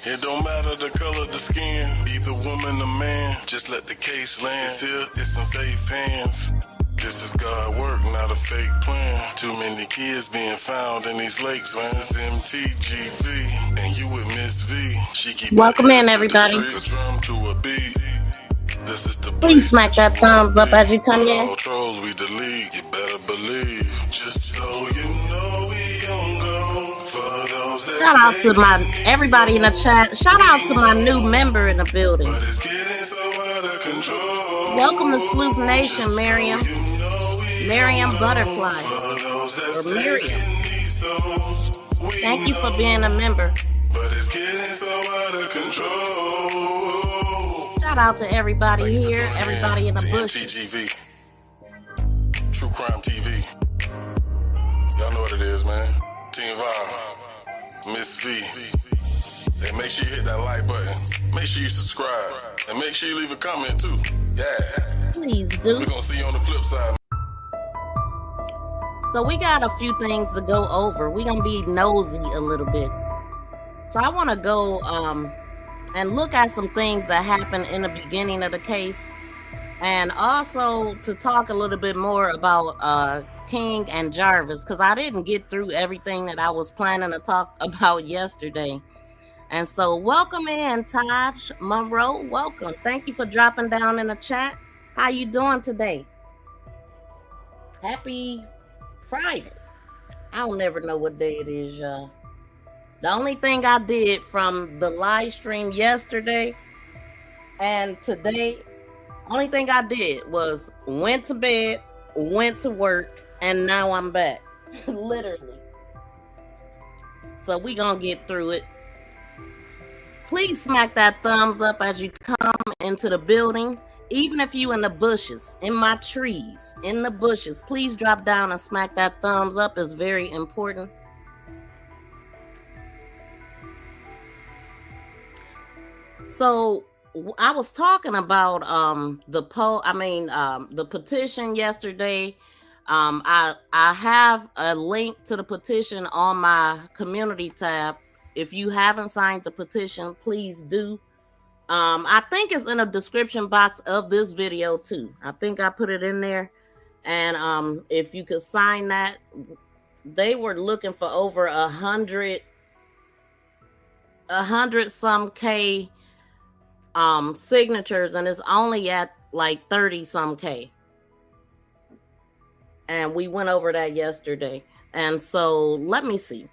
It don't matter the color of the skin, either woman or man. Just let the case land. It's here, it's in safe hands. This is God work, not a fake plan. Too many kids being found in these lakes, man. This is MTGV, and you with Miss V. She keep welcome in, everybody. Drum to a beat. This is the Please smack that thumbs up as you come in. All trolls we delete, you better believe. Just so you know we don't go for those that shout out to everybody in the chat. Shout out to my new member in the building. But it's getting so out of control. Welcome to Sloop Nation, Miriam. Miriam Butterfly. Or Miriam. Thank you for being a member. But it's getting so out of control. Shout out to everybody here, everybody in the bush. TGV. True Crime TV. Y'all know what it is, man. Team ZIYAH. Miss V. Hey, make sure you hit that like button. Make sure you subscribe. And make sure you leave a comment, too. Yeah. Please do. We're going to see you on the flip side. So we got a few things to go over. We're going to be nosy a little bit. So I want to go and look at some things that happened in the beginning of the case. And also to talk a little bit more about King and Jarvis, because I didn't get through everything that I was planning to talk about yesterday. And so welcome in, Taj Monroe. Welcome. Thank you for dropping down in the chat. How you doing today? Happy Friday. I'll never know what day it is, y'all. The only thing I did from the live stream yesterday and today, only thing I did was went to bed, went to work, and now I'm back. Literally. So we gonna get through it. Please smack that thumbs up as you come into the building. Even if you in the bushes, in my trees, in the bushes, please drop down and smack that thumbs up. It's very important. So I was talking about the petition yesterday. I have a link to the petition on my community tab. If you haven't signed the petition, please do. I think it's in the description box of this video too. I think I put it in there. And if you could sign that, they were looking for over 100 some K signatures, and it's only at like 30 some K. And we went over that yesterday. And so let me see.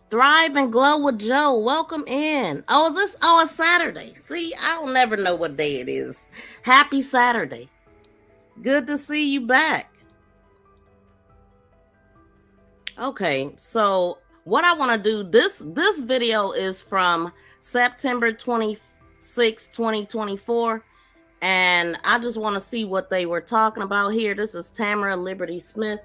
Thrive and Glow with Joe, welcome in. Oh, it's Saturday. See, I'll never know what day it is. Happy Saturday. Good to see you back. Okay, so what I want to do, this video is from September 26, 2024. And I just want to see what they were talking about here. This is Tamara Liberty Smith.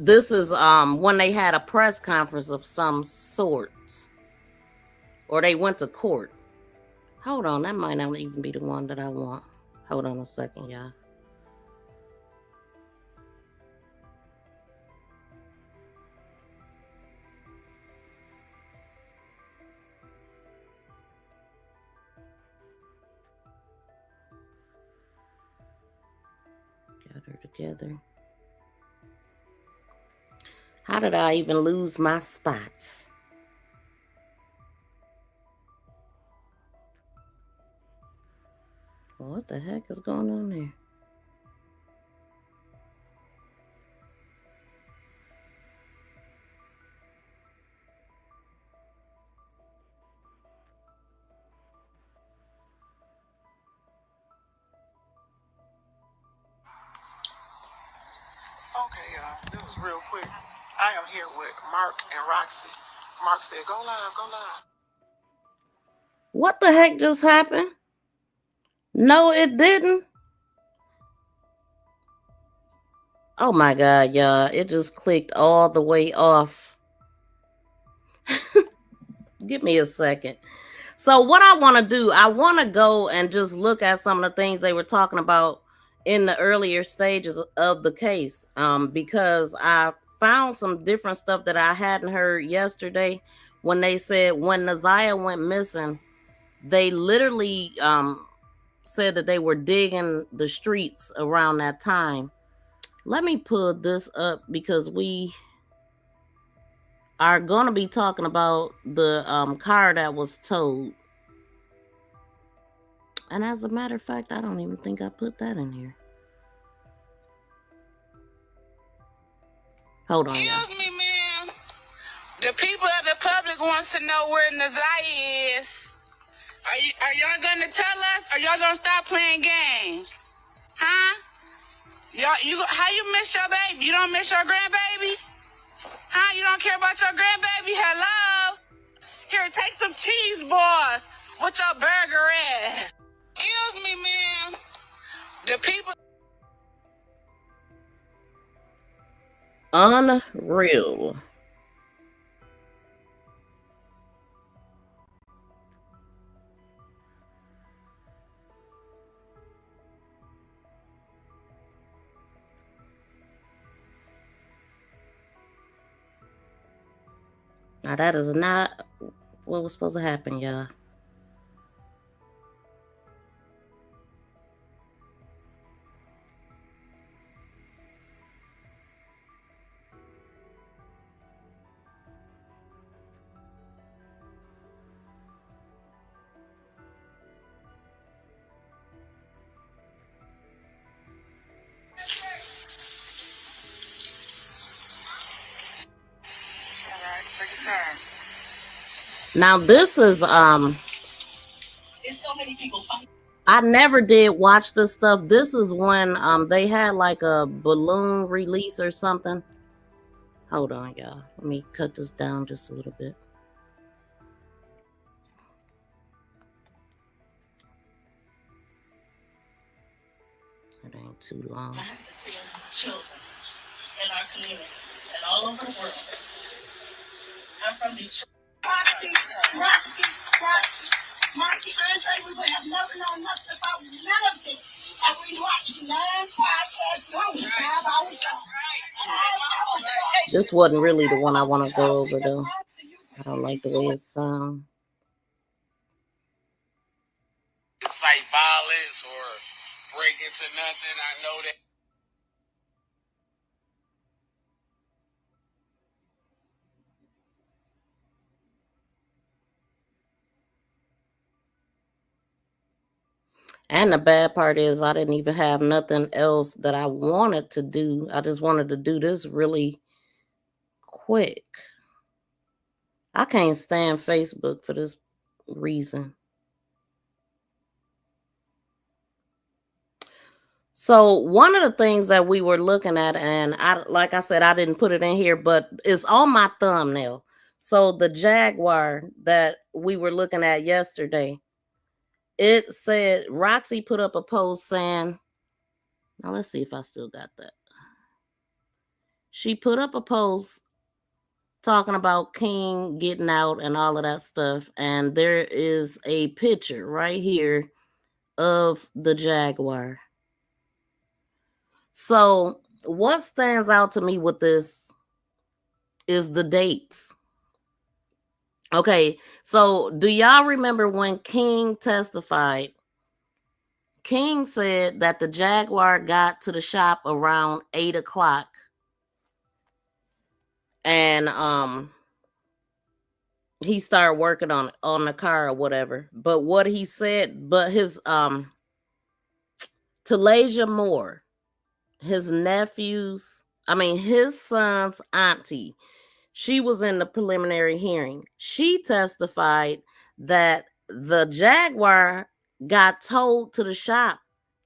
This is when they had a press conference of some sort, or they went to court. Hold on, that might not even be the one that I want. Hold on a second, y'all. Got her together. How did I even lose my spots? What the heck is going on there? Okay, this is real quick. I am here with Mark and Roxy. Mark said, go live, go live. What the heck just happened? No, it didn't. Oh my God, y'all. It just clicked all the way off. Give me a second. So what I want to do, I want to go and just look at some of the things they were talking about in the earlier stages of the case, because I found some different stuff that I hadn't heard yesterday when they said when ZIYAH went missing, they literally said that they were digging the streets around that time. Let me pull this up because we are going to be talking about the car that was towed. And as a matter of fact, I don't even think I put that in here. Hold on, y'all. Excuse me, ma'am. The people of the public wants to know where ZIYAH is. Are y'all gonna tell us, or y'all gonna stop playing games? Huh? How you miss your baby? You don't miss your grandbaby? Huh? You don't care about your grandbaby? Hello? Here, take some cheese balls with your burger ass. Excuse me, ma'am. The people. Unreal. Now that is not what was supposed to happen, y'all. Now this is There's so many people fighting. I never did watch this stuff. This is when they had like a balloon release or something. Hold on, y'all. Let me cut this down just a little bit. It ain't too long. Behind the scenes of children in our community and all over the world. I'm from Detroit. Marky, Andre, we would have never known nothing about none of this. And we watched 9 podcasts, 5 hours. This wasn't really the one I want to go over though. I don't like the way it sounds. Incite violence or break into nothing. I know that. And the bad part is I didn't even have nothing else that I wanted to do. I just wanted to do this really quick. I can't stand Facebook for this reason. So one of the things that we were looking at, and like I said, I didn't put it in here, but it's on my thumbnail. So the Jaguar that we were looking at yesterday, it said Roxy put up a post saying, now let's see if I still got that. She put up a post talking about King getting out and all of that stuff. And there is a picture right here of the Jaguar. So what stands out to me with this is the dates. Okay, so do y'all remember when King testified? King said that the Jaguar got to the shop around 8 o'clock. And he started working on the car or whatever. But what he said, but his Talasia Moore, his son's auntie, she was in the preliminary hearing. She testified that the Jaguar got towed to the shop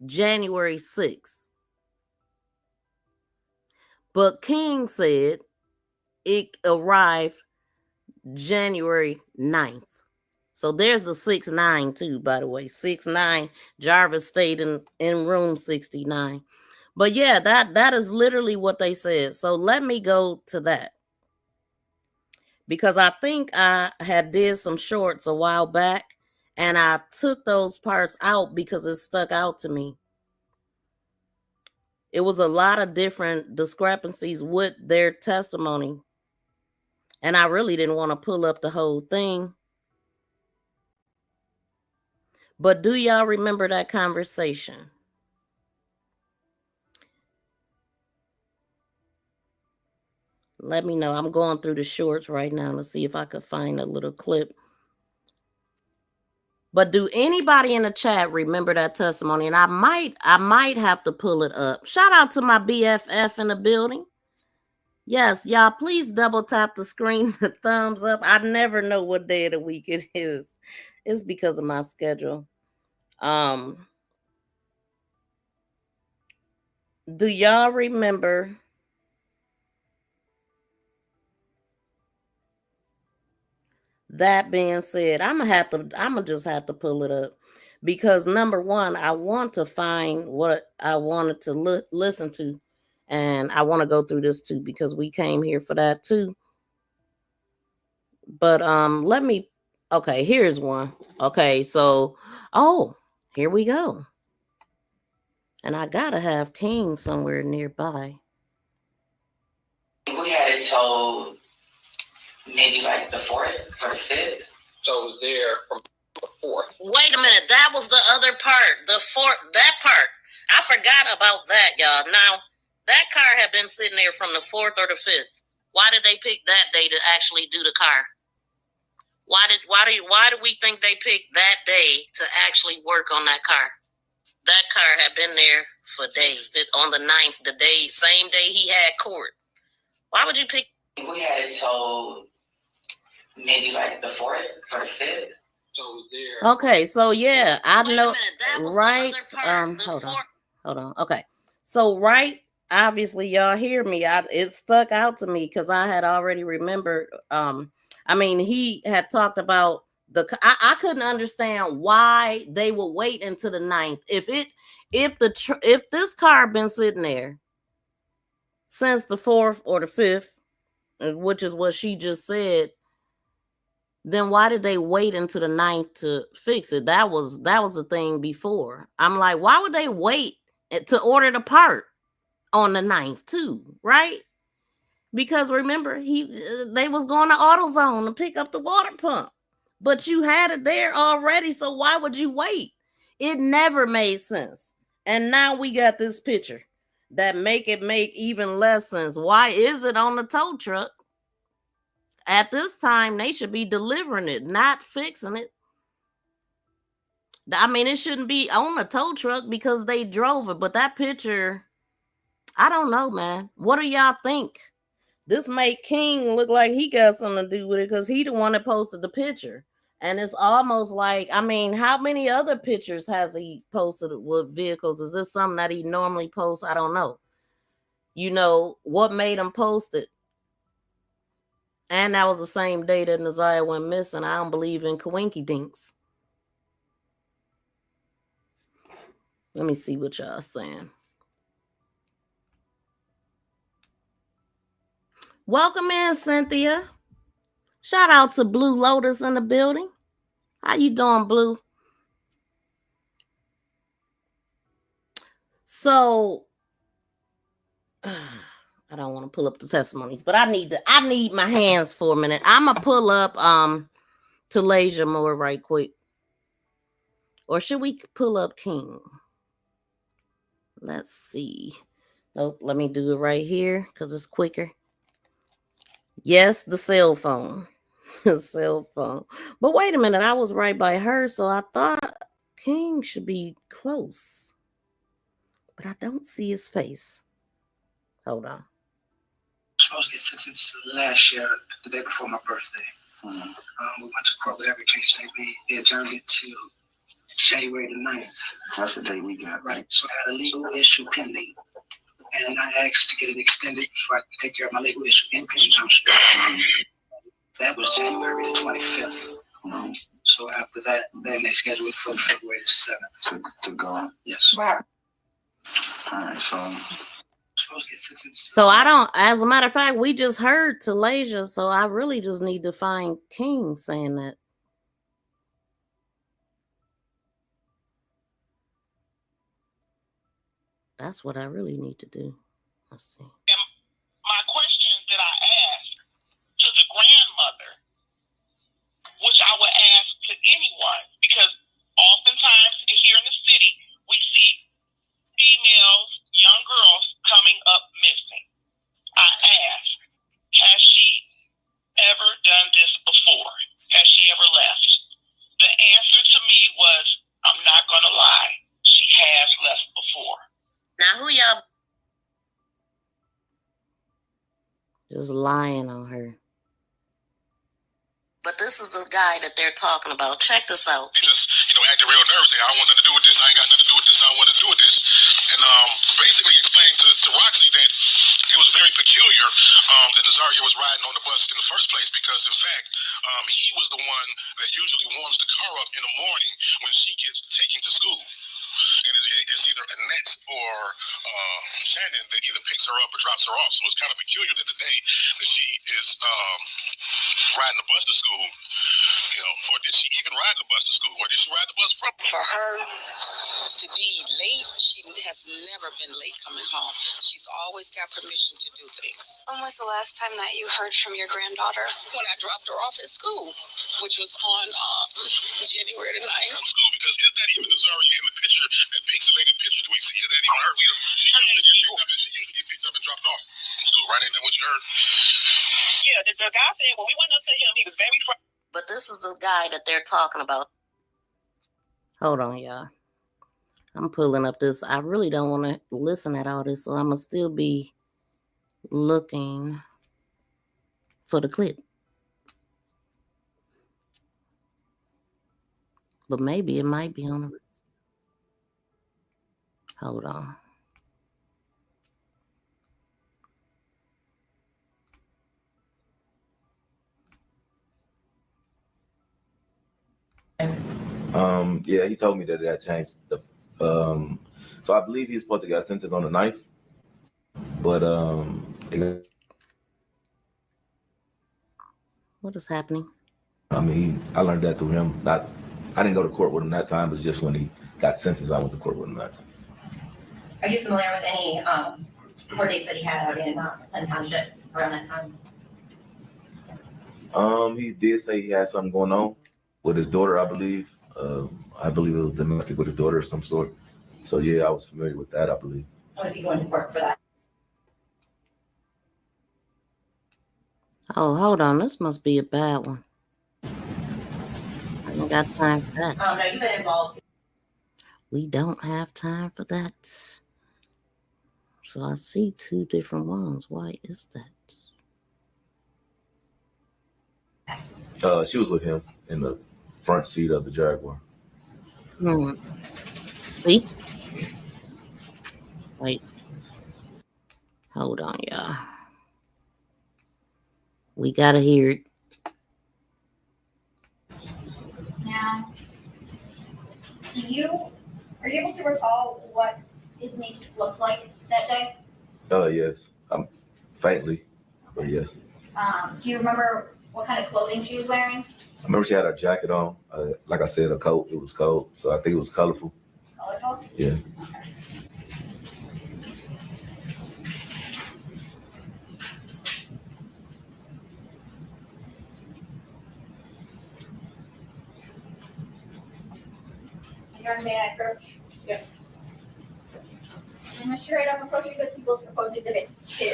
January 6th. But King said it arrived January 9th. So there's the 6-9 too, by the way. 6-9, Jarvis stayed in room 69. But yeah, that is literally what they said. So let me go to that. Because I think I had did some shorts a while back and I took those parts out because it stuck out to me. It was a lot of different discrepancies with their testimony. And I really didn't want to pull up the whole thing. But do y'all remember that conversation? Let me know. I'm going through the shorts right now to see if I could find a little clip. But do anybody in the chat remember that testimony? And I might have to pull it up. Shout out to my BFF in the building. Yes, y'all, please double tap the screen, the thumbs up. I never know what day of the week it is. It's because of my schedule. Do y'all remember that being said? I'm gonna just have to pull it up because number one, I want to find what I wanted to listen to, and I want to go through this too because we came here for that too. But let me. Okay, here's one. Okay, so here we go. And I gotta have King somewhere nearby. We had it told maybe like the 4th or the 5th. So it was there from the 4th. Wait a minute, that was the other part. The 4th, that part. I forgot about that, y'all. Now, that car had been sitting there from the 4th or the 5th. Why did they pick that day to actually do the car? Why do we think they picked that day to actually work on that car? That car had been there for days. On the 9th, the day, same day he had court. Why would you pick? We had it told maybe like the 4th or the 5th. So it was there. Okay, so yeah, I know. Right. Hold on. Okay, so right. Obviously, y'all hear me. It stuck out to me because I had already remembered. I mean, he had talked about I couldn't understand why they would wait until the 9th. If this car been sitting there since the 4th or the 5th, which is what she just said, then why did they wait until the 9th to fix it? That was the thing before. I'm like, why would they wait to order the part on the 9th too, right? Because remember, they was going to AutoZone to pick up the water pump. But you had it there already, so why would you wait? It never made sense. And now we got this picture that make even less sense. Why is it on the tow truck? At this time, they should be delivering it, not fixing it. I mean, it shouldn't be on the tow truck because they drove it. But that picture, I don't know, man. What do y'all think? This make King look like he got something to do with it because he the one that posted the picture. And it's almost like, I mean, how many other pictures has he posted with vehicles? Is this something that he normally posts? I don't know. You know, what made him post it? And that was the same day that ZIYAH went missing. I don't believe in coinky dinks. Let me see what y'all saying. Welcome in, Cynthia. Shout out to Blue Lotus in the building. How you doing, Blue? So, I don't want to pull up the testimonies, but I need my hands for a minute. I'm gonna pull up Talasia Moore right quick. Or should we pull up King? Let's see. Nope, let me do it right here because it's quicker. Yes, the cell phone. The cell phone. But wait a minute, I was right by her, so I thought King should be close. But I don't see his face. Hold on. Supposed to get sentenced last year, the day before my birthday. We went to court, whatever case may be. They adjourned it to January the 9th. That's the day we got. Right. So I had a legal issue pending. And I asked to get it extended before I could take care of my legal issue in conjunction. That was January the 25th. So after that, then they scheduled it for February the 7th. To go. Yes. Wow. All right, so I don't, as a matter of fact, we just heard Talasia, so I really just need to find King saying that. That's what I really need to do. Let's see. And my questions that I asked to the grandmother, which I would ask to anyone, because oftentimes here in the city, we see females, young girls coming up missing. I asked, has she ever done this before? Has she ever left? The answer to me was, I'm not going to lie, she has left before. Now, who y'all just lying on her? But this is the guy that they're talking about. Check this out. He just, acting real nervous. I don't want nothing to do with this. I ain't got nothing to do with this. I don't want to do with this. And basically explained to Roxy that it was very peculiar that Nazaria was riding on the bus in the first place because, in fact, he was the one that usually warms the car up in the morning when she gets taken to school. And it's either Annette or Shannon that either picks her up or drops her off. So it's kind of peculiar that the day that she is riding the bus to school, or did she even ride the bus to school? Or did she ride the bus from? For her to be late, she has never been late coming home. She's always got permission to do things. When was the last time that you heard from your granddaughter? When I dropped her off at school, which was on January the 9th. School, because is that even Nazaria in the picture, that pixelated picture that we see? Is that even her? She usually get picked up and dropped off in school, right? Ain't that what you heard? Yeah, the guy said when we went up to him, he was very friendly. But this is the guy that they're talking about. Hold on, y'all. I'm pulling up this. I really don't want to listen at all this, so I'm going to still be looking for the clip. But maybe it might be on the wrist. Hold on. Yeah, he told me that that changed. So I believe he's supposed to get sentenced on the 9th, but what is happening? I mean, I learned that through him. I didn't go to court with him that time. It was just when he got sentenced, I went to court with him that time. Are you familiar with any court dates that he had out in Clinton Township around that time? He did say he had something going on with his daughter, I believe. I believe it was domestic with his daughter of some sort. So yeah, I was familiar with that, I believe. Was he going to court for that? Oh, hold on. This must be a bad one. I ain't got time for that. No, you've been involved. We don't have time for that. So I see two different ones. Why is that? She was with him in the front seat of the Jaguar. See? Wait. Hold on, y'all. We gotta hear it. Now, are you able to recall what his niece looked like that day? Yes. Faintly, but yes. Do you remember what kind of clothing she was wearing? I remember she had a jacket on. Like I said, a coat. It was cold, so I think it was colorful. Colorful? Yeah. Okay. May I approach? Yes. And Mr. Wright, I'm approaching the People's Proposed Exhibit 2.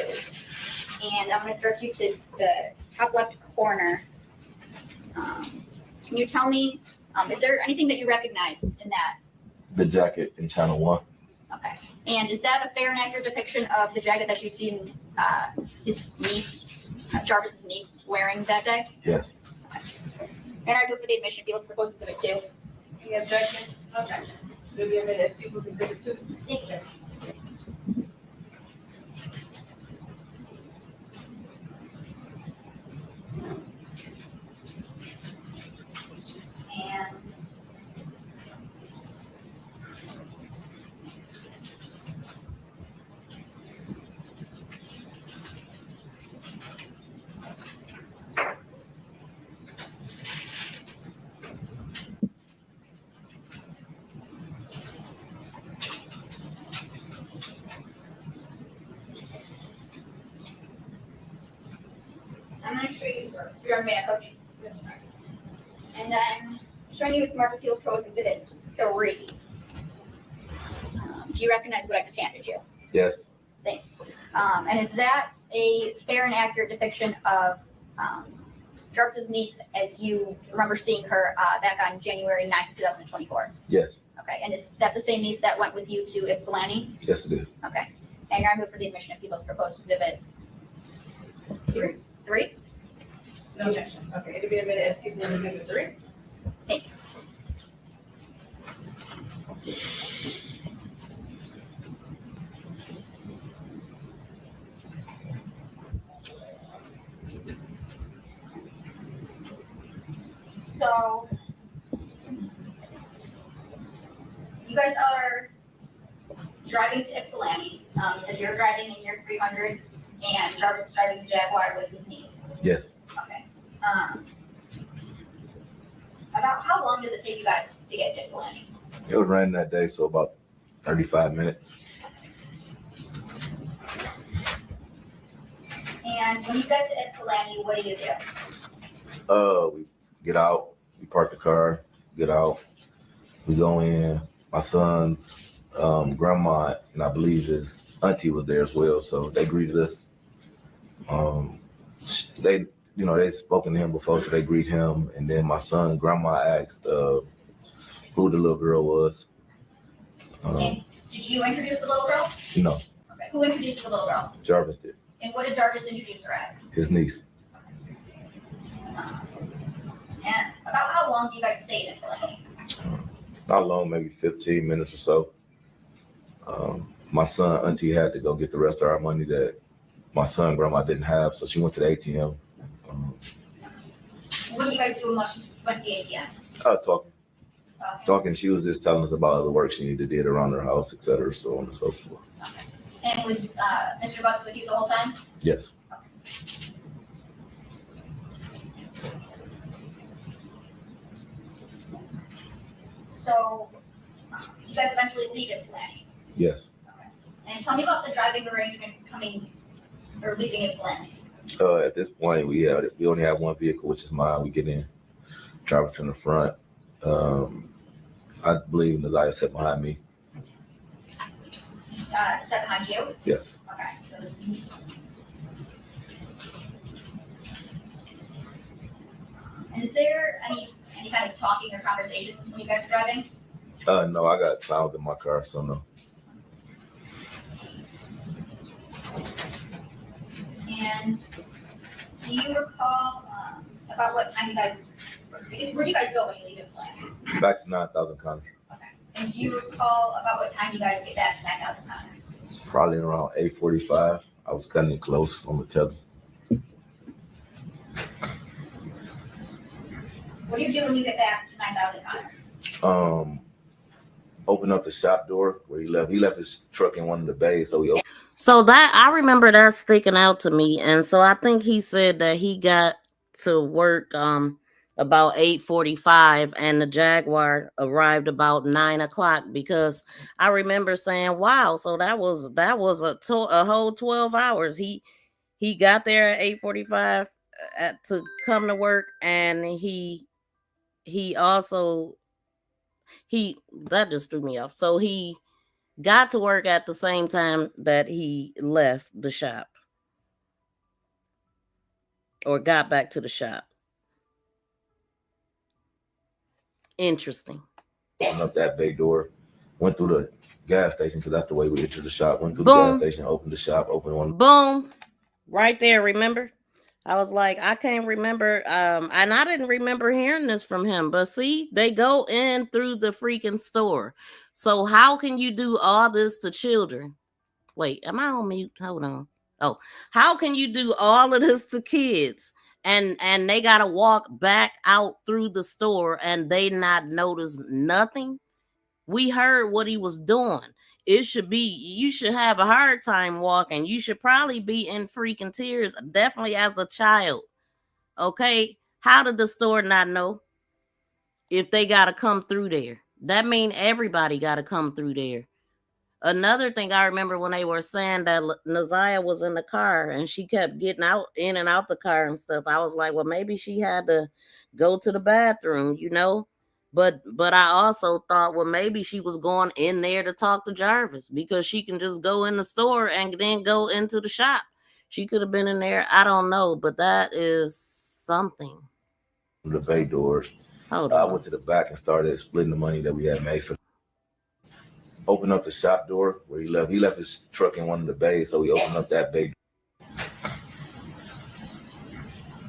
And I'm going to direct you to the top left corner. Can you tell me, is there anything that you recognize in that? The jacket in Channel 1. Okay. And is that a fair and accurate depiction of the jacket that you've seen his niece, Jarvis's niece, wearing that day? Yes. Okay. And I do for the admission, People's Proposed Exhibit 2. Any objection? Objection. Will be admitted as People's Exhibit 2. Thank you. And I'm gonna show you your man approach. And then showing you its Market Appeals Codes Exhibit 3. Do you recognize what I just handed you? Yes. Thanks. And is that a fair and accurate depiction of Jarvis's niece as you remember seeing her back on January 9th, 2024? Yes. Okay, and is that the same niece that went with you to Ypsilanti? Yes, it is. Okay. And you're moved for the admission of people's proposed exhibit 3? No objection. Okay, it'll be a minute as people in exhibit 3. Thank you. So, you guys are driving to Ypsilanti. You said you're driving in your 300, and Jarvis is driving the Jaguar with his niece. Yes. Okay. About how long did it take you guys to get to Ypsilanti? It was raining that day, so about 35 minutes. And when you get to Ypsilanti, what do you do? We get out, we park the car, get out, we go in. My son's grandma and I believe his auntie was there as well, so they greeted us. They spoken to him before, so they greet him. And then my son, grandma asked who the little girl was. Did you introduce the little girl? No. Okay. Who introduced the little girl? Jarvis did. And what did Jarvis introduce her as? His niece. And about how long do you guys stay in Ypsilanti? Not long, maybe 15 minutes or so. My son, auntie had to go get the rest of our money that my son, grandma didn't have, so she went to the ATM. What do you guys do once you went to the ATM? Talking. Okay. Talking. She was just telling us about other work she needed to do around her house, et cetera, so on and so forth. Okay. And was Mr. Butts with you the whole time? Yes. So, you guys eventually leave Ypsilanti? Yes. Okay. And tell me about the driving arrangements leaving Ypsilanti. At this point, we only have one vehicle, which is mine. We get in, Jarvis in the front. I believe ZIYAH sat behind me. Sat behind you? Yes. Okay. So, and is there any kind of talking or conversation when you guys are driving? No, I got sounds in my car, so no. And do you recall about what time you guys, where do you guys go when you leave Ypsilanti? Back to 9,000 Connor. Okay. And do you recall about what time you guys get back to 9,000 Connor? Probably around 8:45. I was cutting it close on the tether. What do you do when you get back to 9,000 Connor? Open up the shop door where he left. He left his truck in one of the bays, so we opened. So that I remember that sticking out to me, and so I think he said that he got to work about 8:45, and the Jaguar arrived about 9 o'clock. Because I remember saying, "Wow!" So that was a whole 12 hours. He got there at 8:45 to come to work, and he also that just threw me off. So he got to work at the same time that he left the shop or got back to the shop. Interesting. Opened up that bay door, went through the gas station because that's the way we entered the shop. Went through Boom. the gas station, opened the shop, opened one. Boom. Right there, remember? I was like, I can't remember. And I didn't remember hearing this from him. But see, they go in through the freaking store. So how can you do all this to children? Wait, am I on mute? Hold on. Oh, how can you do all of this to kids? And they gotta walk back out through the store and they not notice nothing? We heard what he was doing. You should have a hard time walking. You should probably be in freaking tears, definitely as a child. Okay, how did the store not know if they gotta come through there? That mean everybody gotta come through there. Another thing I remember when they were saying that ZIYAH was in the car and she kept getting out in and out the car and stuff. I was like, well, maybe she had to go to the bathroom, you know. But I also thought, well, maybe she was going in there to talk to Jarvis because she can just go in the store and then go into the shop. She could have been in there. I don't know, but that is something. The bay doors. Hold I on. went to the back and started splitting the money that we had made for. Opened up the shop door where he left. He left his truck in one of the bays, so we opened up that bay.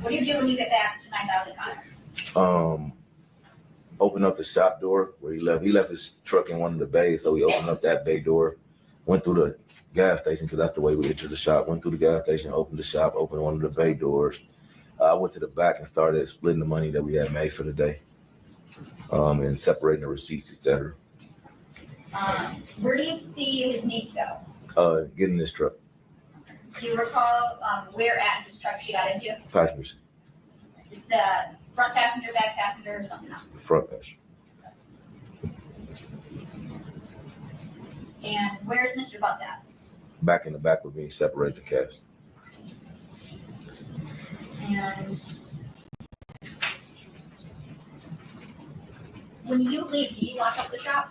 What do you do when you get back to $9,000? Opened up the shop door where he left. He left his truck in one of the bays, so we opened up that bay door. Went through the gas station because that's the way we entered the shop. Went through the gas station, opened the shop, opened one of the bay doors. I went to the back and started splitting the money that we had made for the day, and separating the receipts, etc. Where do you see his niece go? Get in this truck. Do you recall where at his truck she got into? Passenger seat. Is the front passenger, back passenger, or something else? Front passenger. And where's Mr. Buck at? Back in the back with me, separate the cash. And when you leave, do you lock up the shop?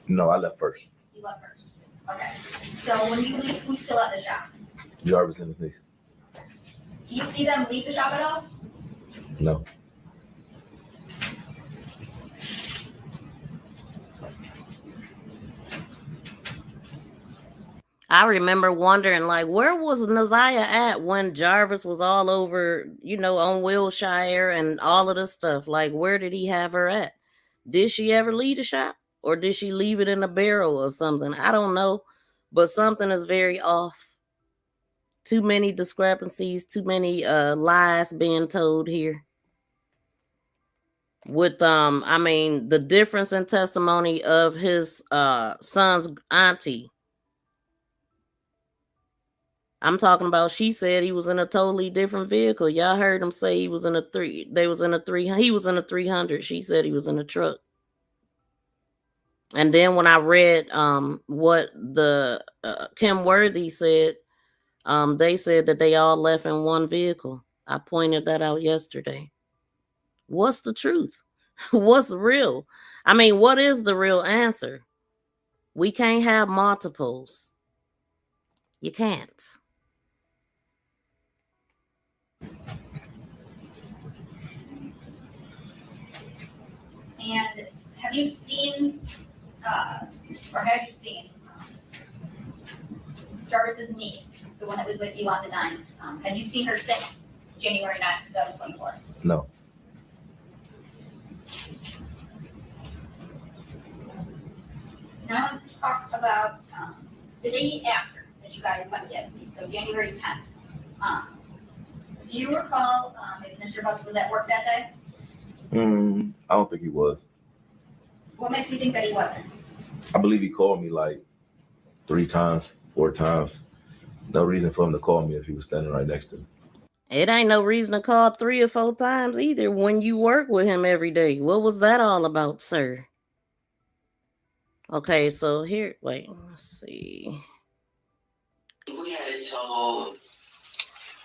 No, I left first. You left first. Okay. So when you leave, who's still at the shop? Jarvis and his niece. Do you see them leave the shop at all? No. I remember wondering, like, where was ZIYAH at when Jarvis was all over, you know, on Wilshire and all of this stuff? Like, where did he have her at? Did she ever leave the shop? Or did she leave it in a barrel or something? I don't know. But something is very off. Too many discrepancies, too many lies being told here. With I mean, the difference in testimony of his son's auntie. I'm talking about, she said he was in a totally different vehicle. Y'all heard him say he was in a he was in a 300. She said he was in a truck. And then when I read what the Kim Worthy said, they said that they all left in one vehicle. I pointed that out yesterday. What's the truth? What's real? I mean, what is the real answer? We can't have multiples. You can't. And have you seen, Jarvis's niece, the one that was with you on the 9th? Have you seen her since January 9th, 2024? No. Now I want to talk about the day after that you guys went to FC, so January 10th. Do you recall if Mr. Bucks was at work that day? I don't think he was. What makes you think that he wasn't? I believe he called me like 3 times, 4 times. No reason for him to call me if he was standing right next to me. It ain't no reason to call 3 or 4 times either when you work with him every day. What was that all about, sir? Okay, so here, wait, let's see. We had it till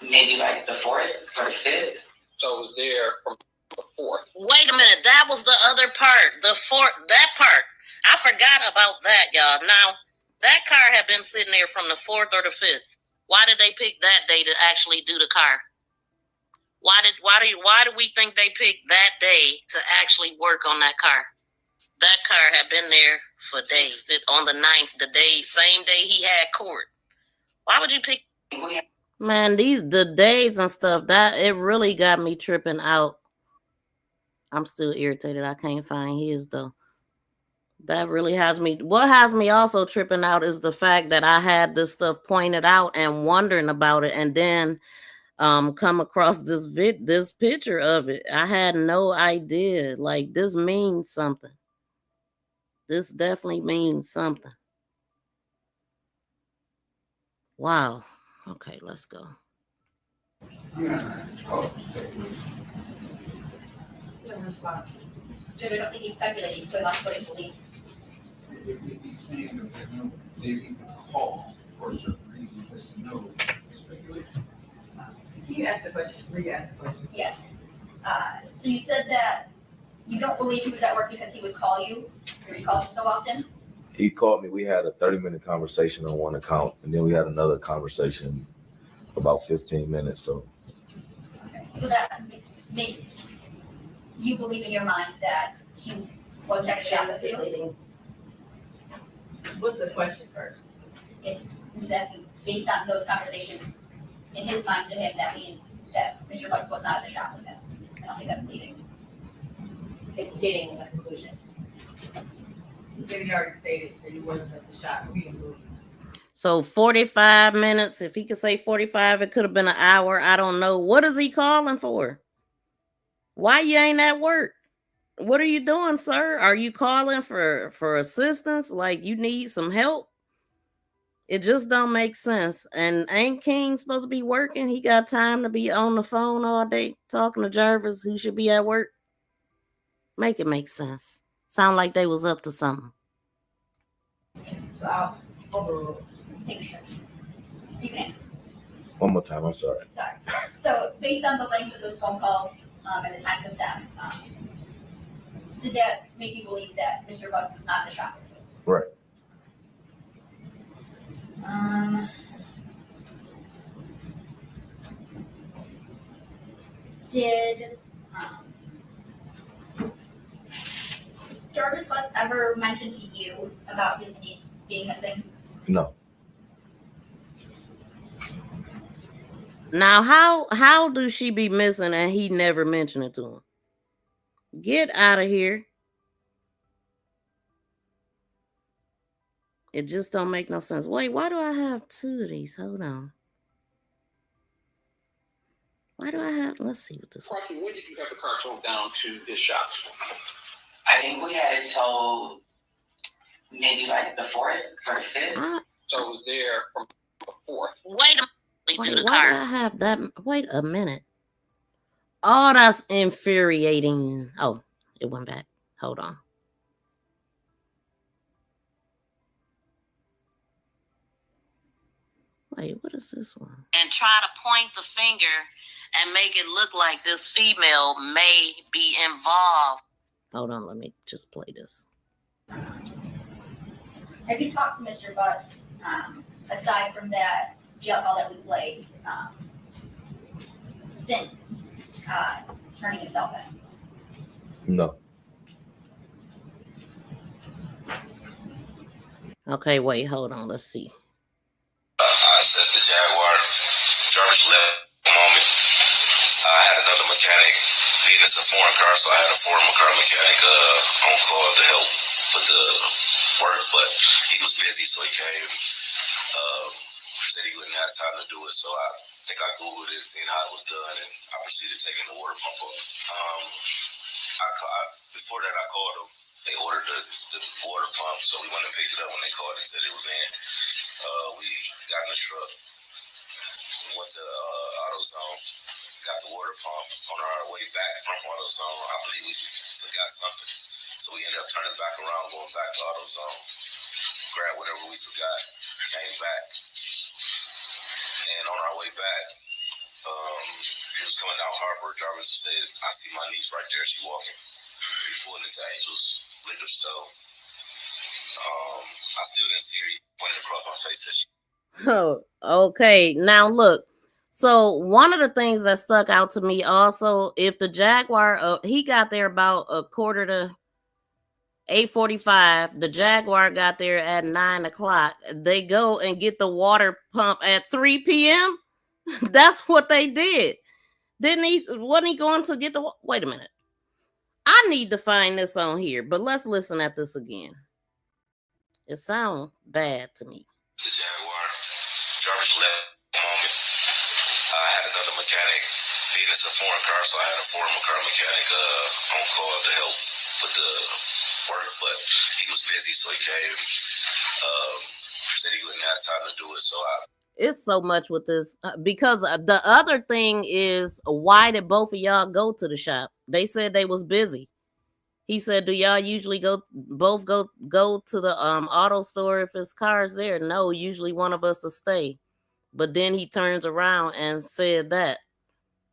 maybe like the 4th or the 5th. So it was there from the 4th. Wait a minute, that was the other part, the 4th, that part. I forgot about that, y'all. Now, that car had been sitting there from the 4th or the 5th. Why did they pick that day to actually do the car? Why do we think they picked that day to actually work on that car? That car had been there for days. On the 9th, same day he had court. Why would you pick? Man, the days and stuff, that it really got me tripping out. I'm still irritated. I can't find his though. That really has me. What has me also tripping out is the fact that I had this stuff pointed out and wondering about it, and then come across this picture of it. I had no idea. Like, this means something. This definitely means something. Wow. Okay, let's go. No response. I don't think he's speculating, so let's go to police. Can you ask the question? Re-ask the question. Yes. So you said that you don't believe he was at work because he would call you, or he called you so often? He called me. We had a 30-minute conversation on one account, and then we had another conversation about 15 minutes. So, Okay. So that makes you believe in your mind that he was actually on the ceiling? What's the question first? It's, he's asking, based on those conversations, in his mind to him, that means that Mr. Bucks was not at the shop with him. I don't think that's leading. It's stating a conclusion. He said he already stated that he wasn't at the shop. We didn't believe him. So 45 minutes. If he could say 45, it could have been an hour. I don't know. What is he calling for? Why you ain't at work? What are you doing, sir? Are you calling for assistance? Like you need some help? It just don't make sense. And ain't King supposed to be working? He got time to be on the phone all day talking to Jarvis, who should be at work. Make it make sense. Sound like they was up to something. So I'll overrule. Picture. You can. one more time. I'm sorry. Sorry. So based on the length of those phone calls and the times of them, did that make you believe that Mr. Bucks was not the shop? Right. Did Jarvis Bucks ever mention to you about his niece being missing? No. Now, how do she be missing and he never mentioned it to him? Get out of here. It just don't make no sense. Wait, why do I have two of these? Hold on. Why do I have, let's see what this was. When did you have the car towed down to his shop? I think we had it towed maybe like the 4th or 5th. So it was there from the 4th. Wait, why do I have that? Wait a minute. Oh, that's infuriating. Oh, it went back. Hold on. Wait, what is this one? And try to point the finger and make it look like this female may be involved. Hold on, let me just play this. Have you talked to Mr. Bucks, aside from that jail call that we played, since turning himself in? No. Okay, wait, hold on, let's see. I assessed the Jaguar. Jarvis left a moment. I had another mechanic. Being it's a foreign car, so I had a foreign car mechanic on call to help with the work, but he was busy, so he came. Said he wouldn't have time to do it, so I think I Googled it, seen how it was done, and I proceeded taking the water pump up. Before that, I called them. They ordered the water pump, so we went and picked it up when they called and said it was in. We got in the truck, went to AutoZone, got the water pump. On our way back from AutoZone, I believe we forgot something. So we ended up turning back around, going back to AutoZone, grabbed whatever we forgot, came back. And on our way back, he was coming down Harbor. Jarvis said, I see my niece right there, she walking. We pulled into Angel's liquor store. I still didn't see her. Went across my face. Said she. Oh, okay. Now look. So one of the things that stuck out to me also, if the Jaguar, he got there about 8:45. The Jaguar got there at 9 o'clock. They go and get the water pump at 3 p.m. That's what they did. Didn't he? Wasn't he going to get the? Wait a minute. I need to find this on here, but let's listen at this again. It sounds bad to me. The Jaguar. Jarvis left a moment. I had another mechanic. Being it's a foreign car, so I had a foreign car mechanic on call to help with the work, but he was busy, so he came. Said he wouldn't have time to do it, so It's so much with this because the other thing is, why did both of y'all go to the shop? They said they was busy. He said, do y'all usually both go to the auto store if it's cars there? No, usually one of us will stay. But then he turns around and said that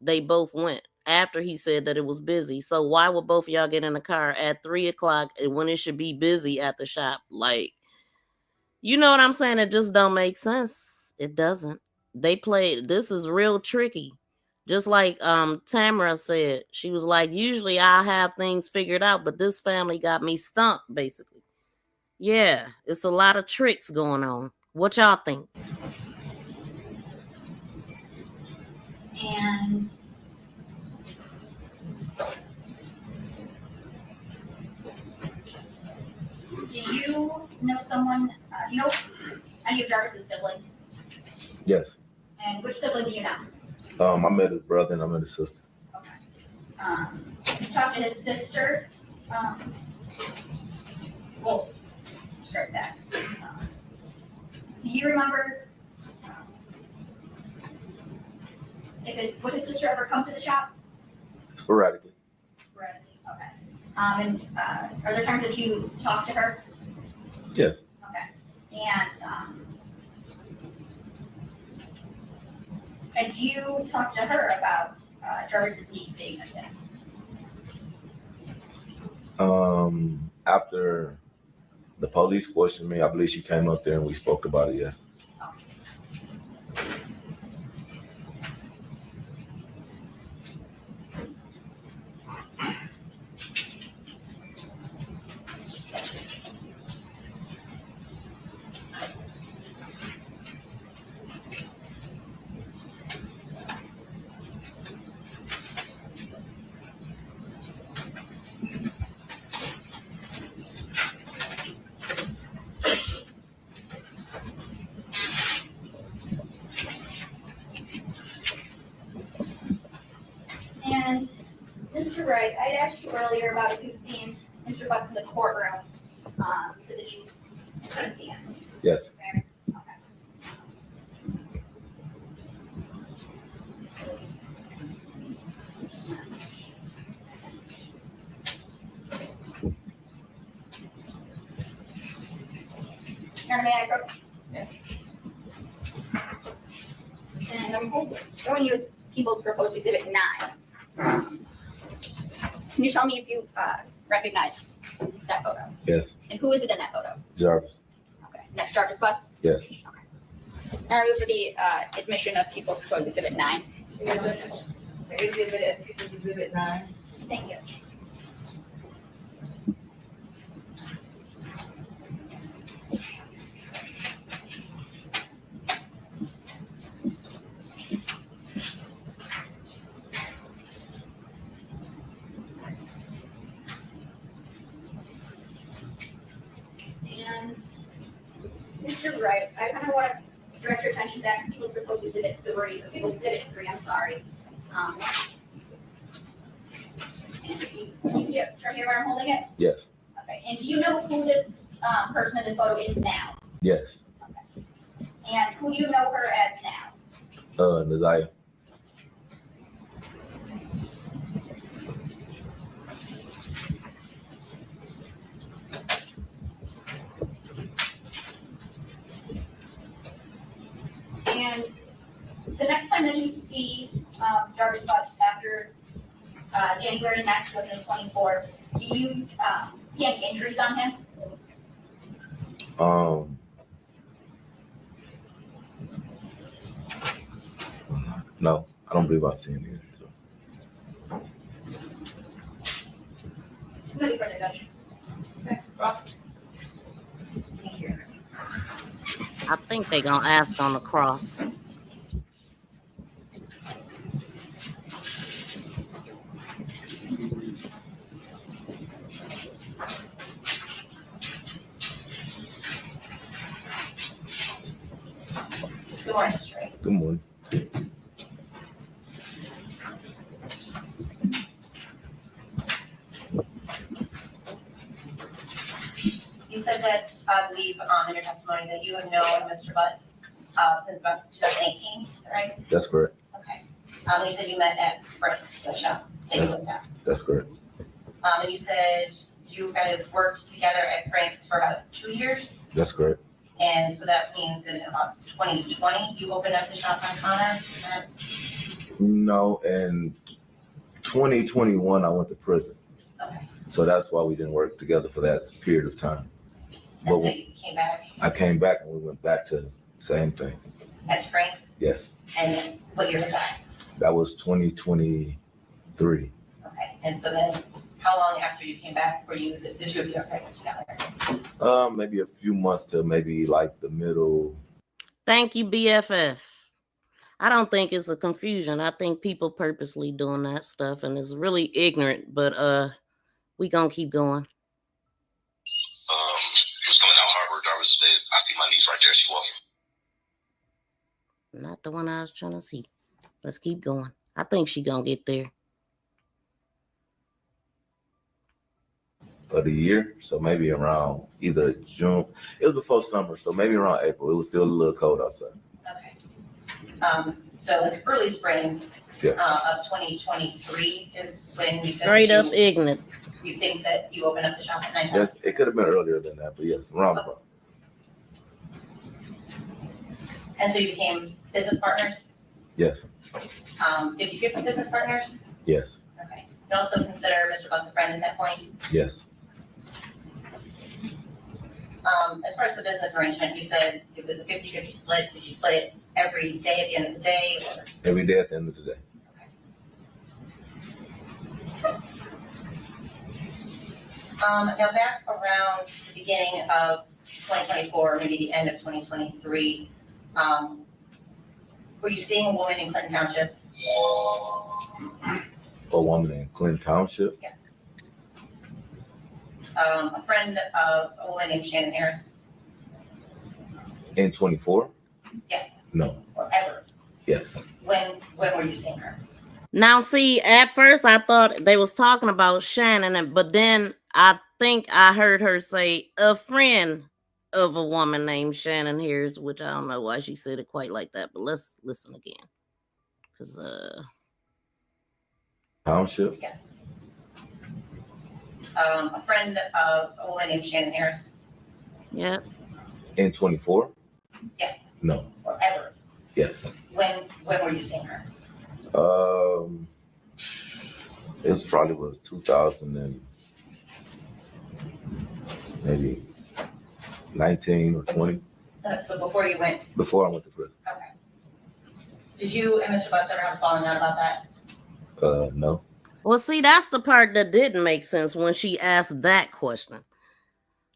they both went after he said that it was busy. So why would both of y'all get in the car at 3:00 when it should be busy at the shop? Like, you know what I'm saying? It just don't make sense. It doesn't. This is real tricky. Just like Tamara said, she was like, usually I have things figured out, but this family got me stumped, basically. Yeah, it's a lot of tricks going on. What y'all think? And do you know someone, do you know any of Jarvis's siblings? Yes. And which sibling do you know? I met his brother and I met his sister. Okay. You talked to his sister. Well, start that. Do you remember would his sister ever come to the shop? Sporadically. Sporadically, okay. And are there times that you talk to her? Yes. Okay. And you talked to her about Jarvis's niece being missing? After the police questioned me, I believe she came up there and we spoke about it, yes. And Mr. Wright, I'd asked you earlier about if you'd seen Mr. Butts in the courtroom, so that you couldn't see him. Yes. Okay. May I approach? Yes. And I'm showing you People's Proposed Exhibit 9. Can you tell me if you recognize that photo? Yes. And who is it in that photo? Jarvis. Okay. Next, Jarvis Butts? Yes. Okay. Now we for the admission of People's Proposed Exhibit 9. The exhibit as People's Exhibit 9. Thank you. And Mr. Wright, I kind of want to direct your attention back to People's Proposed Exhibit 3, or People's Exhibit 3, I'm sorry. And if you see it from here where I'm holding it? Yes. Okay, and do you know who this person in this photo is now? Yes. Okay. And who do you know her as now? ZIYAH. And the next time that you see Jarvis Butts after January 9th, 2024, do you see any injuries on him? No, I don't believe I've seen any injuries. Nothing further, Judge. Okay, Ross. Thank you. I think they're going to ask on the cross. Good morning, Mr. Wright. Good morning. You said that, I believe, in your testimony that you have known Mr. Butts since about 2018, is that right? That's correct. Okay. You said you met at Frank's, the shop that you looked at. That's correct. And you said you guys worked together at Frank's for about 2 years. That's correct. And so that means in about 2020, you opened up the shop on Connor? No, in 2021, I went to prison. Okay. So that's why we didn't work together for that period of time. And so you came back I came back and we went back to the same thing. at Frank's? Yes. And what year was that? That was 2023. Okay. And so then how long after you came back were you, the two of you at Frank's together? Maybe a few months to maybe like the middle. Thank you, BFF. I don't think it's a confusion. I think people purposely doing that stuff and it's really ignorant, but we gonna keep going. He was coming out Harbor. Driver said, I see my niece right there. She walking. Not the one I was trying to see. Let's keep going. I think she gonna get there. Of the year, so maybe around either June. It was before summer, so maybe around April. It was still a little cold outside. Okay. So like early spring Yeah. of 2023 is when you said Straight that up ignorant. you think that you opened up the shop at 9 Yes, it could have been earlier than that, but yes, around about. And so you became business partners? Yes, Did you get business partners? yes, Okay. You also consider Mr. Butts a friend at that point? yes. As far as the business arrangement, you said it was a 50-50 split. Did you split it every day at the end of the day? Or? Every day at the end of the day. Now back around the beginning of 2024, maybe the end of 2023, were you seeing a woman in Clinton Township? A woman in Clinton Township? Yes. A friend of a woman named Shannon Harris? In 24? Yes. No. Or ever? Yes. When were you seeing her? Now, see, at first I thought they was talking about Shannon, but then I think I heard her say a friend of a woman named Shannon Harris, which I don't know why she said it quite like that, but let's listen again. Because Township? Yes. A friend of a woman named Shannon Harris? Yeah. In 24? Yes. No. Or ever? Yes. When were you seeing her? This probably was 2000 and maybe 19 or 20. So before you went? Before I went to prison. Okay. Did you and Mr. Butts ever have a falling out about that? No. Well, see, that's the part that didn't make sense when she asked that question.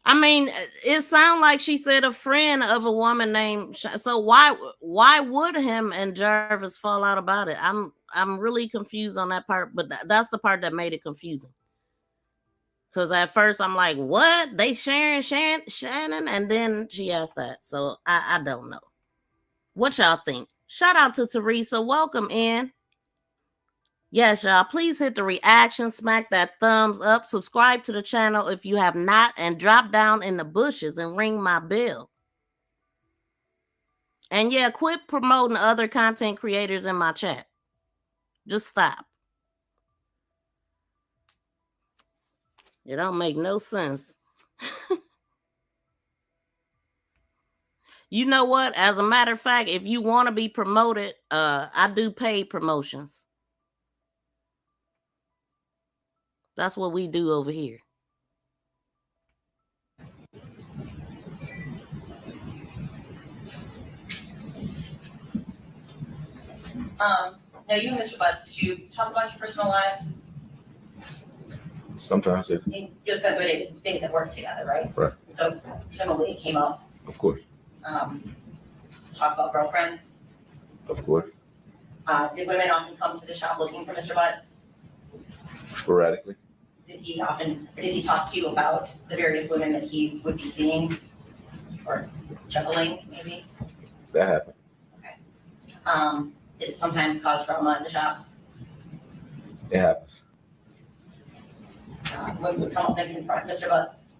I mean, it sounded like she said a friend of a woman named. So why would him and Jarvis fall out about it? I'm really confused on that part, but that's the part that made it confusing. Because at first I'm like, what? They sharing Shannon? And then she asked that. So I don't know. What y'all think? Shout out to Teresa. Welcome in. Yes, y'all. Please hit the reaction, smack that thumbs up, subscribe to the channel if you have not, and drop down in the bushes and ring my bell. And yeah, quit promoting other content creators in my chat. Just stop. It don't make no sense. You know what? As a matter of fact, if you want to be promoted, I do paid promotions. That's what we do over here. Now you and Mr. Butts, did you talk about your personal lives? Sometimes, yes. You just spent good days at work together, right? Right. So presumably it came up. Of course. Talk about girlfriends. Of course. Did women often come to the shop looking for Mr. Butts? Sporadically. Did he talk to you about the various women that he would be seeing or juggling, maybe? That happened. Okay. Did it sometimes cause drama in the shop? It happens. Women would come up and confront Mr. Butts,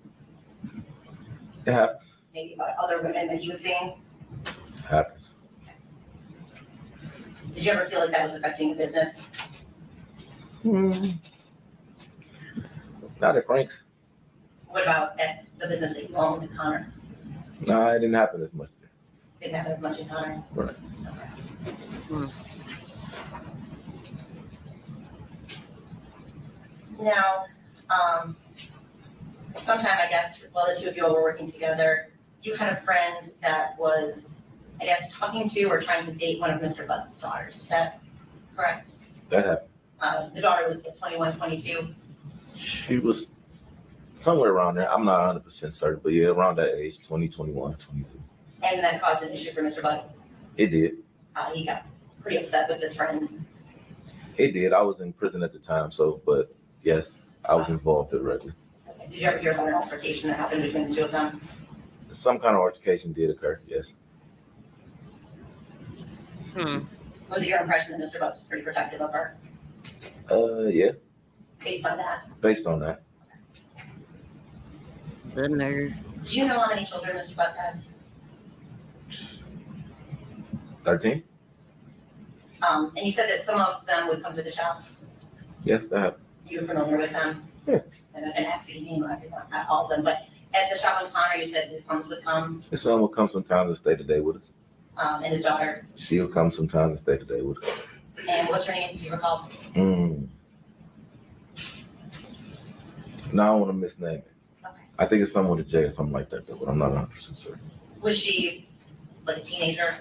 It happens. maybe about other women that he was seeing? It happens. Did you ever feel like that was affecting the business? Not at Frank's. What about at the business that you own with Connor? No, it didn't happen as much there. Didn't happen as much in Connor? Right. Okay. Now, sometime, I guess, while the two of you all were working together, you had a friend that was, I guess, talking to or trying to date one of Mr. Butt's daughters. Is that correct? That happened. The daughter was 21, 22. She was somewhere around there. I'm not 100% certain, but yeah, around that age, 20, 21, 22. And that caused an issue for Mr. Butts. It did. He got pretty upset with this friend. It did. I was in prison at the time, so, but yes, I was involved directly. Okay. Did you ever hear about an altercation that happened between the two of them? Some kind of altercation did occur, yes. Was it your impression that Mr. Butts was pretty protective of her? Yeah. Based on that? Based on that. The nerd. Do you know how many children Mr. Butts has? 13? And you said that some of them would come to the shop. Yes, that happened. You're familiar with them? Yeah. And I didn't ask you to name everyone, not all of them, but at the shop in Connor, you said his sons would come, His son will come sometimes and stay today with us. and his daughter. She'll come sometimes and stay today with us. And what's her name? Do you recall? No, I don't want to misname it. Okay. I think it's someone with a J or something like that, though, but I'm not 100% certain. Was she like a teenager?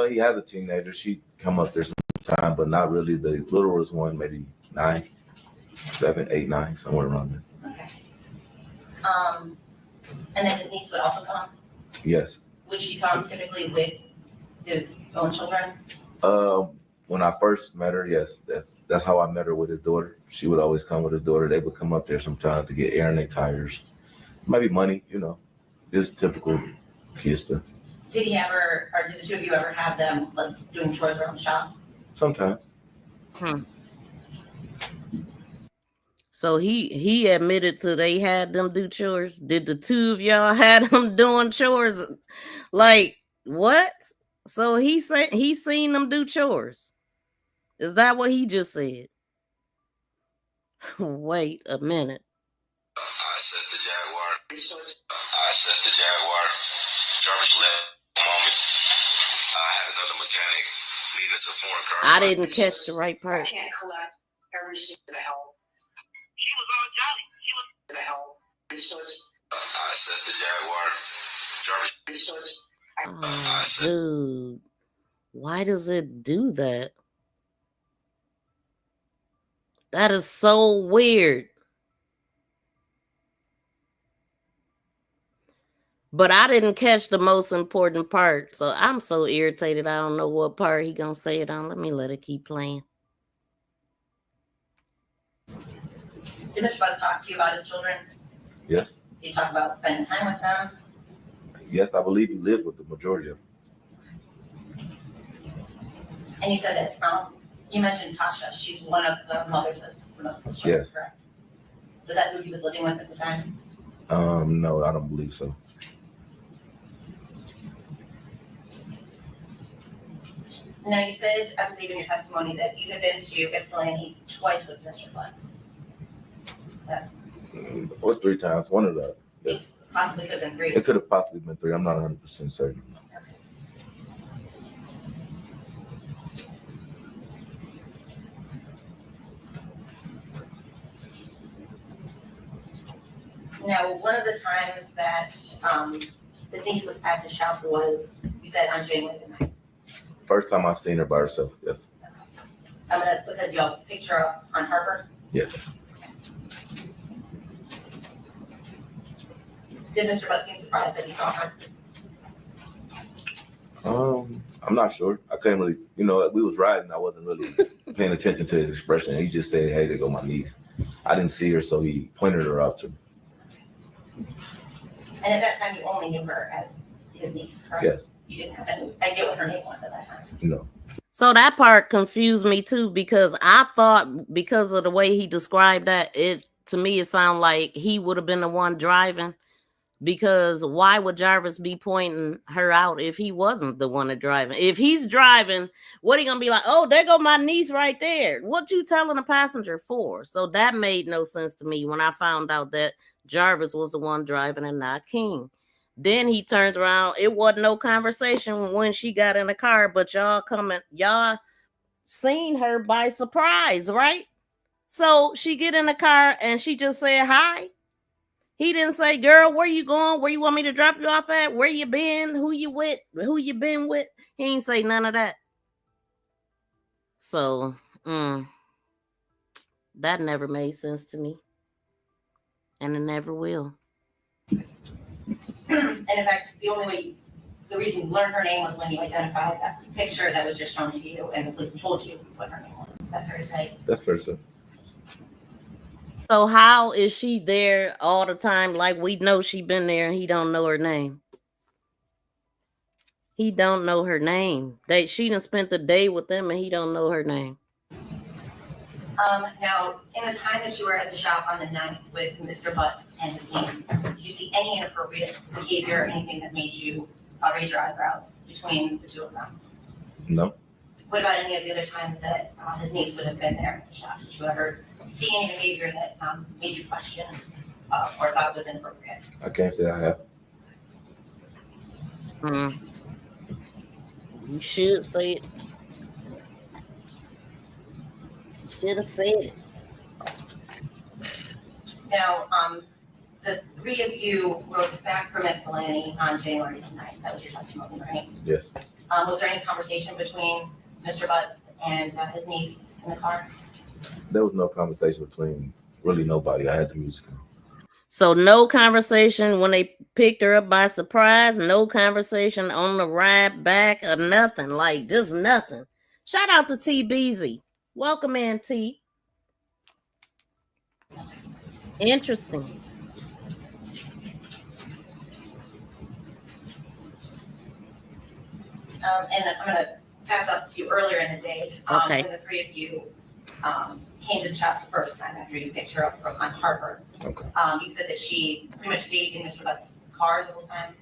He has a teenager. She come up there sometime, but not really. The littlest one, maybe 9, 7, 8, 9, somewhere around there. Okay. And then his niece would also come? Yes. Would she come typically with his own children? When I first met her, yes, that's how I met her with his daughter. She would always come with his daughter. They would come up there sometimes to get air in their tires, maybe money, just typical kid stuff. Did he ever, or did the two of you ever have them like doing chores around the shop? Sometimes. So he admitted to they had them do chores. Did the two of y'all had them doing chores? Like what? So he said he seen them do chores. Is that what he just said? Wait a minute. I assessed the Jaguar. Jarvis left moment. I had another mechanic lead us a foreign car. I didn't catch the right part. I can't collect every single help. She was on Johnny. She was The help. Resource. I assessed the Jaguar. Jarvis. Resource. Oh, dude. Why does it do that? That is so weird. But I didn't catch the most important part. So I'm so irritated. I don't know what part he gonna say it on. Let me let it keep playing. Did Mr. Butts talk to you about his children? Yes. Did you talk about spending time with them? Yes, I believe he lived with the majority of them. And you said that you mentioned Tasha. She's one of the mothers of some of his children, Yes. correct? Was that who he was living with at the time? No, I don't believe so. No, you said, I believe in your testimony, that you had been to Ypsilanti twice with Mr. Butts. Is that Or 3 times, one of the. Yes. possibly could have been 3? It could have possibly been 3. I'm not 100% certain. Now, one of the times that his niece was at the shop was, you said, on January the 9th. First time I seen her by herself, yes. That's because y'all picked her up on Harper. Yes. Did Mr. Butts seem surprised that he saw her? I'm not sure. I couldn't really, we was riding. I wasn't really paying attention to his expression. He just said, "Hey, there go my niece." I didn't see her, so he pointed her out to me. And at that time, you only knew her as his niece, correct? Yes. You didn't have any idea what her name was at that time? No. So that part confused me too, because I thought because of the way he described that, to me it sounded like he would have been the one driving. Because why would Jarvis be pointing her out if he wasn't the one driving? If he's driving, what are you gonna be like? Oh, there go my niece right there. What you telling a passenger for? So that made no sense to me when I found out that Jarvis was the one driving and not King. Then he turns around. It wasn't no conversation when she got in the car, but y'all seen her by surprise, right? So she get in the car and she just said hi. He didn't say, girl, where you going? Where you want me to drop you off at? Where you been? Who you with? Who you been with? He ain't say none of that. So, that never made sense to me. And it never will. And in fact, the reason you learned her name was when you identified that picture that was just shown to you and the police told you what her name was. Is that fair to say? That's fair to say. So how is she there all the time? Like we know she been there and he don't know her name. He don't know her name. She done spent the day with them and he don't know her name. Now, in the time that you were at the shop on the 9th with Mr. Butts and his niece, did you see any inappropriate behavior or anything that made you raise your eyebrows between the two of them? No. What about any of the other times that his niece would have been there at the shop? Did you ever see any behavior that made you question or thought was inappropriate? I can't say I have. You should say it. You should have said it. Now, the three of you rode back from Ypsilanti on January 9th. That was your testimony, right? Yes. Was there any conversation between Mr. Butts and his niece in the car? There was no conversation between really nobody. I had the music on. So no conversation when they picked her up by surprise. No conversation on the ride back or nothing. Like just nothing. Shout out to T Beezy. Welcome in, T. Interesting. And I'm going to back up to earlier in the day. Okay. When the three of you came to the shop the first time after you picked her up on Harper. Okay. You said that she pretty much stayed in Mr. Butt's car the whole time.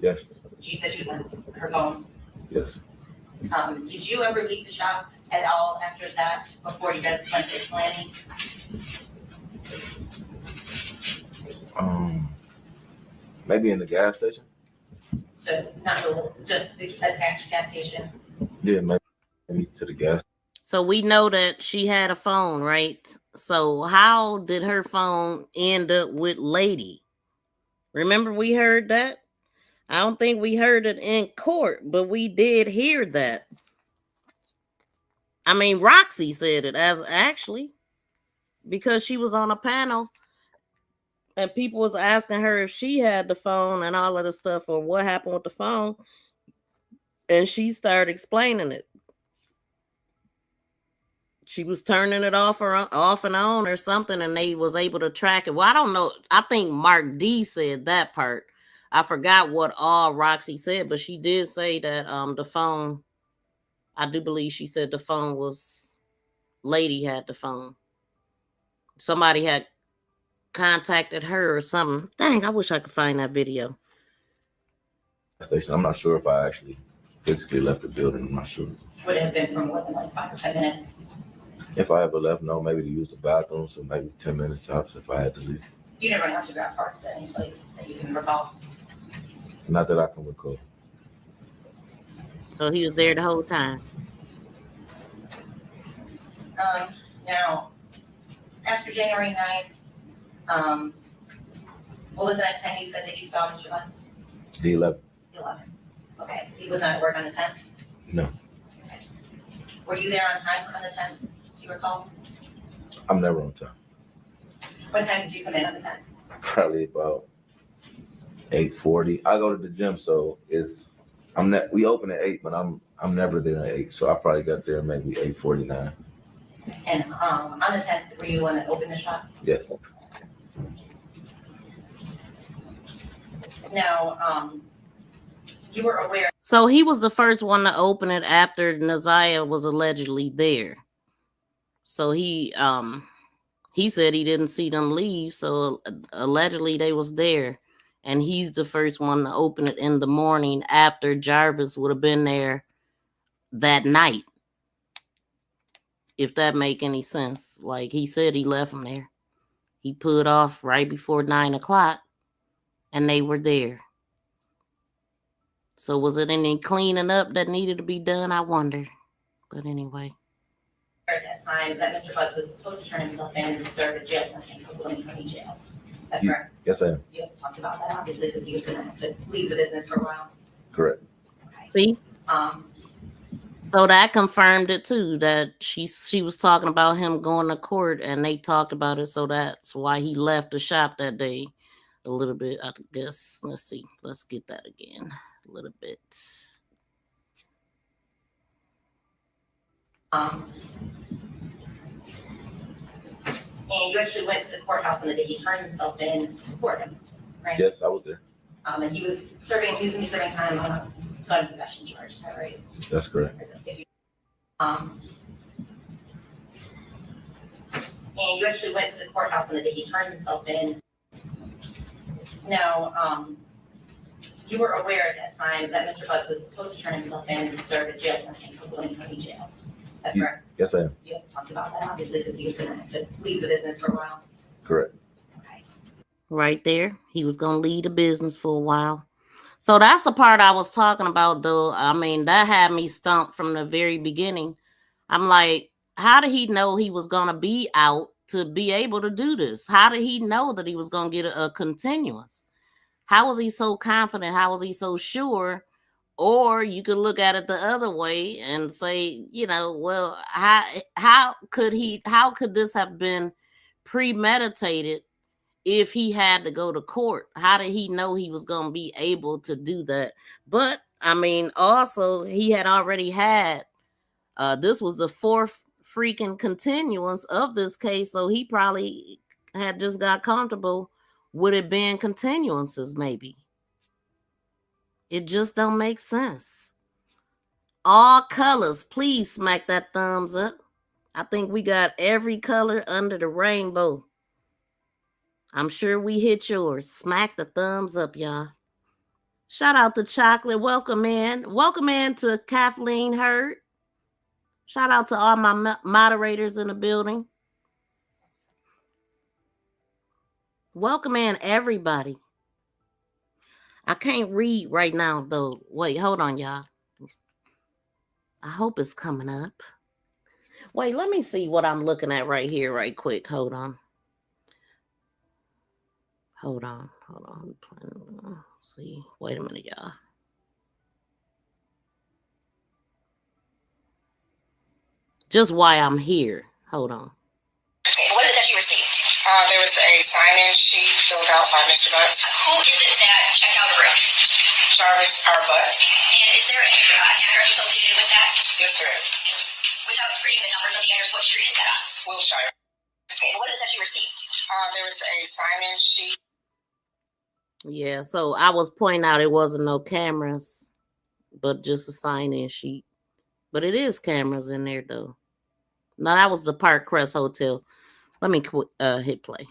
Yes. She said she was on her phone. Yes. Did you ever leave the shop at all after that before you guys went to Ypsilanti? Maybe in the gas station. So not really, just the attached gas station. Yeah, maybe to the gas. So we know that she had a phone, right? So how did her phone end up with Lady? Remember we heard that? I don't think we heard it in court, but we did hear that. I mean, Roxy said it as actually because she was on a panel and people was asking her if she had the phone and all of the stuff or what happened with the phone. And she started explaining it. She was turning it off and on or something, and they was able to track it. Well, I don't know. I think Mark D said that part. I forgot what all Roxy said, but she did say that the phone, I do believe she said the phone was, Lady had the phone. Somebody had contacted her or something. Dang, I wish I could find that video. Station. I'm not sure if I actually physically left the building. I'm not sure. Would it have been for more than like 5 or 10 minutes? If I ever left, no, maybe to use the bathroom, so maybe 10 minutes tops if I had to leave. You never have to grab parts at any place that you can recall? Not that I can recall. So he was there the whole time. Now, after January 9th, what was the next time you said that you saw Mr. Butts? The 11th. The 11th. Okay. He was not at work on the 10th? No. Okay. Were you there on time on the 10th? Do you recall? I'm never on time. What time did you come in on the 10th? Probably about 8:40. I go to the gym, so we open at 8, but I'm never there at 8, so I probably got there maybe 8:49. And on the 10th, were you the one that opened the shop? Yes. Now, you were aware. So he was the first one to open it after ZIYAH was allegedly there. So he he said he didn't see them leave, so allegedly they was there. And he's the first one to open it in the morning after Jarvis would have been there that night. If that make any sense. Like he said he left them there. He put off right before 9 o'clock and they were there. So was it any cleaning up that needed to be done? I wonder. But anyway. At that time that Mr. Butts was supposed to turn himself in and serve a jail sentence of William County Jail. That's correct. Yes, I am. You talked about that obviously because he was going to have to leave the business for a while. Correct. Okay. See? So that confirmed it too, that she was talking about him going to court and they talked about it. So that's why he left the shop that day a little bit, I guess. Let's see. Let's get that again a little bit. And you actually went to the courthouse on the day he turned himself in to support him, right? Yes, I was there. And he was going to be serving time on a gun possession charge, is that right? That's correct. And you actually went to the courthouse on the day he turned himself in. Now, you were aware at that time that Mr. Butts was supposed to turn himself in and serve a jail sentence of William County Jail. That's correct. Yes, I am. You talked about that obviously because he was going to have to leave the business for a while. Correct. Okay. Right there. He was going to leave the business for a while. So that's the part I was talking about, though. I mean, that had me stumped from the very beginning. I'm like, how did he know he was going to be out to be able to do this? How did he know that he was going to get a continuance? How was he so confident? How was he so sure? Or you could look at it the other way and say, you know, well, how could this have been premeditated if he had to go to court? How did he know he was going to be able to do that? But I mean, also he had already had, this was the fourth freaking continuance of this case. So he probably had just got comfortable with it being continuances, maybe. It just don't make sense. All colors, please smack that thumbs up. I think we got every color under the rainbow. I'm sure we hit yours. Smack the thumbs up, y'all. Shout out to Chocolate. Welcome in. Welcome in to Kathleen Hurd. Shout out to all my moderators in the building. Welcome in, everybody. I can't read right now, though. Wait, hold on, y'all. I hope it's coming up. Wait, let me see what I'm looking at right here, right quick. Hold on. Hold on. See, wait a minute, y'all. Just why I'm here. Hold on. What is it that you received? There was a sign-in sheet filled out by Mr. Butts. Who is it that checked out through? Jarvis R. Butts. And is there an address associated with that? Yes, there is. Without reading the numbers of the address, what street is that on? Wilshire. Okay, what is it that you received? There was a sign-in sheet. Yeah, so I was pointing out it wasn't no cameras, but just a sign-in sheet. But it is cameras in there, though. No, that was the Park Crest Hotel. Let me hit play.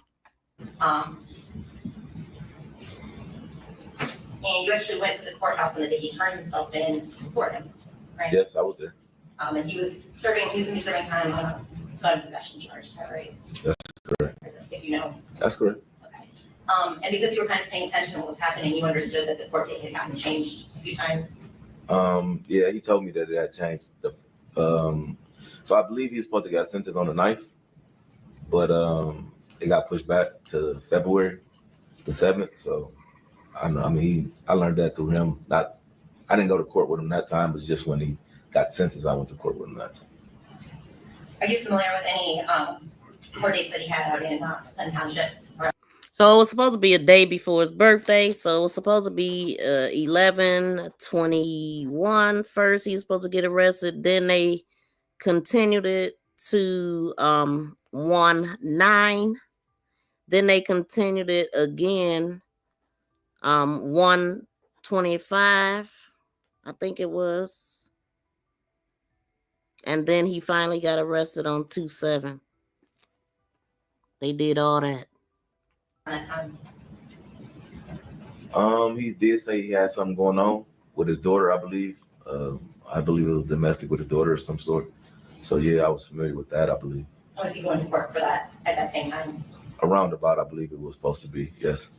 And you actually went to the courthouse on the day he turned himself in to support him, right? Yes, I was there. And he was going to be serving time on a gun possession charge, is that right? That's correct. If you know. That's correct. Okay. And because you were kind of paying attention to what was happening, you understood that the court date had gotten changed a few times. Yeah, he told me that it had changed. So I believe he's supposed to get sentenced on the 9th, but it got pushed back to February the 7th. So I learned that through him. I didn't go to court with him that time, but just when he got sentenced, I went to court with him that time. Are you familiar with any court dates that he had out in Clinton Township? So it was supposed to be a day before his birthday. So it was supposed to be 11/21 first. He was supposed to get arrested. Then they continued it to 1/9. Then they continued it again 1/25, I think it was. And then he finally got arrested on 2/7. They did all that. That time. He did say he had something going on with his daughter, I believe. I believe it was domestic with his daughter of some sort. So yeah, I was familiar with that, I believe. Was he going to court for that at that same time? Around about, I believe it was supposed to be, yes.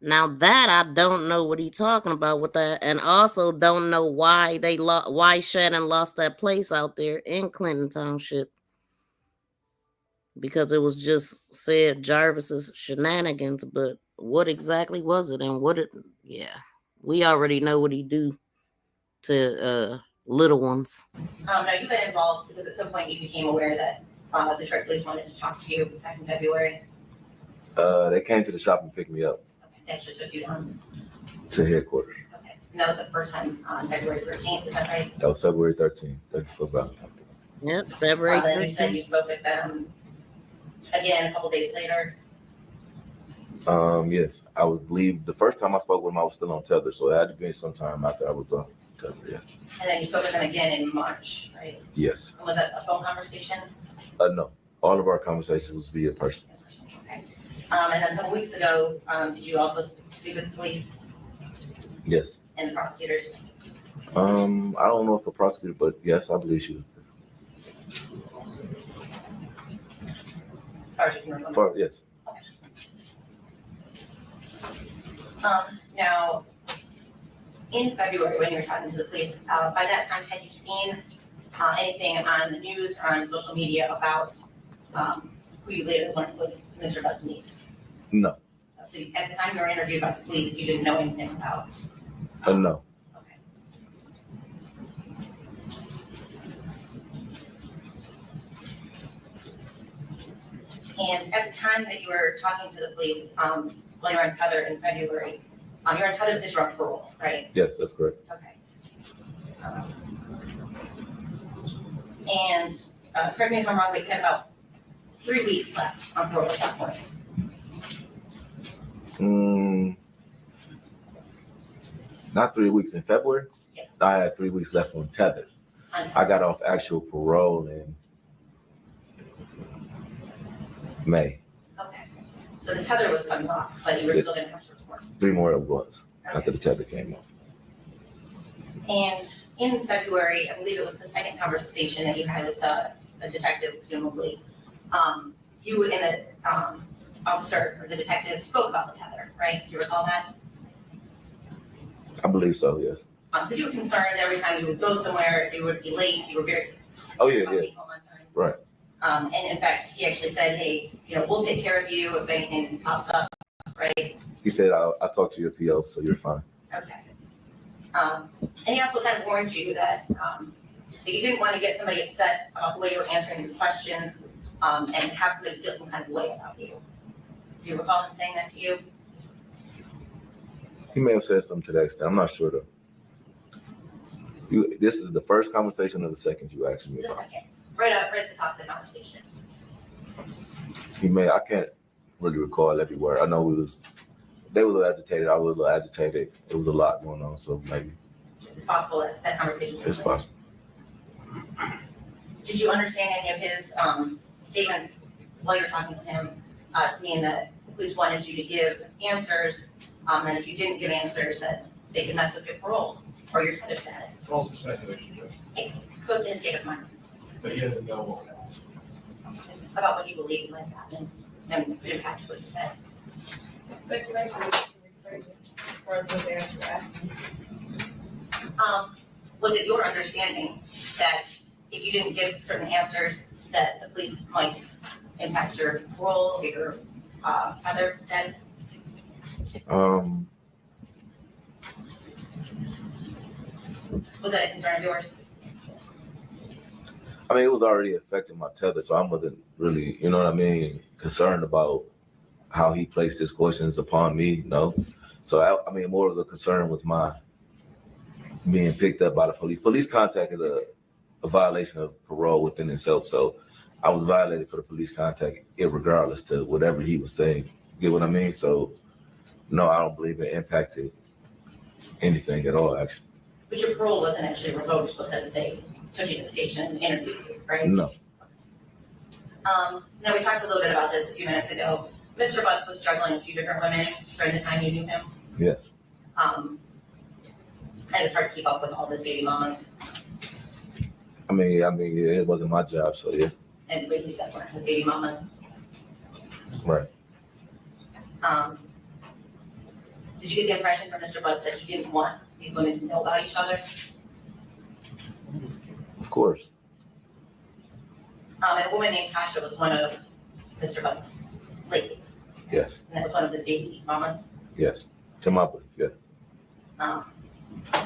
Now that I don't know what he's talking about with that, and also don't know why why Shannon lost that place out there in Clinton Township. Because it was just said Jarvis's shenanigans, but what exactly was it? And we already know what he do to little ones. No, you got involved because at some point you became aware that the Detroit police wanted to talk to you back in February. They came to the shop and picked me up. Okay, they actually took you down to headquarters. Okay, and that was the first time on February 13th, is that right? That was February 13th, for Valentine's. Yep, February 13th. Then you said you spoke with them again a couple days later. Yes, I would believe the first time I spoke with him, I was still on tether, so it had to be some time after I was on tether. Yes. And then you spoke with them again in March, right? Yes. And was that a phone conversation? No, all of our conversations was via person. Okay. And then a couple weeks ago, did you also speak with the police? Yes. And the prosecutors? I don't know if a prosecutor, but yes, I believe she was. As far as you can remember? Yes. Now, in February, when you were talking to the police, by that time, had you seen anything on the news or on social media about who you later learned was Mr. Butt's niece? No. So at the time you were interviewed by the police, you didn't know anything about? No. Okay. And at the time that you were talking to the police, while you were on tether in February, you were on tether because you were on parole, right? Yes, that's correct. Okay. And correct me if I'm wrong, but you had about 3 weeks left on parole at that point. Not 3 weeks in February. Yes. I had 3 weeks left on tether. I got off actual parole in May. Okay. So the tether was coming off, but you were still going to have to report. 3 more months after the tether came off. And in February, I believe it was the second conversation that you had with a detective, presumably. You and the officer or the detective spoke about the tether, right? Do you recall that? I believe so, yes. Because you were concerned every time you would go somewhere, you would be late, you were very. Oh, yeah. Right. And in fact, he actually said, hey, we'll take care of you if anything pops up, right? He said, I'll talk to your PO, so you're fine. Okay. And he also kind of warned you that you didn't want to get somebody upset about the way you were answering these questions and have somebody feel some kind of way about you. Do you recall him saying that to you? He may have said something to that extent. I'm not sure though. This is the first conversation or the second you asked me The about? second, right at the top of the conversation. I can't really recall every word. I know they were a little agitated. I was a little agitated. It was a lot going on, so maybe. It's possible that conversation. It's possible. Did you understand any of his statements while you're talking to him to mean that the police wanted you to give answers, and if you didn't give answers, that they could mess with your parole or your tether status? It's also speculation, but It goes to his state of mind. he doesn't know what happened. It's about what he believes might happen and could impact what he said. Speculation as far as what they actually asked. Was it your understanding that if you didn't give certain answers, that the police might impact your parole or your tether status? Was that a concern of yours? I mean, it was already affecting my tether, so I wasn't really, concerned about how he placed his questions upon me, no. So, more of the concern was my being picked up by the police. Police contact is a violation of parole within itself, so I was violated for the police contact regardless to whatever he was saying. Get what I mean? So, no, I don't believe it impacted anything at all, actually. But your parole wasn't actually revoked because they took you to the station and interviewed you. right? No. Now we talked a little bit about this a few minutes ago. Mr. Butts was juggling a few different women during the time you knew him. Yes. And it's hard to keep up with all his baby mamas. I mean, it wasn't my job, so yeah. And at least that weren't his baby mamas. Right. Did you get the impression from Mr. Butts that he didn't want these women to know about each other? Of course. And a woman named Tasha was one of Mr. Butts' ladies. Yes. And that was one of his baby mamas. Yes. To my place, yes.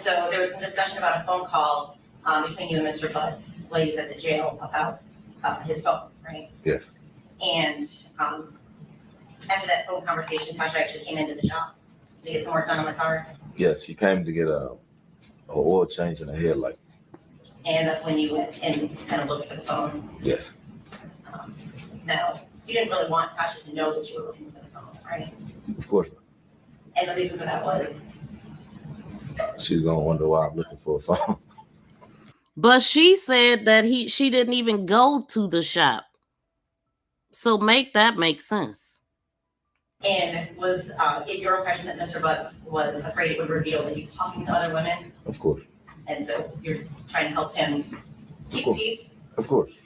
So there was some discussion about a phone call between you and Mr. Butts while he was at the jail about his phone, right? Yes. And after that phone conversation, Tasha actually came into the shop to get some work done on the car. Yes, he came to get a oil change and a headlight. And that's when you went and kind of looked for the phone. Yes. Now, you didn't really want Tasha to know that you were looking for the phone, right? Of course. And the reason for that was? She's gonna wonder why I'm looking for a phone. But she said that she didn't even go to the shop. So make sense. And was it your impression that Mr. Butts was afraid it would reveal that he was talking to other women? Of course. And so you're trying to help him keep the peace? Of course.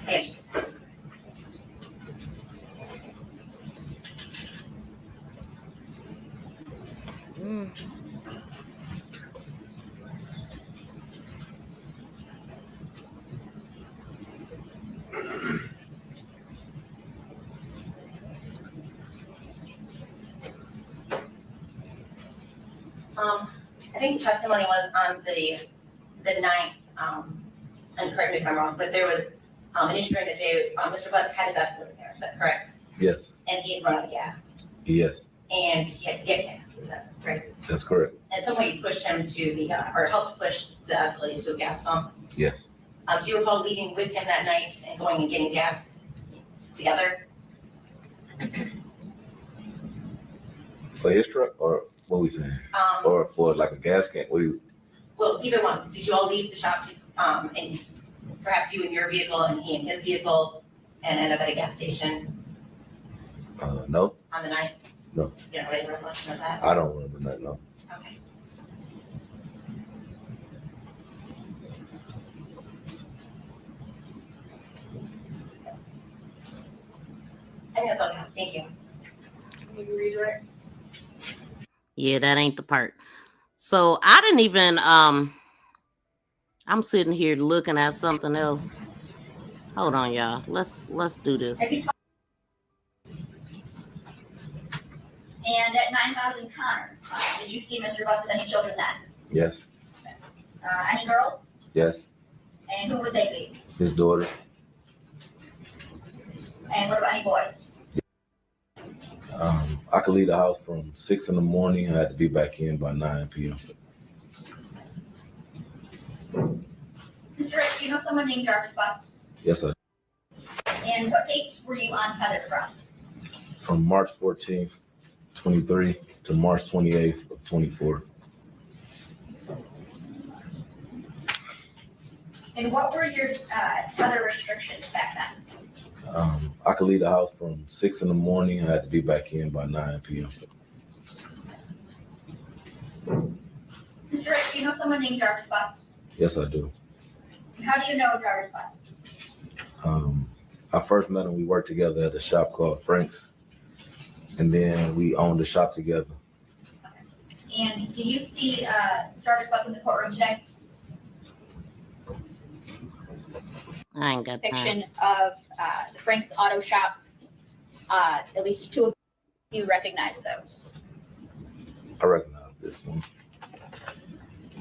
Yes. I think the testimony was on the 9th, and correct me if I'm wrong, but there was an issue during the day. Mr. Butts had his escalator there, is that correct? Yes. And he had run out of gas. Yes. And he had to get gas, is that right? That's correct. At some point you pushed him to the, or helped push the escalator to a gas pump. Yes. Do you recall leaving with him that night and going and getting gas together? For his truck, or what we saying? Or for like a gas can? Well, either one. Did you all leave the shop to, and perhaps you in your vehicle and he in his vehicle and end up at a gas station No. on the 9th? No. You don't have any recollection of that? I don't remember that, no. Okay. I think that's all I have. Thank you. Can you redirect? Yeah, that ain't the part. So I didn't even I'm sitting here looking at something else. Hold on, y'all. Let's do this. And at 9,000 Connor, did you see Mr. Butts with any children then? Yes. Any girls? Yes. And who would they be? His daughter. And what about any boys? I could leave the house from 6 in the morning. I had to be back in by 9 p.m. Mr. Rick, do you know someone named Jarvis Butts? Yes, sir. And what dates were you untethered from? From March 14th, 23 to March 28th of 24. And what were your other restrictions back then? I could leave the house from 6 in the morning. I had to be back in by 9 p.m. Mr. Rick, do you know someone named Jarvis Butts? Yes, I do. And how do you know Jarvis Butts? I first met him. We worked together at a shop called Frank's, and then we owned the shop together. And do you see Jarvis Butts in the courtroom today? I ain't got Depiction of the Frank's Auto Shops. At least two of you recognize those. I recognize this one.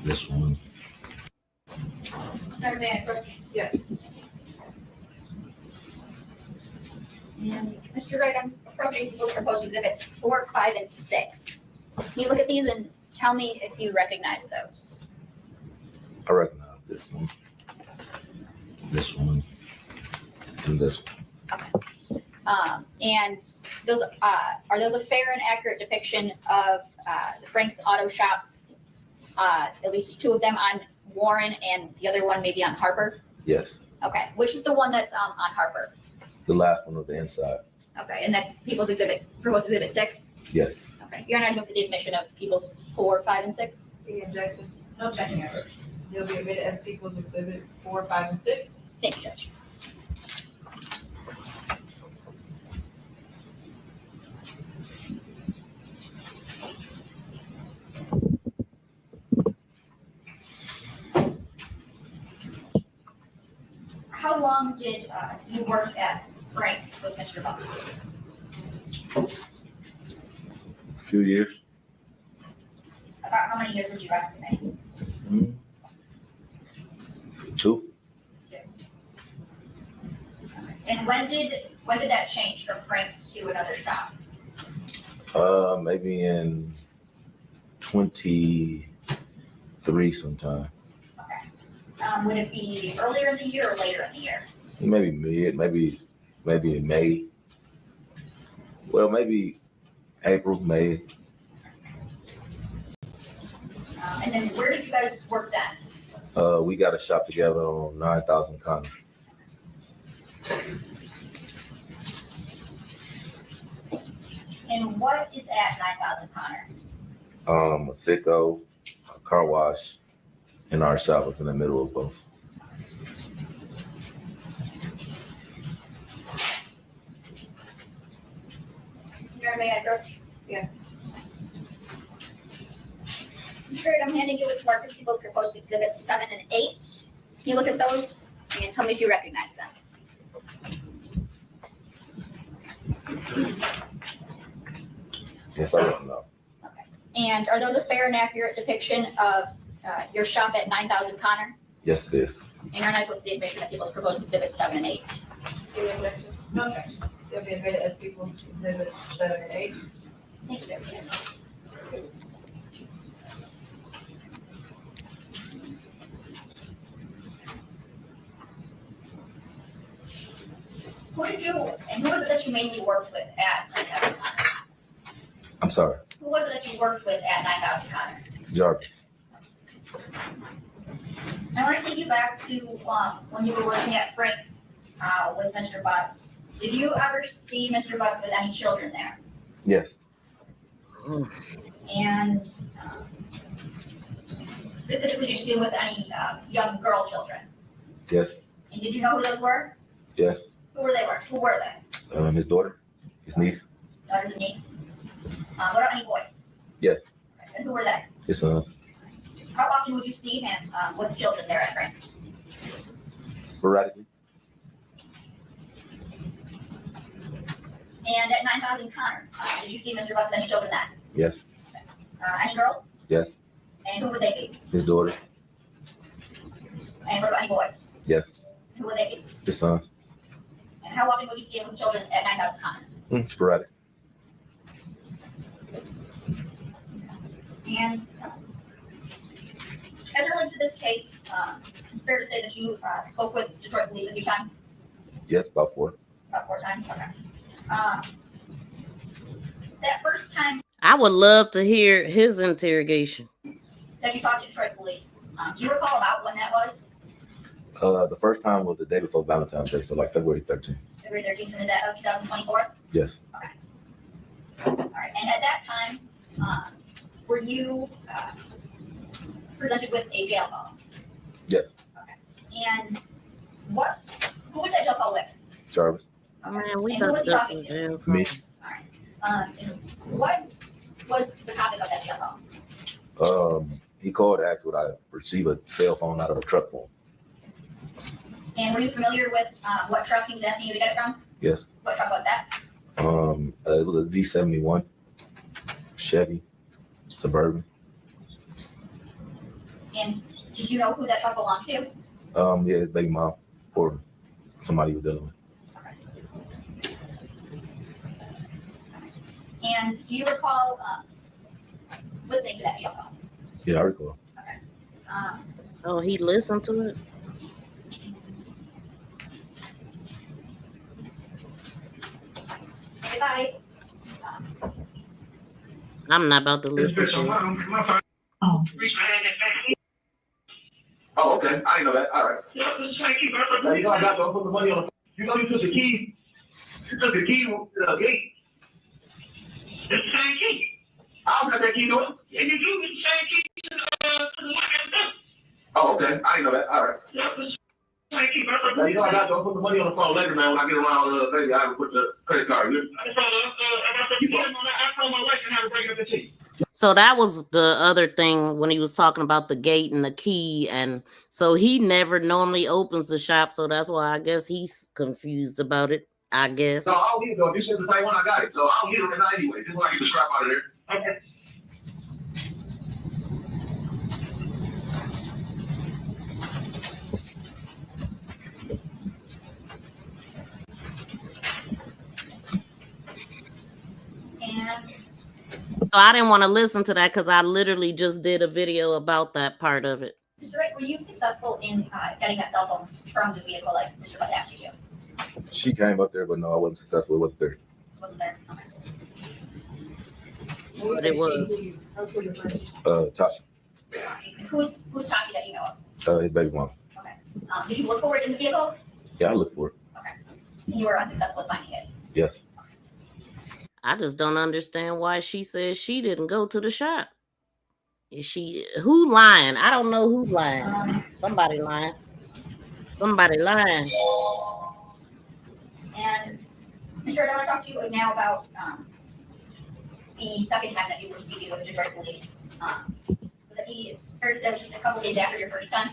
This one. Madam Mayor, Yes. and Mr. Wright, I'm approaching those proposed exhibits 4, 5, and 6. Can you look at these and tell me if you recognize those? I recognize this one. This one. And this one. Okay. And those are those a fair and accurate depiction of the Frank's Auto Shops? At least two of them on Warren and the other one maybe on Harper? Yes. Okay. Which is the one that's on Harper? The last one of the inside. Okay. And that's proposed exhibit 6? Yes. Okay. You're not moving the admission of people's 4, 5, and 6? Any objection? No objection. They'll be admitted as people's exhibits 4, 5, and 6. Thank you, Judge. How long did you work at Frank's with Mr. Buck? A few years. About how many years would you estimate? 2. And when did that change from Frank's to another shop? Maybe in 23 sometime. Okay. Would it be earlier in the year or later in the year? Maybe maybe in May. Well, maybe April, May. And then where did you guys work then? We got a shop together on 9,000 Connor. And what is at 9,000 Connor? A Sicko, a car wash, and our shop was in the middle of both. May I approach? Yes. Mr. Gray, I'm handing you its marked people proposed exhibits 7 and 8. Can you look at those and tell me if you recognize them? Yes, I don't know. Okay. And are those a fair and accurate depiction of your shop at 9,000 Connor? Yes, it is. And are not with the admission of people's proposed exhibits 7 and 8? Any objection? No objection. They'll be admitted as people's exhibits 7 and 8. Thank you. Who was it that you mainly worked with at 9,000 Connor? I'm sorry. Who was it that you worked with at 9,000 Connor? Jarvis. I want to take you back to when you were working at Frank's with Mr. Butts. Did you ever see Mr. Butts with any children there? Yes. And specifically, did you see him with any young girl children? Yes. And did you know who those were? Yes. Who were they? His daughter, his niece. Daughters and niece. What about any boys? Yes. And who were they? His sons. How often would you see him with children there at Frank's? Sporadically. And at 9,000 Connor, did you see Mr. Butts with any children then? Yes. Any girls? Yes. And who would they be? His daughter. And what about any boys? Yes. Who would they be? His sons. And how often would you see him with children at 9,000 Connor? Sporadic. And as it relates to this case, it's fair to say that you spoke with Detroit police a few times? Yes, about 4. About 4 times? Okay. That first time I would love to hear his interrogation. that you talked to Detroit police, do you recall about when that was? The first time was the day before Valentine's Day, so like February 13th. February 13th, and is that of 2024? Yes. Okay. All right. And at that time, were you presented with a jail call? Yes. Okay. And who was that jail call with? Jarvis. Man, we And who was he about talking to? to Me. All right. And what was the topic of that jail call? He called to ask would I receive a cell phone out of a truck for him. And were you familiar with what truck he was asking you to get it from? Yes. What truck was that? It was a Z71 Chevy Suburban. And did you know who that truck belonged to? Yeah, his baby mom or somebody he was dealing with. And do you recall listening to that jail call? Yeah, I recall. Okay. Oh, he listened to it? If I I'm not about to listen to it. Oh, okay. I didn't know that. All right. Now, you know I got to put the money on the. You know you took the key. You took the key to the gate. It's the same key. I don't got that key to it. And you do the same key to the lock and stuff. Oh, okay. I didn't know that. All right. Now, you know I got to put the money on the phone later, man. When I get around, maybe I will put the credit card. So that was the other thing when he was talking about the gate and the key, and so he never normally opens the shop, so that's why I guess he's confused about it. I guess. No, I don't need it though. This is the same one I got it, so I don't need it right now anyway. Just want to get the scrap out of there. Okay. And So I didn't want to listen to that because I literally just did a video about that part of it. Mr. Wright, were you successful in getting that cell phone from the vehicle like Mr. Butt asked you to? She came up there, but no, I wasn't successful. It wasn't there. Wasn't there? Okay. But it was. Tasha. Who's Taki that you know of? His baby mom. Okay. Did you look for it in the vehicle? Yeah, I looked for it. Okay. And you were unsuccessful in finding it? Yes. I just don't understand why she says she didn't go to the shop. Is she who lying? I don't know who's lying. Somebody lying. Somebody lying. And Mr. I want to talk to you now about the second time that you were speaking with the Detroit police. Was it that was just a couple days after your first time?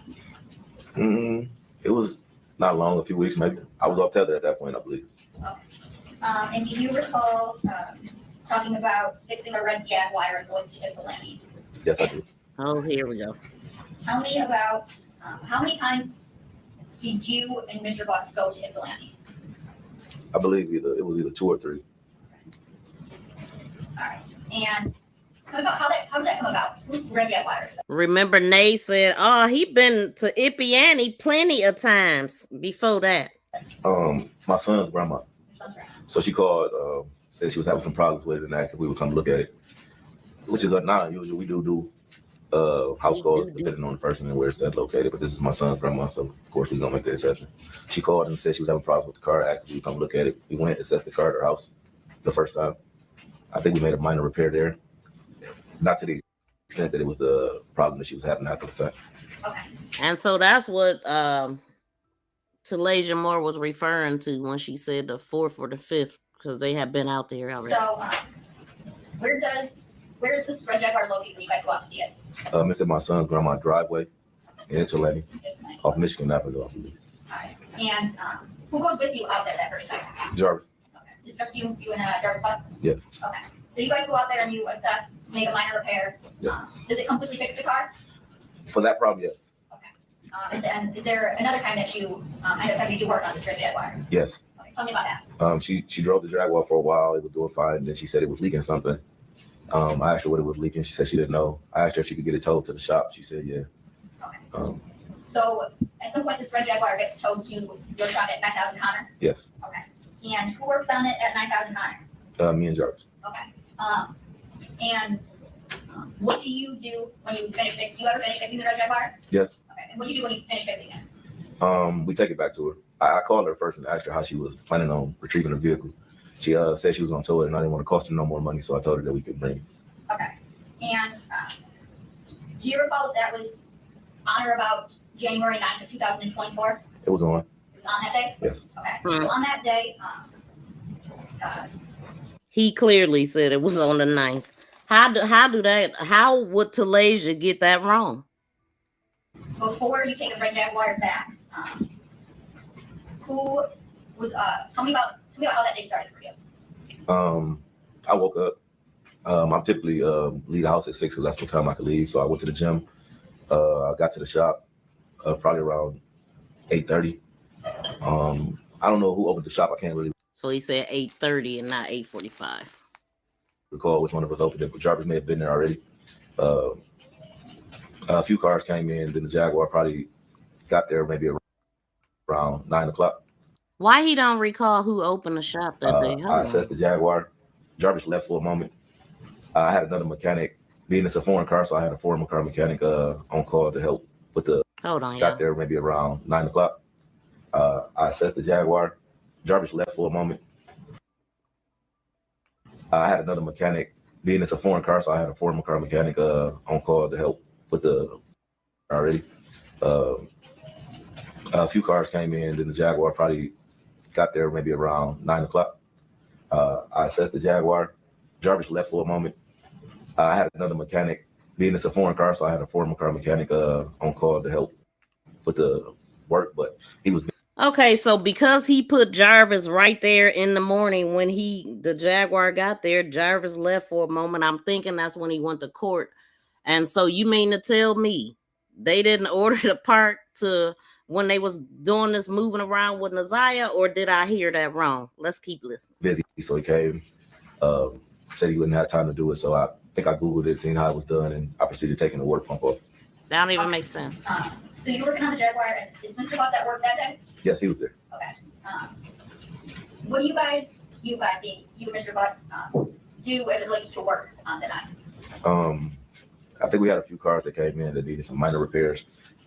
It was not long, a few weeks maybe. I was off tether at that point, I believe. Okay. And do you recall talking about fixing a red Jaguar and going to Ypsilanti? Yes, I do. Oh, here we go. Tell me about how many times did you and Mr. Bucks go to Ypsilanti? I believe it was either 2 or 3. All right. And how did that come about? Who's red Jaguar? Remember, Nay said, "Oh, he been to Ypsilanti plenty of times before that." My son's grandma. So she called, said she was having some problems with it, and asked if we would come look at it, which is not unusual. We do house calls depending on the person and where it's located. But this is my son's grandma, so of course we're gonna make the exception. She called and said she was having problems with the car. Asked if we would come look at it. We went and assessed the car at her house the first time. I think we made a minor repair there, not to the extent that it was the problem that she was having after the fact. Okay. And so that's what Talasia Moore was referring to when she said the 4th or the 5th, because they have been out there already. So, where is this red Jaguar located when you guys go out to see it? It's in my son's grandma's driveway in Ypsilanti, off Michigan Avenue, I believe. All right. And who goes with you out there that first time? Jarvis. Okay. It's just you and Jarvis Butts? Yes. Okay. So you guys go out there and you assess, make a minor repair. Yeah. Does it completely fix the car? For that problem, yes. And is there another time that you end up having to do work on this red Jaguar? Yes. Okay. Tell me about that. She drove the Jaguar for a while. It was doing fine. And then she said it was leaking something. I asked her what it was leaking. She said she didn't know. I asked her if she could get it towed to the shop. She said, yeah. Okay. So at some point, this red Jaguar gets towed to your shop at 9000 Connor? Yes. Okay. And who works on it at 9000 Connor? Me and Jarvis. Okay. And what do you do when you finish fixing? Do you ever finish fixing the red Jaguar? Yes. Okay. And what do you do when you finish fixing it? We take it back to her. I called her first and asked her how she was planning on retrieving the vehicle. She said she was going to tow it, and I didn't want to cost her no more money, so I told her that we could bring it. Okay. And do you recall that was on or about January 9th of 2024? It was on. It was on that day? Yes. Okay. So on that day, He clearly said it was on the 9th. How would Talasia get that wrong? before you take a red Jaguar back, who was, tell me about how that day started for you. I woke up. I typically leave the house at 6 because that's the time I could leave. So I went to the gym. I got to the shop probably around 8:30. I don't know who opened the shop. I can't really. So he said 8:30 and not 8:45. Recall which one of us opened it, but Jarvis may have been there already. A few cars came in. Then the Jaguar probably got there maybe around 9 o'clock. Why he don't recall who opened the shop that day? I assessed the Jaguar. Jarvis left for a moment. I had another mechanic. Being it's a foreign car, so I had a foreign car mechanic on call to help with the. Hold on, got there maybe around 9 o'clock. I assessed the Jaguar. Jarvis left for a moment. I had another mechanic. Being it's a foreign car, so I had a foreign car mechanic on call to help with the already. A few cars came in, then the Jaguar probably got there maybe around 9 o'clock. I assessed the Jaguar. Jarvis left for a moment. I had another mechanic. Being it's a foreign car, so I had a foreign car mechanic on call to help with the work, but he was. Okay, so because he put Jarvis right there in the morning when the Jaguar got there, Jarvis left for a moment. I'm thinking that's when he went to court. And so you mean to tell me they didn't order the part to when they was doing this moving around with ZIYAH, or did I hear that wrong? Let's keep listening. Busy, so he came, said he wouldn't have time to do it. So I think I Googled it, seen how it was done, and I proceeded taking the water pump off. That don't even make sense. So you're working on the Jaguar, and is Mr. Buck at work that day? Yes, he was there. Okay. What do you guys, you and Mr. Butts, do as it relates to work that night? I think we had a few cars that came in that needed some minor repairs.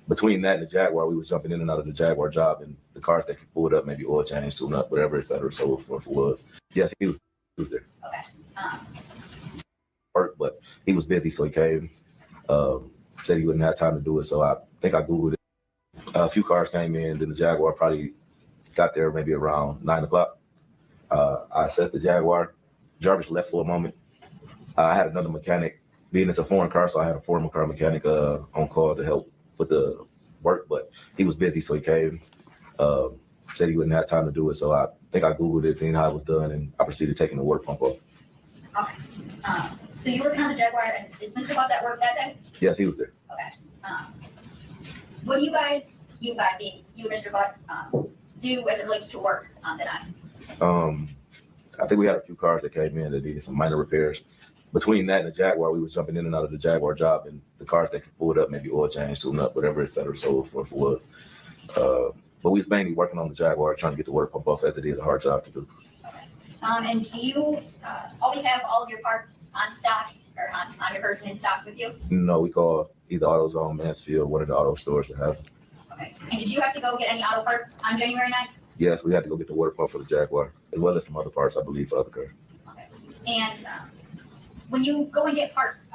Between that and the Jaguar, we was jumping in and out of the Jaguar job, and the cars that could pull it up, maybe oil change, tune up, whatever, et cetera, so forth was. Yes, he was there. Okay. Work, but he was busy, so he came, said he wouldn't have time to do it. So I think I Googled it. A few cars came in, then the Jaguar probably got there maybe around 9 o'clock. I assessed the Jaguar. Jarvis left for a moment. I had another mechanic. Being it's a foreign car, so I had a foreign car mechanic on call to help with the work, but he was busy, so he came, said he wouldn't have time to do it. So I think I Googled it, seen how it was done, and I proceeded taking the water pump off. Okay. So you're working on the Jaguar, and is Mr. Buck at work that day? Yes, he was there. Okay. What do you guys, you and Mr. Butts, do as it relates to work that night? I think we had a few cars that came in that needed some minor repairs. Between that and the Jaguar, we was jumping in and out of the Jaguar job, and the cars that could pull it up, maybe oil change, tune up, whatever, et cetera, so forth was. But we was mainly working on the Jaguar, trying to get the work pump off, as it is a hard job to do. Okay. And do you always have all of your parts on stock or on your person in stock with you? No, we call either AutoZone, Mansfield, one of the auto stores that has them. Okay. And did you have to go get any auto parts on January 9th? Yes, we had to go get the water pump for the Jaguar, as well as some other parts, I believe, for other cars. Okay. And when you go and get parts,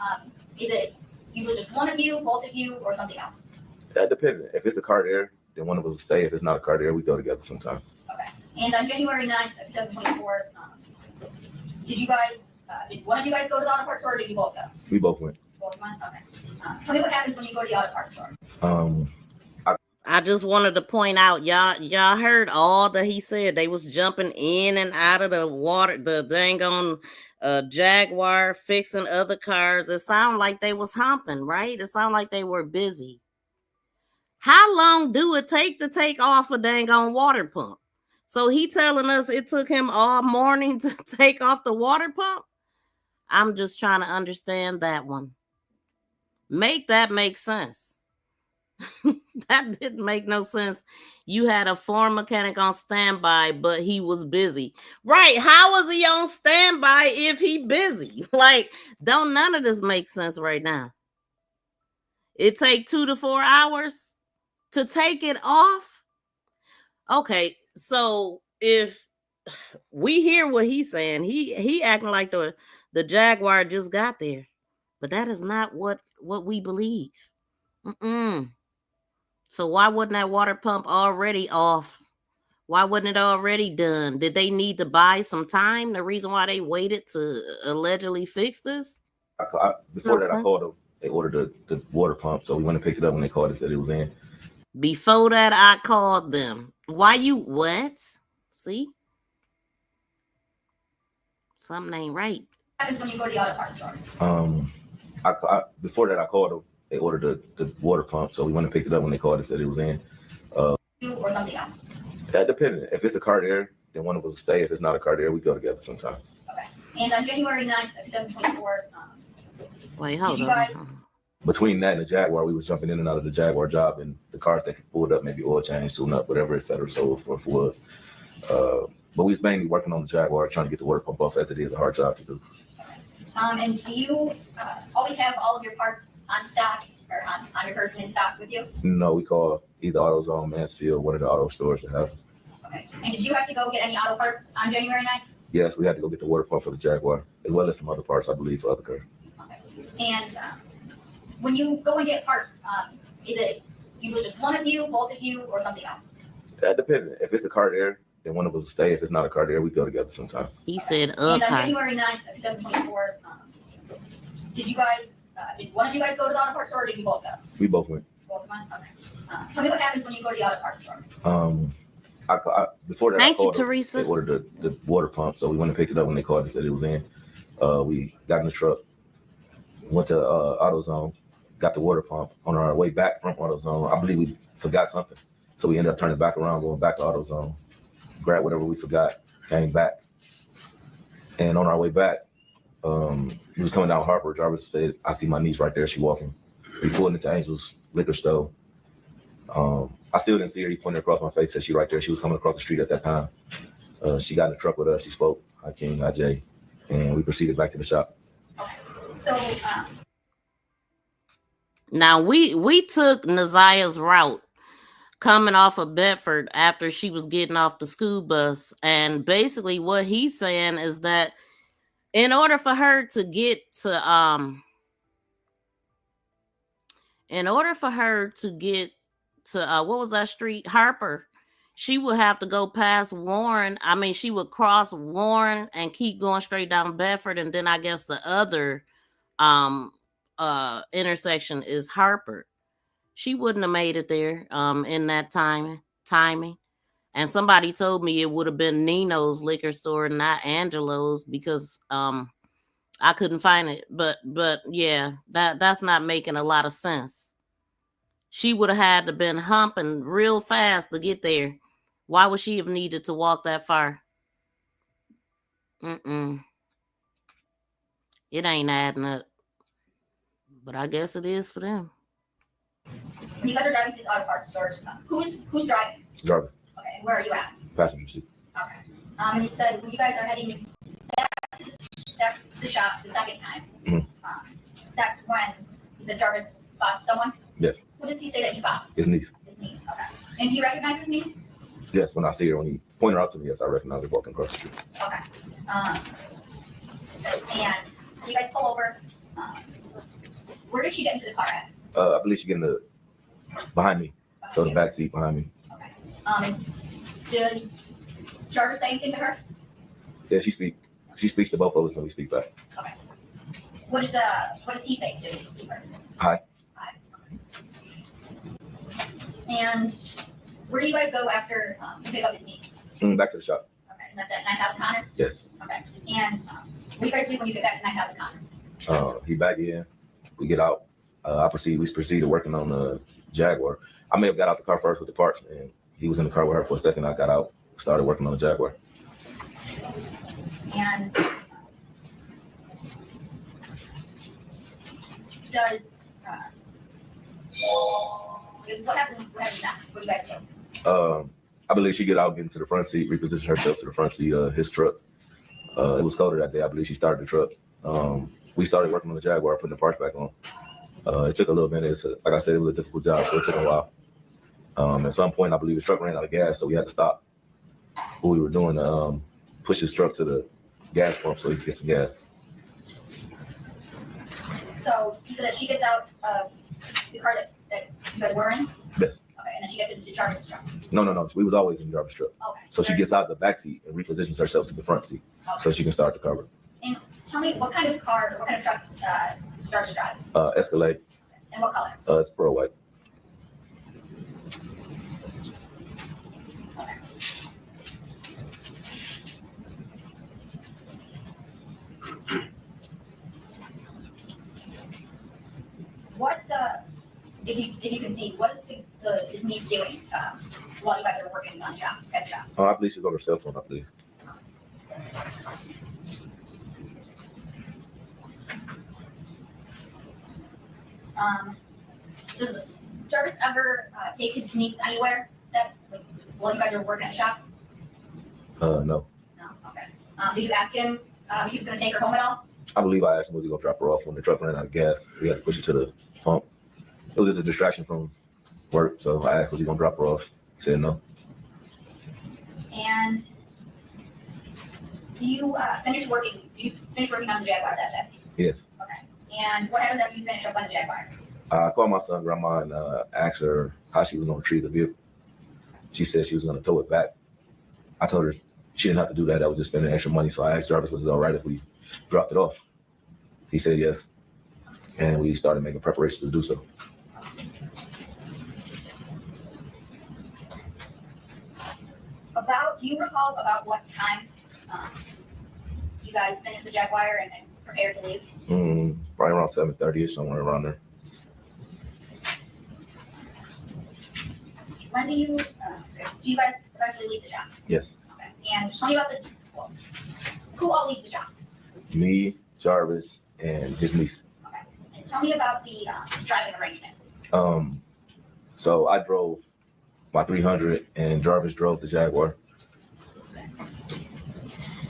is it usually just one of you, both of you, or something else? That depends. If it's a car there, then one of us will stay. If it's not a car there, we go together sometimes. Okay. And on January 9th of 2024, did you guys, did one of you guys go to the auto parts store, or did you both go? We both went. Both went? Okay. Tell me what happens when you go to the auto parts store. I just wanted to point out, y'all heard all that he said. They was jumping in and out of the water, the dang on Jaguar, fixing other cars. It sounded like they was humping, right? It sounded like they were busy. How long do it take to take off a dang on water pump? So he telling us it took him all morning to take off the water pump? I'm just trying to understand that one. Make that make sense. That didn't make no sense. You had a foreign mechanic on standby, but he was busy. Right. How was he on standby if he busy? Like, don't none of this make sense right now. It take 2 to 4 hours to take it off. Okay, so if we hear what he's saying, he acting like the Jaguar just got there, but that is not what we believe. So why wasn't that water pump already off? Why wasn't it already done? Did they need to buy some time? The reason why they waited to allegedly fix this? Before that, I called them. They ordered the water pump, so we went and picked it up when they called and said it was in. Before that, I called them. Why you what? See? Something ain't right. What happens when you go to the auto parts store? Before that, I called them. They ordered the water pump, so we went and picked it up when they called and said it was in. Or something else? That depends. If it's a car there, then one of us will stay. If it's not a car there, we go together sometimes. Okay. And on January 9th of 2024, wait, hold on. Guys... Between that and the Jaguar, we was jumping in and out of the Jaguar job, and the cars that could pull it up, maybe oil change, tune up, whatever, et cetera, so forth was. But we was mainly working on the Jaguar, trying to get the water pump off, as it is a hard job to do. And do you always have all of your parts on stock or on your person in stock with you? No, we call either AutoZone, Mansfield, one of the auto stores that has them. Okay. And did you have to go get any auto parts on January 9th? Yes, we had to go get the water pump for the Jaguar, as well as some other parts, I believe, for other cars. Okay. And when you go and get parts, is it usually just one of you, both of you, or something else? That depends. If it's a car there, then one of us will stay. If it's not a car there, we go together sometimes. He said, And on January 9th of 2024, did you guys, did one of you guys go to the auto parts store, or did you both go? We both went. Both went? Okay. Tell me what happens when you go to the auto parts store. Before that, Thank I called you, Teresa. They ordered the water pump, so we went and picked it up when they called and said it was in. We got in the truck, went to AutoZone, got the water pump. On our way back from AutoZone, I believe we forgot something, so we ended up turning back around, going back to AutoZone, grabbed whatever we forgot, came back, and on our way back, we was coming down Harper. Jarvis said, "I see my niece right there. She walking." We pulled into Angel's liquor store. I still didn't see her. He pointed across my face, said she right there. She was coming across the street at that time. She got in the truck with us. She spoke, hi King, hi Jay, and we proceeded back to the shop. Okay. So now we took Naziah's route coming off of Bedford after she was getting off the school bus, and basically what he's saying is that in order for her to get to what was that street? Harper. She would have to go past Warren. I mean, she would cross Warren and keep going straight down Bedford, and then I guess the other intersection is Harper. She wouldn't have made it there in that timing. And somebody told me it would have been Nino's liquor store, not Angelo's, because I couldn't find it. But yeah, that's not making a lot of sense. She would have had to been humping real fast to get there. Why would she have needed to walk that far? It ain't adding up. But I guess it is for them. when you guys are driving to these auto parts stores, who's driving? Driving. Okay, and where are you at? Passenger seat. Okay. And you said when you guys are heading back to the shop the second time, that's when you said Jarvis spots someone? Yes. Who does he say that he spots? His niece. His niece, okay. And do you recognize his niece? Yes, when I see her, when he pointed her out to me, yes, I recognize her walking across the street. Okay. And so you guys pull over. Where did she get into the car at? I believe she getting behind me. So the back seat behind me. Okay. Does Jarvis say anything to her? Yeah, she speaks to both of us and we speak back. Okay. What does he say to her? Hi. Hi. And where do you guys go after you pick up his niece? Back to the shop. Okay, and that's at 9,000 Connor? Yes. Okay. And what do you guys do when you get back to 9,000 Connor? He back in. We get out. We proceeded working on the Jaguar. I may have got out the car first with the parts, and he was in the car with her for a second. I got out, started working on the Jaguar. And what happens next? What do you guys do? I believe she get out, get into the front seat, reposition herself to the front seat of his truck. It was colder that day. I believe she started the truck. We started working on the Jaguar, putting the parts back on. It took a little minute. Like I said, it was a difficult job, so it took a while. At some point, I believe his truck ran out of gas, so we had to stop what we were doing to push his truck to the gas pump so he could get some gas. So you said that she gets out of the car that you guys were in? Yes. Okay, and then she gets into Jarvis' truck? No. We was always in the Jarvis truck. Okay. So she gets out of the back seat and repositions herself to the front seat so she can start the cover. And tell me, what kind of car, what kind of truck Jarvis drives? Escalade. And what color? It's pearl white. Okay. What, if you can see, what is his niece doing while you guys are working on at the shop? I believe she's on her cell phone, I believe. Does Jarvis ever take his niece anywhere while you guys are working at the shop? No. No, okay. Did you ask him if he was going to take her home at all? I believe I asked him was he gonna drop her off when the truck ran out of gas. We had to push it to the pump, It was just a distraction from work, so I asked was he gonna drop her off. He said no. And do you finish working on the Jaguar that day? Yes. Okay. And what happens after you finish up on the Jaguar? I called my son grandma and asked her how she was gonna retrieve the vehicle. She said she was gonna tow it back. I told her she didn't have to do that. That was just spending extra money. So I asked Jarvis, was it all right if we dropped it off? He said yes. And we started making preparations to do so. Do you recall about what time you guys finished the Jaguar and prepared to leave? Probably around 7:30ish, somewhere around there. When do you guys eventually leave the shop? Yes. Okay. And tell me about this. Well, who all leaves the shop? Me, Jarvis, and his niece. Okay. And tell me about the driving arrangements. So I drove my 300 and Jarvis drove the Jaguar.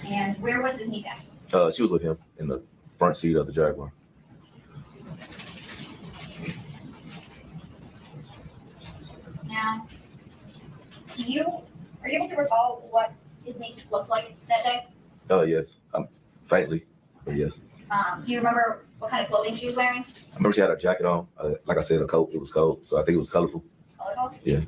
And where was his niece at? She was with him in the front seat of the Jaguar. Now, are you able to recall what his niece looked like that day? Yes. Faintly, but yes. Do you remember what kind of clothing she was wearing? I remember she had a jacket on. Like I said, a coat. It was cold, so I think it was colorful. Colorful? Yeah. Okay.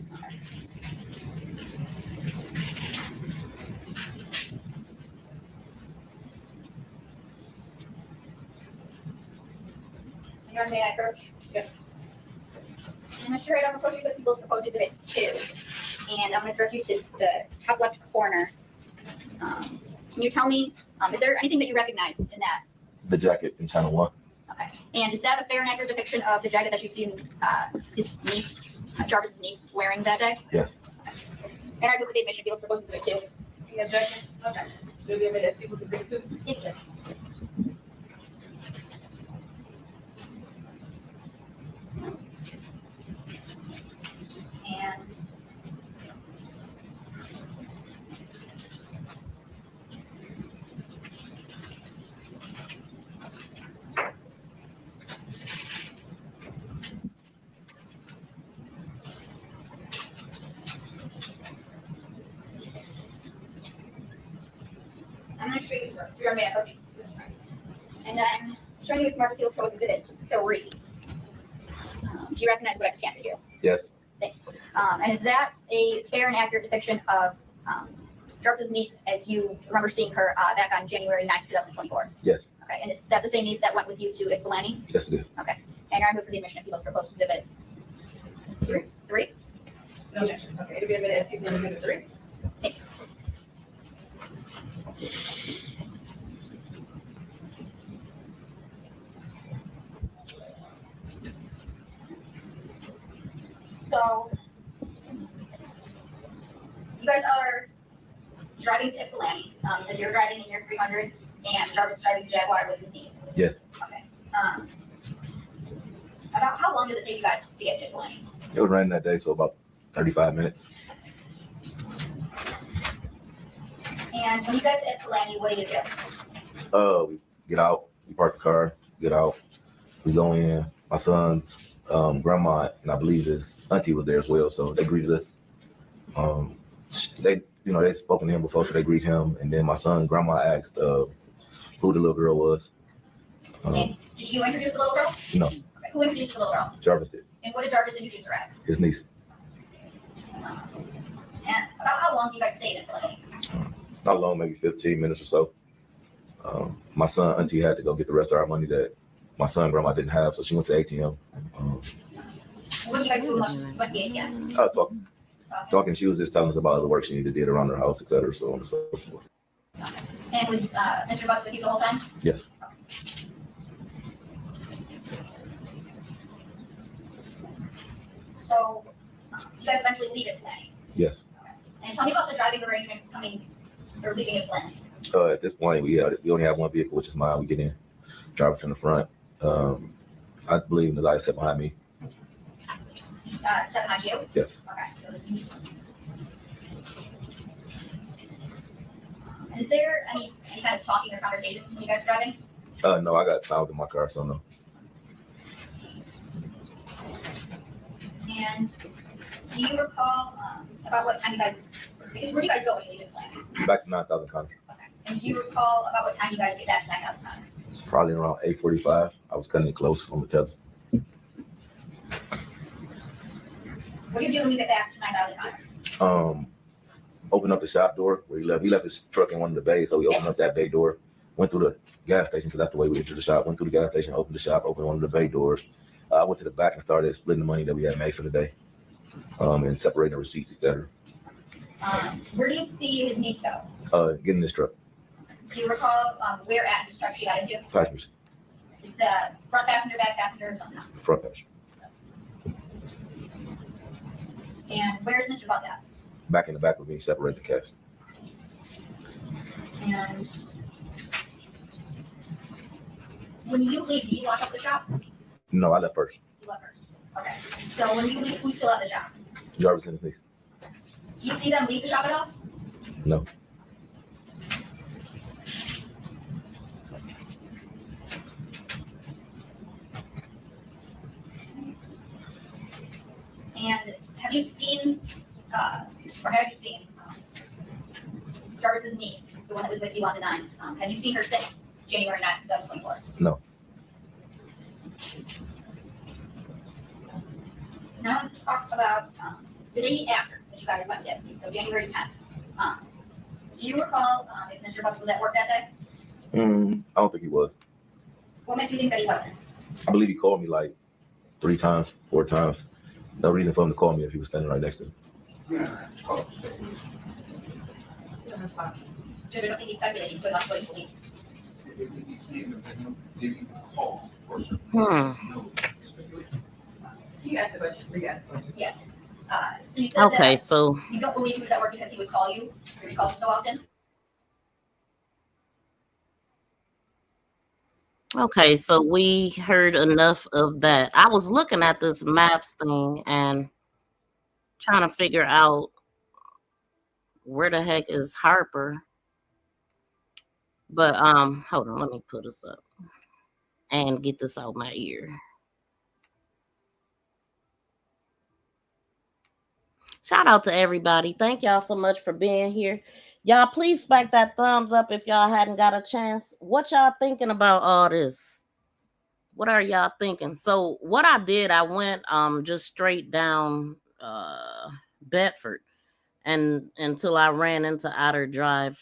May I approach? Yes. I'm going to straight up approach you with people's proposed exhibit 2. And I'm going to direct you to the top left corner. Can you tell me, is there anything that you recognize in that? The jacket in channel 1. Okay. And is that a fair and accurate depiction of the jacket that you've seen his niece, Jarvis's niece, wearing that day? Yes. Okay. And I move with the admission people's proposed exhibit 2. Any objection? Okay. So give me that people's exhibit 2. Thank you. And I'm going to show you your man approach. And I'm showing you its market field proposed exhibit 3. Do you recognize what I just handed you? Yes. And is that a fair and accurate depiction of Jarvis's niece as you remember seeing her back on January 9th, 2024? Yes. Okay. And is that the same niece that went with you to Ypsilanti? Yes, it is. Okay. And I move for the admission of people's proposed exhibit 3. No objection. Okay. It'll be a minute as people in exhibit 3. Thank you. So, you guys are driving to Ypsilanti. So you're driving in your 300 and Jarvis is driving the Jaguar with his niece. Yes. Okay. About how long does it take you guys to get to Ypsilanti? It was raining that day, so about 35 minutes. And when you guys get to Ypsilanti, what do you do? We get out, we park the car, get out, we go in. My son's grandma and I believe his auntie was there as well, so they greeted us. They spoken to him before, so they greet him. And then my son, grandma asked who the little girl was. Did you introduce the little girl? No. Okay. Who introduced the little girl? Jarvis did. And what did Jarvis introduce her as? His niece. And about how long do you guys stay in Ypsilanti? Not long, maybe 15 minutes or so. My son, auntie had to go get the rest of our money that my son, grandma didn't have, so she went to the ATM. What do you guys do much with the ATM? Talking. She was just telling us about the work she needed to do around her house, etc. So on and so forth. And was Mr. Bucks with you the whole time? Yes. So you guys eventually leave Ypsilanti? Yes. And tell me about the driving arrangements coming or leaving Ypsilanti. At this point, we only have one vehicle, which is mine. We get in, Jarvis in the front. I believe Nazaya sat behind me. Sat behind you? Yes. Okay. So, and is there any kind of talking or conversation when you guys are driving? No, I got sounds in my car, so no. And do you recall about what time you guys, where do you guys go when you leave Ypsilanti? Back to 9,000 Connor. Okay. And do you recall about what time you guys get back to 9,000 Connor? Probably around 8:45. I was cutting it close on the tether. What do you do when you get back to 9,000 Connor? Opened up the shop door where he left. He left his truck in one of the bays, so we opened up that bay door. Went through the gas station because that's the way we entered the shop. Went through the gas station, opened the shop, opened one of the bay doors. I went to the back and started splitting the money that we had made for the day, and separating the receipts, etc. Where do you see his niece go? Getting this truck. Do you recall where at his truck she got into? Passenger. Is the front passenger, back passenger, or something else? Front passenger. And where's Mr. Buck at? Back in the back with me, separating the cash. And when you leave, do you lock up the shop? No, I left first. You left first. Okay. So when you leave, who's still at the shop? Jarvis and his niece. Do you see them leave the shop at all? No. And have you seen, Jarvis's niece, the one that was with you on the 9th? Have you seen her since January 9th, 2024? No. Now let's talk about the day after that you guys went to FC, so January 10th. Do you recall if Mr. Bucks was at work that day? I don't think he was. What makes you think that he wasn't? I believe he called me like 3 times, 4 times. No reason for him to call me if he was standing right next to me. Judge, I don't think he's speculating, but not going police. You asked the question. You asked the question. Yes. So you said Okay, that so you don't believe he was at work because he would call you, or he called you so often? okay, so we heard enough of that. I was looking at this maps thing and trying to figure out where the heck is Harper. But hold on, let me put this up and get this out my ear. Shout out to everybody. Thank y'all so much for being here. Y'all, please smack that thumbs up if y'all hadn't got a chance. What y'all thinking about all this? What are y'all thinking? So what I did, I went just straight down Bedford and until I ran into Outer Drive.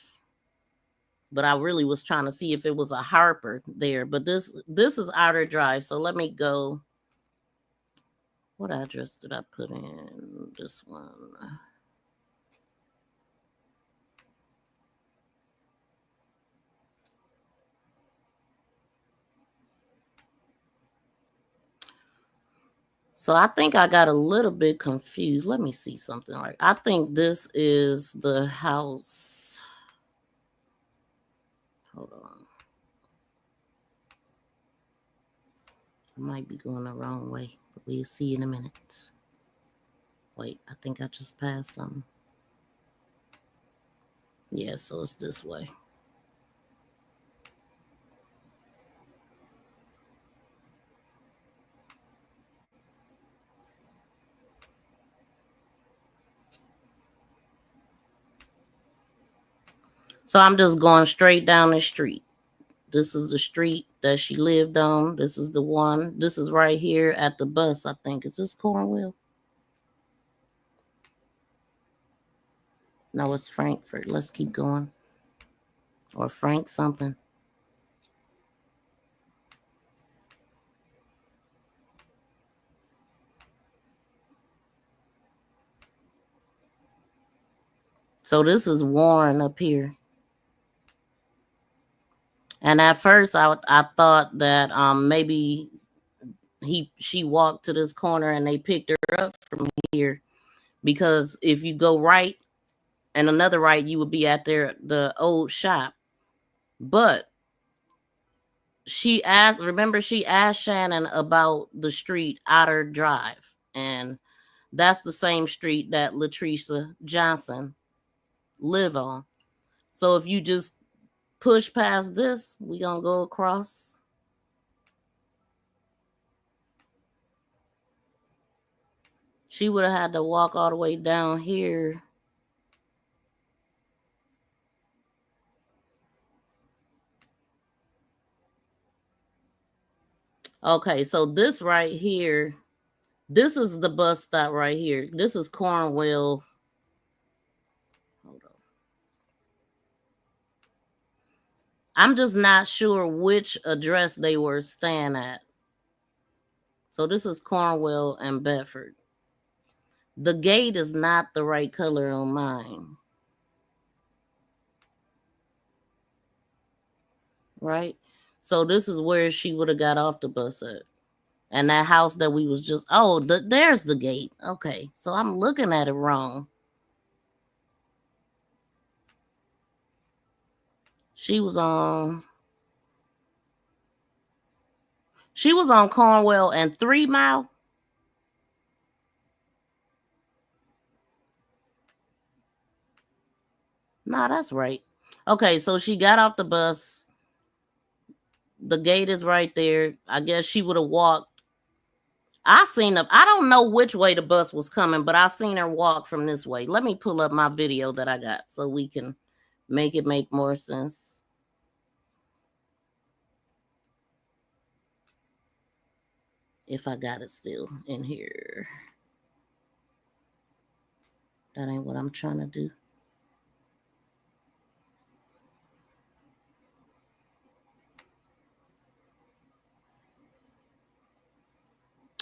But I really was trying to see if it was a Harper there. But this is Outer Drive. So let me go. What address did I put in? This one. So I think I got a little bit confused. Let me see something. Like I think this is the house. Hold on. I might be going the wrong way, but we'll see in a minute. Wait, I think I just passed something. Yeah, so it's this way. So I'm just going straight down the street. This is the street that she lived on. This is the one. This is right here at the bus, I think. Is this Cornwall? No, it's Frankfurt. Let's keep going. Or Frank something. So this is Warren up here. And at first I thought that maybe she walked to this corner and they picked her up from here, because if you go right and another right, you would be at the old shop. But she asked Shannon about the street Outer Drive, and that's the same street that Latricia Johnson live on. So if you just push past this, we gonna go across. She would have had to walk all the way down here. Okay, so this right here, this is the bus stop right here. This is Cornwell. Hold on. I'm just not sure which address they were staying at. So this is Cornwell and Bedford. The gate is not the right color on mine. Right? So this is where she would have got off the bus at. And that house that we was just, there's the gate. Okay, so I'm looking at it wrong. She was on Cornwell and 3 Mile. Nah, that's right. Okay, so she got off the bus. The gate is right there. I guess she would have walked. I don't know which way the bus was coming, but I seen her walk from this way. Let me pull up my video that I got so we can make it make more sense. If I got it still in here. That ain't what I'm trying to do.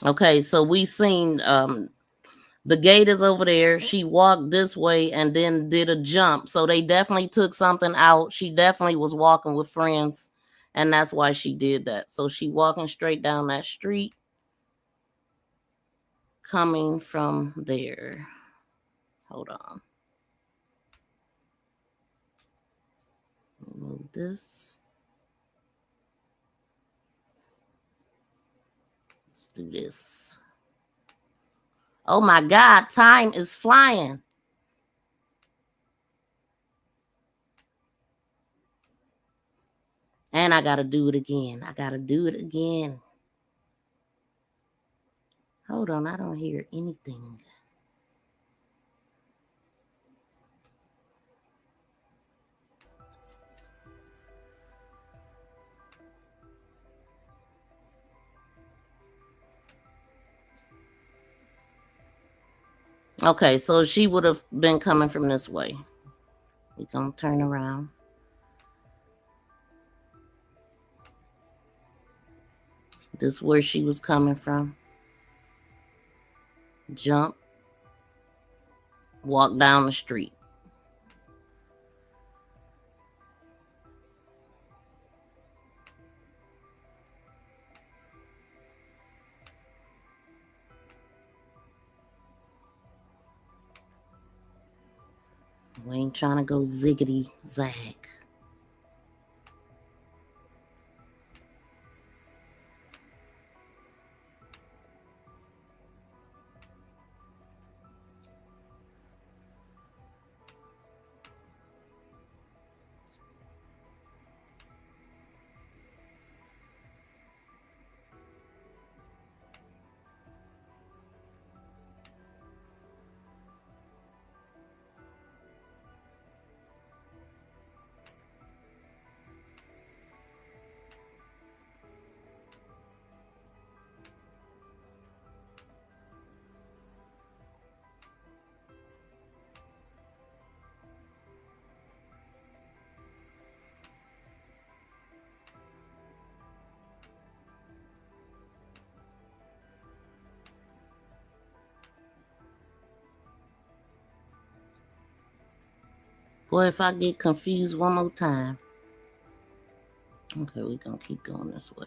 Okay, so we seen the gate is over there. She walked this way and then did a jump. So they definitely took something out. She definitely was walking with friends, and that's why she did that. So she walking straight down that street, coming from there. Hold on. Move this. Let's do this. Oh my God, time is flying. And I got to do it again. Hold on, I don't hear anything. Okay, so she would have been coming from this way. We're going to turn around. This is where she was coming from. Jump. Walk down the street. We ain't trying to go ziggity zag. Boy, if I get confused one more time. Okay, we're going to keep going this way.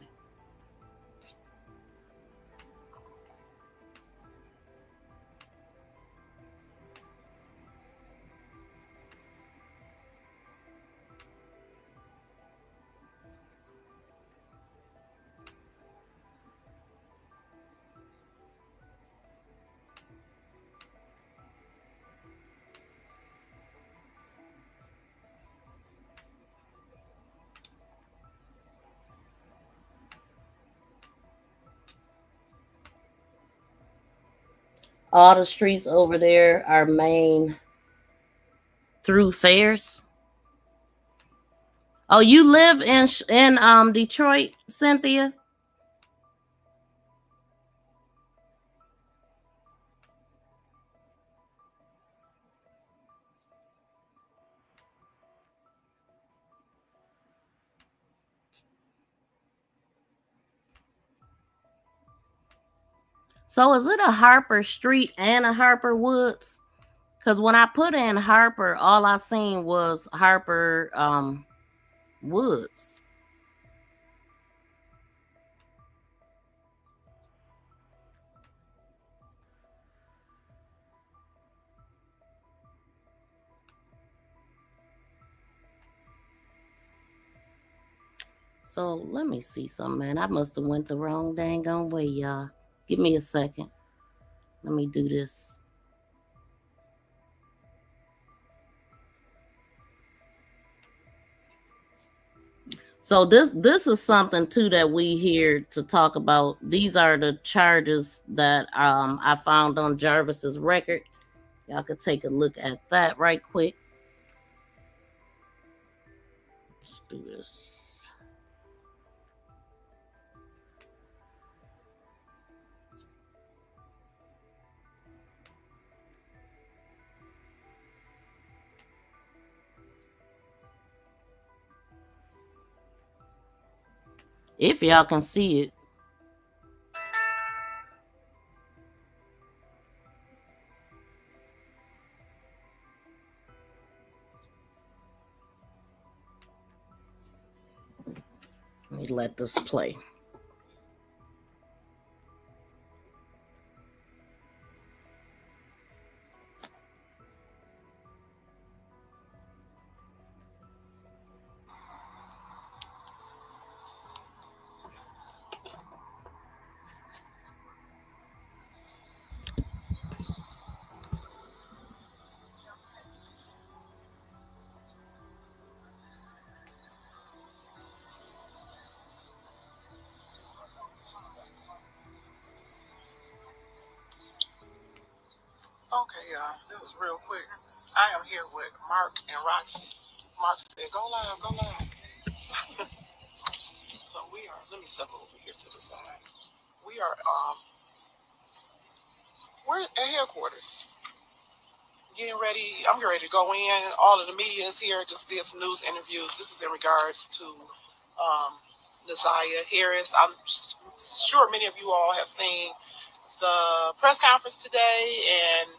all the streets over there are main thoroughfares. Oh, you live in Detroit, Cynthia? So is it a Harper Street and a Harper Woods? Because when I put in Harper, all I seen was Harper Woods. So let me see something, man. I must have went the wrong dang on way, y'all. Give me a second. Let me do this. So this is something too that we here to talk about. These are the charges that I found on Jarvis's record. Y'all could take a look at that right quick. Let's do this. If y'all can see it. Let me let this play. Okay, y'all, this is real quick. I am here with Mark and Roxy. Mark said, go live, go live. So we are, let me step over here to the side. We are, we're at headquarters. Getting ready, I'm getting ready to go in. All of the media is here, just did some news interviews. This is in regards to ZIYAH Harris. I'm sure many of you all have seen the press conference today, and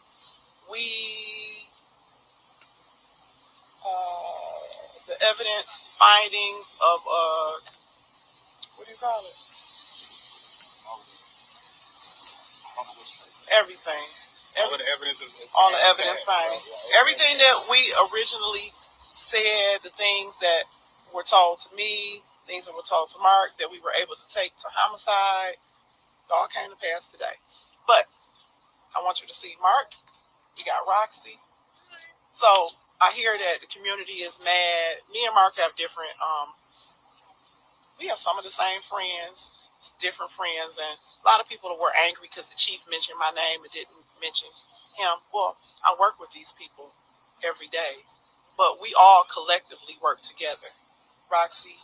the evidence findings of what do you call it? Everything. All the evidence findings. Everything that we originally said, the things that were told to me, things that were told to Mark, that we were able to take to homicide, it all came to pass today. But I want you to see Mark. We got Roxy. So I hear that the community is mad. Me and Mark have different, we have some of the same friends, different friends, and a lot of people were angry because the chief mentioned my name and didn't mention him. Well, I work with these people every day, but we all collectively work together. Roxy,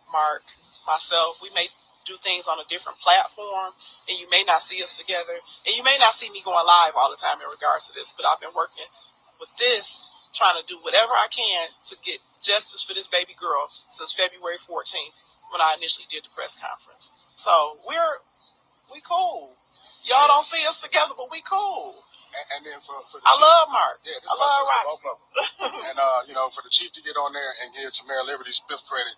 Mark, myself, we may do things on a different platform, and you may not see us together, and you may not see me going live all the time in regards to this, but I've been working with this, trying to do whatever I can to get justice for this baby girl since February 14th when I initially did the press conference. So we cool. Y'all don't see us together, but we cool. And then for the I chief, love Mark. Yeah, this I love Roxy. both of them. And for the chief to get on there and give Tamara Liberty Smith credit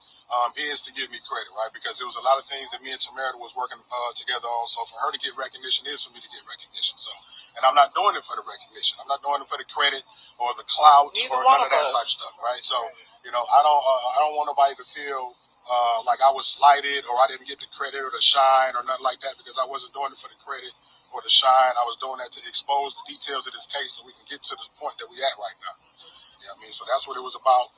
is to give me credit, right? Because there was a lot of things that me and Tamara was working together on. So for her to get recognition is for me to get recognition. So, and I'm not doing it for the recognition. I'm not doing it for the credit or the clout or none of that type of stuff, right? So, I don't want nobody to feel like I was slighted or I didn't get the credit or the shine or nothing like that, because I wasn't doing it for the credit or the shine. I was doing that to expose the details of this case so we can get to this point that we at right now. You know what I mean? So that's what it was about.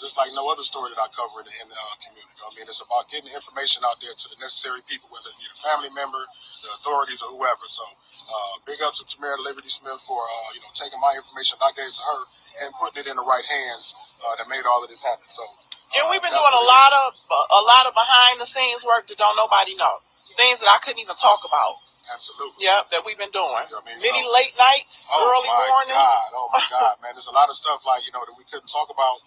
just like no other story that I cover in the community. I mean, it's about getting information out there to the necessary people, whether it be the family member, the authorities, or whoever. So big ups to Tamara Liberty Smith for taking my information I gave to her and putting it in the right hands that made all of this happen. So and we've been doing a lot of behind the scenes work that don't nobody know. Things that I couldn't even talk about. Absolutely. Yep, that we've been doing. I mean, many late nights, early mornings. Oh my God, man! There's a lot of stuff like that we couldn't talk about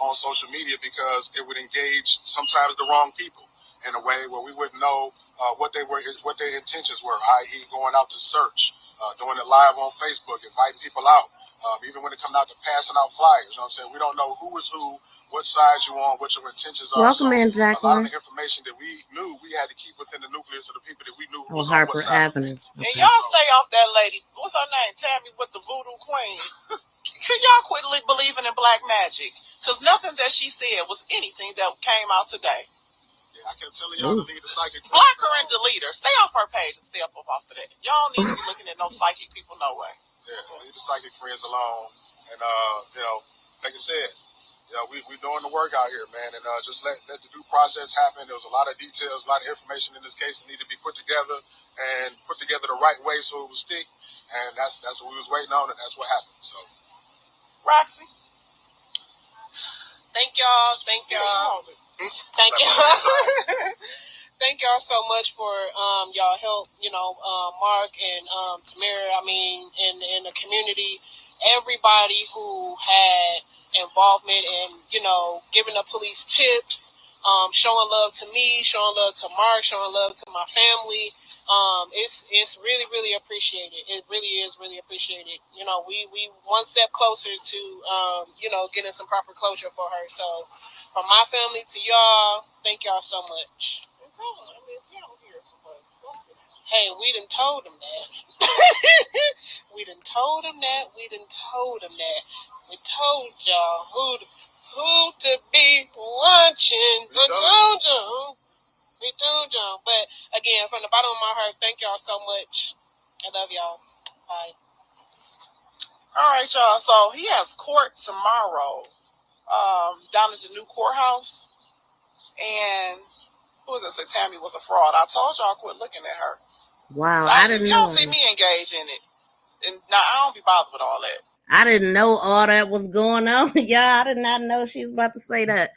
on social media because it would engage sometimes the wrong people in a way where we wouldn't know what their intentions were, i.e., going out to search, doing it live on Facebook, inviting people out. Even when it comes out to passing out flyers, you know what I'm saying? We don't know who is who, what side you on, what your intentions are. Welcome in, Jaquar. A lot of the information that we knew we had to keep within the nucleus of the people that we knew who was on what Harper side Avenue. of the fence. And y'all stay off that lady. What's her name? Tammy with the voodoo queen. Can y'all quit believing in black magic? Because nothing that she said was anything that came out today. Yeah, I kept telling y'all to leave the psychic. Block her and delete her. Stay off her page and stay up off of that. Y'all need to be looking at no psychic people, no way. Yeah, leave the psychic friends alone. And like I said, we doing the work out here, man. And just let the due process happen. There was a lot of details, a lot of information in this case that needed to be put together and put together the right way so it would stick. And that's what we was waiting on, and that's what happened. So, Roxy, thank y'all. Thank you. Thank y'all so much for y'all help. Mark and Tamara. I mean, in the community, everybody who had involvement in giving the police tips, showing love to me, showing love to Mark, showing love to my family. It's really, really appreciated. It really is really appreciated. We one step closer to getting some proper closure for her. So from my family to y'all, thank y'all so much. Hey, we done told them that. We done told them that. We told y'all who to be watching. We told y'all. But again, from the bottom of my heart, thank y'all so much. I love y'all. Bye. All right, y'all. So he has court tomorrow down at the new courthouse. And who was it? Say Tammy was a fraud. I told y'all quit looking at her. Wow, I didn't know. Y'all see me engage in it. And now I don't be bothered with all that. I didn't know all that was going on. Yeah, I did not know she was about to say that.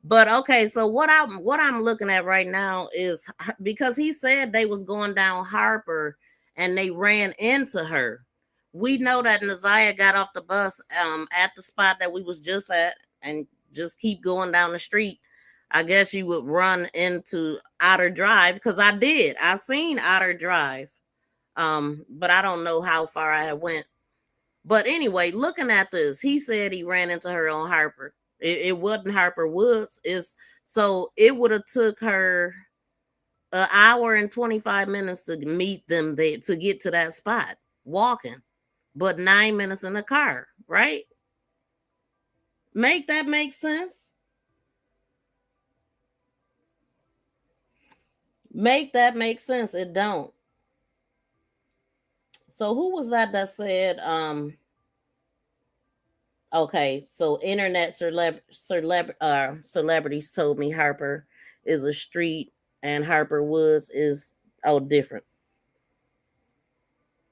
But okay, so what I'm looking at right now is because he said they was going down Harper and they ran into her. We know that ZIYAH got off the bus at the spot that we was just at and just keep going down the street. I guess you would run into Outer Drive because I did. I seen Outer Drive, but I don't know how far I went. But anyway, looking at this, he said he ran into her on Harper. It wasn't Harper Woods. So it would have took her an hour and 25 minutes to meet them there to get to that spot walking, but 9 minutes in the car, right? Make that make sense? Make that make sense. It don't. So who was that said, okay, so internet celebrities told me Harper is a street and Harper Woods is different.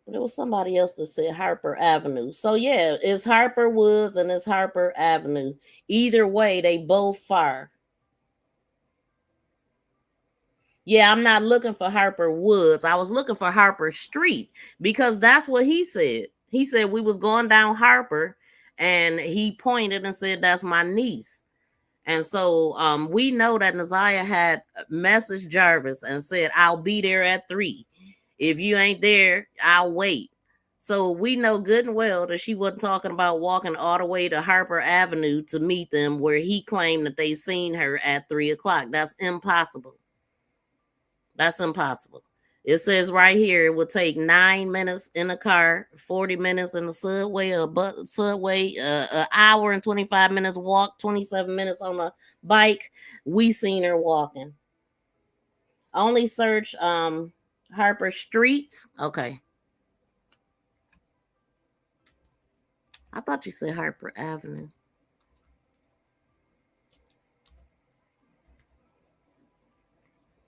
There was somebody else that said Harper Avenue. So yeah, it's Harper Woods and it's Harper Avenue. Either way, they both far. Yeah, I'm not looking for Harper Woods. I was looking for Harper Street because that's what he said. He said we was going down Harper and he pointed and said, that's my niece. And so we know that ZIYAH had messaged Jarvis and said, I'll be there at 3. If you ain't there, I'll wait. So we know good and well that she wasn't talking about walking all the way to Harper Avenue to meet them where he claimed that they seen her at 3 o'clock. That's impossible. That's impossible. It says right here it would take 9 minutes in a car, 40 minutes in the subway, an hour and 25 minutes walk, 27 minutes on a bike. We seen her walking. Only search Harper Streets. Okay. I thought you said Harper Avenue.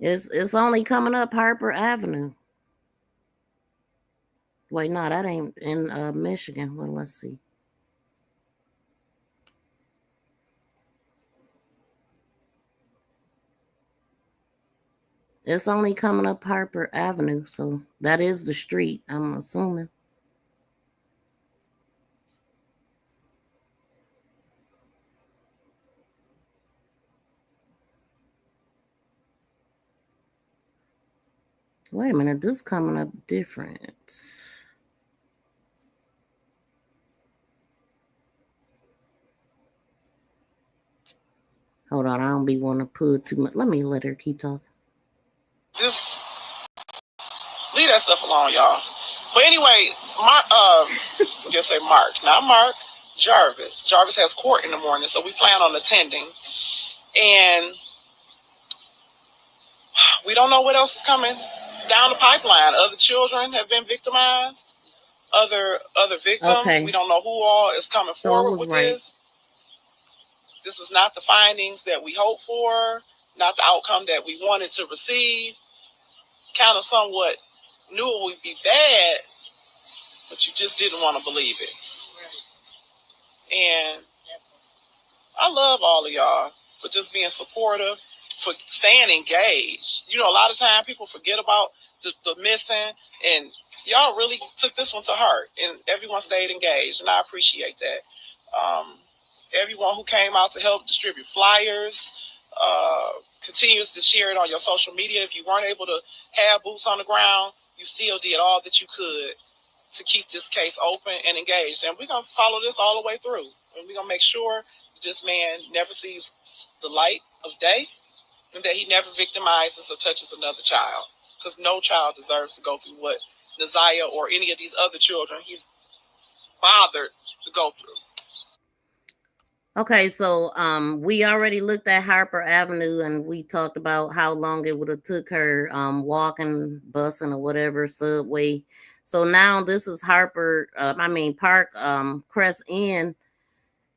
It's only coming up Harper Avenue. Wait, no, that ain't in Michigan. Well, let's see. It's only coming up Harper Avenue, so that is the street, I'm assuming. Wait a minute, this is coming up different. Hold on, I don't be want to put too much. Let me let her keep talking. Just leave that stuff alone, y'all. But anyway, just say Mark, not Mark, Jarvis. Jarvis has court in the morning, so we plan on attending. And we don't know what else is coming down the pipeline. Other children have been victimized. Other victims. Okay. We don't know who all is coming forward with this. This is not the findings that we hoped for, not the outcome that we wanted to receive. Kind of somewhat knew it would be bad, but you just didn't want to believe it. And I love all of y'all for just being supportive, for staying engaged. You know, a lot of times people forget about the missing, and y'all really took this one to heart, and everyone stayed engaged, and I appreciate that. Everyone who came out to help distribute flyers, continues to share it on your social media. If you weren't able to have boots on the ground, you still did all that you could to keep this case open and engaged. And we're going to follow this all the way through. And we're going to make sure this man never sees the light of day and that he never victimizes or touches another child. Because no child deserves to go through what ZIYAH or any of these other children he's bothered to go through. Okay, so we already looked at Harper Avenue, and we talked about how long it would have took her walking, busing, or whatever, subway. So now this is Park Crest Inn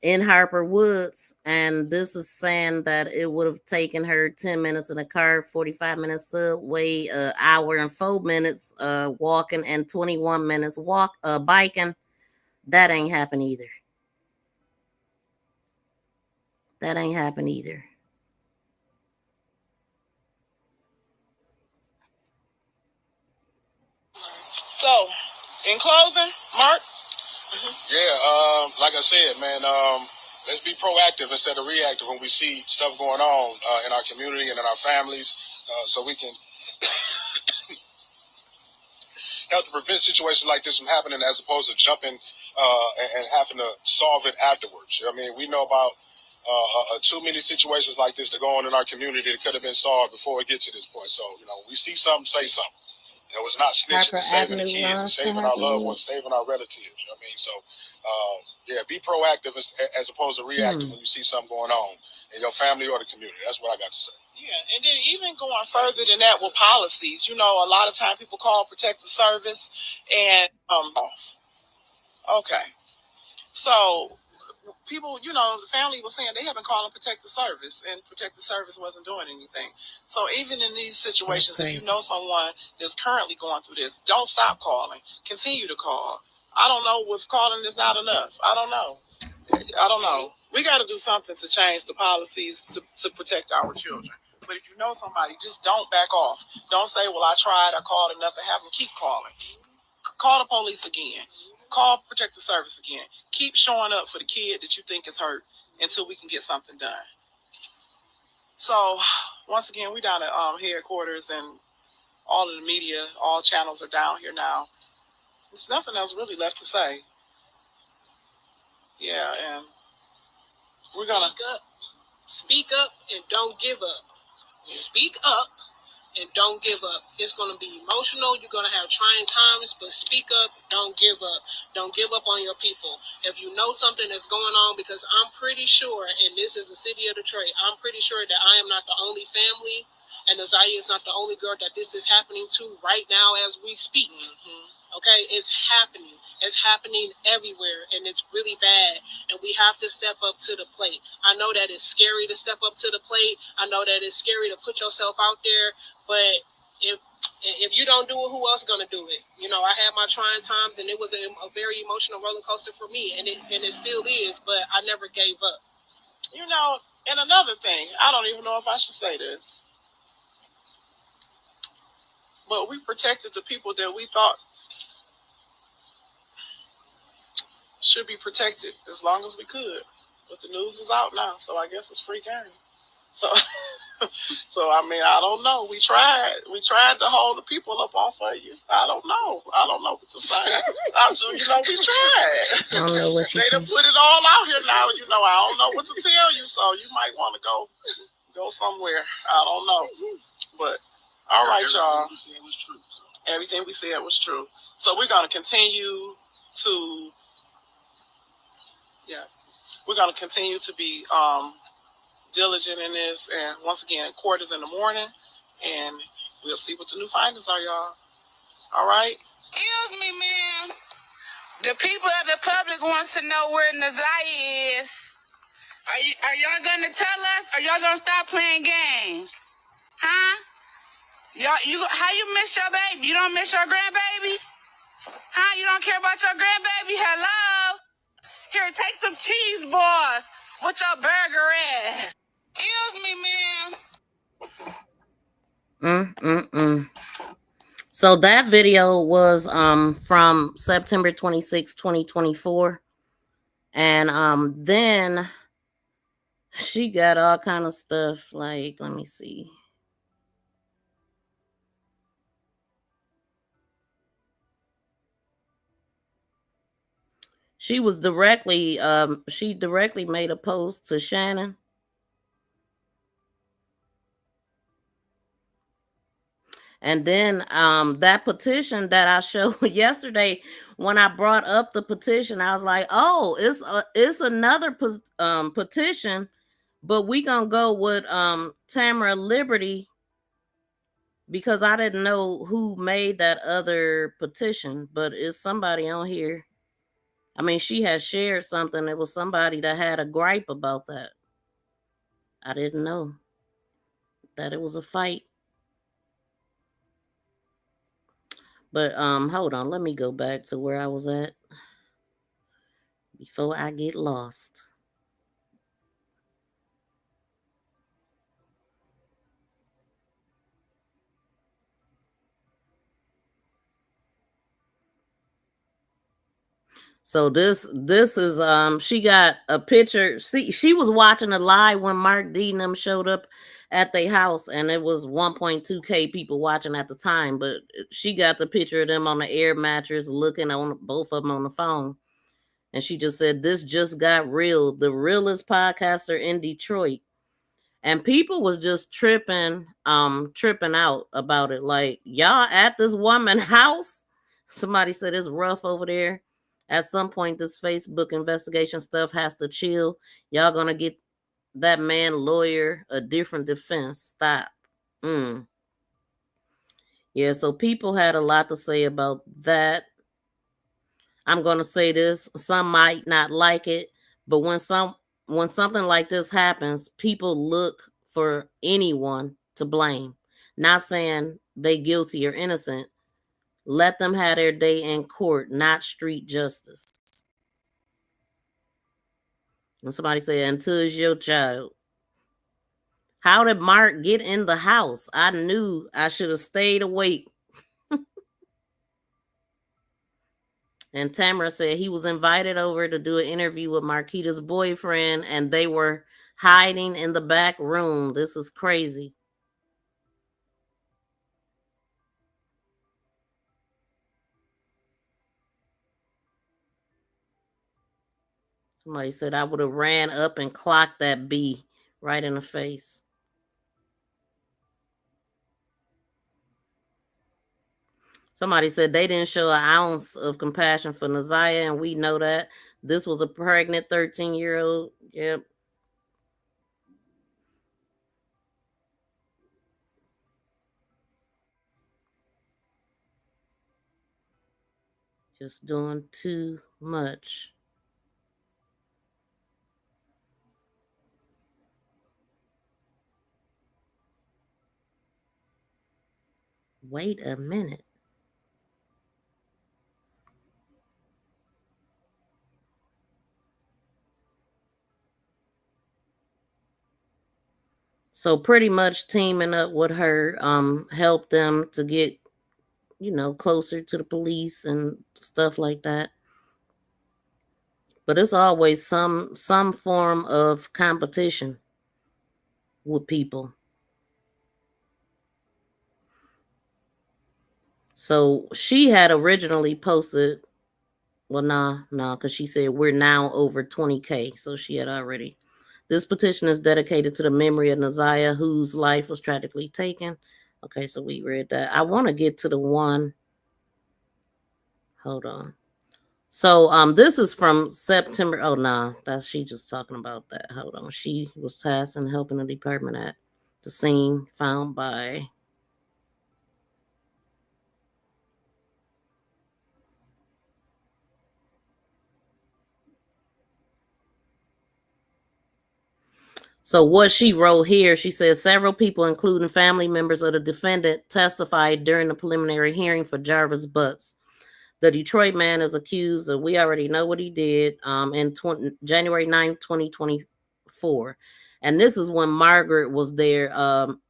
in Harper Woods, and this is saying that it would have taken her 10 minutes in a car, 45 minutes subway, an hour and 4 minutes walking, and 21 minutes biking. That ain't happen either. That ain't happen either. So, in closing, Mark? Yeah, like I said, man, let's be proactive instead of reactive when we see stuff going on in our community and in our families, so we can help to prevent situations like this from happening, as opposed to jumping and having to solve it afterwards. I mean, we know about too many situations like this to go on in our community that could have been solved before it gets to this point. So, you know, we see something, say something. You know, it's not snitching, it's saving the kids, it's saving our loved ones, saving our relatives. You know what I mean? So, yeah, be proactive as opposed to reactive when you see something going on in your family or the community. That's what I got to say. Yeah, and then even going further than that with policies, you know, a lot of time people call protective service and okay. So people, you know, the family was saying they have been calling protective service, and protective service wasn't doing anything. So even in these situations, if you know someone that's currently going through this, don't stop calling. Continue to call. I don't know if calling is not enough. I don't know. We got to do something to change the policies to protect our children. But if you know somebody, just don't back off. Don't say, well, I tried, I called, and nothing happened. Keep calling. Call the police again. Call protective service again. Keep showing up for the kid that you think is hurt until we can get something done. So, once again, we down at headquarters, and all of the media, all channels are down here now. There's nothing else really left to say. Yeah, and we're gonna Speak up and don't give up. Speak up and don't give up. It's going to be emotional. You're going to have trying times, but speak up. Don't give up. Don't give up on your people. If you know something that's going on, because I'm pretty sure, and this is the city of Detroit, I'm pretty sure that I am not the only family, and ZIYAH is not the only girl that this is happening to right now as we speak. Okay, it's happening. It's happening everywhere, and it's really bad. And we have to step up to the plate. I know that it's scary to step up to the plate. I know that it's scary to put yourself out there. But if you don't do it, who else is gonna do it? You know, I had my trying times, and it was a very emotional roller coaster for me, and it still is. But I never gave up. You know, and another thing, I don't even know if I should say this, but we protected the people that we thought should be protected as long as we could. But the news is out now, so I guess it's free game. So, I mean, I don't know. We tried to hold the people up off of you. I don't know what to say. We tried. I don't know what They done put it all out here now. You know, I don't know what to tell you, so you might want to go somewhere. I don't know. But all right, y'all. Everything we said was true. So we're gonna continue to we're gonna continue to be diligent in this, and once again, court is in the morning, and we'll see what the new findings are, y'all. All right. Excuse me, ma'am. The people of the public wants to know where ZIYAH is. Are y'all gonna tell us? Or y'all gonna stop playing games? Huh? How you miss your baby? You don't miss your grandbaby? Huh? You don't care about your grandbaby? Hello? Here, take some cheese balls with your burger ass. Excuse me, ma'am. So that video was from September 26, 2024. And then she got all kind of stuff like, let me see. She was directly made a post to Shannon. And then that petition that I showed yesterday, when I brought up the petition, I was like, oh, it's another petition, but we gonna go with Tamara Liberty, because I didn't know who made that other petition, but it's somebody on here. I mean, she had shared something. It was somebody that had a gripe about that. I didn't know that it was a fight. But hold on, let me go back to where I was at before I get lost. So this is she got a picture. She was watching a live when Mark D and them showed up at their house, and it was 1.2K people watching at the time, but she got the picture of them on the air mattress looking on both of them on the phone. And she just said, "This just got real. The realest podcaster in Detroit." And people was just tripping out about it. Like, y'all at this woman's house? Somebody said it's rough over there. At some point, this Facebook investigation stuff has to chill. Y'all gonna get that man lawyer a different defense. Stop. Yeah, so people had a lot to say about that. I'm gonna say this. Some might not like it, but when something like this happens, people look for anyone to blame. Not saying they guilty or innocent. Let them have their day in court, not street justice. And somebody said, until it's your child. How did Mark get in the house? I knew I should have stayed awake. And Tamara said he was invited over to do an interview with Marquita's boyfriend, and they were hiding in the back room. This is crazy. Somebody said I would have ran up and clocked that bee right in the face. Somebody said they didn't show an ounce of compassion for ZIYAH, and we know that. This was a pregnant 13-year-old. Yep. Just doing too much. Wait a minute. So pretty much teaming up with her helped them to get, closer to the police and stuff like that. But it's always some form of competition with people. So she had originally posted, well, nah, because she said we're now over 20K. So she had already. This petition is dedicated to the memory of ZIYAH, whose life was tragically taken. Okay, so we read that. I want to get to the one. Hold on. So this is from September. Oh nah, that's she just talking about that. Hold on. She was tasked in helping the department at the scene found by So what she wrote here, she says several people, including family members of the defendant, testified during the preliminary hearing for Jarvis Butts. The Detroit man is accused of, we already know what he did, in January 9th, 2024. And this is when Margaret was there.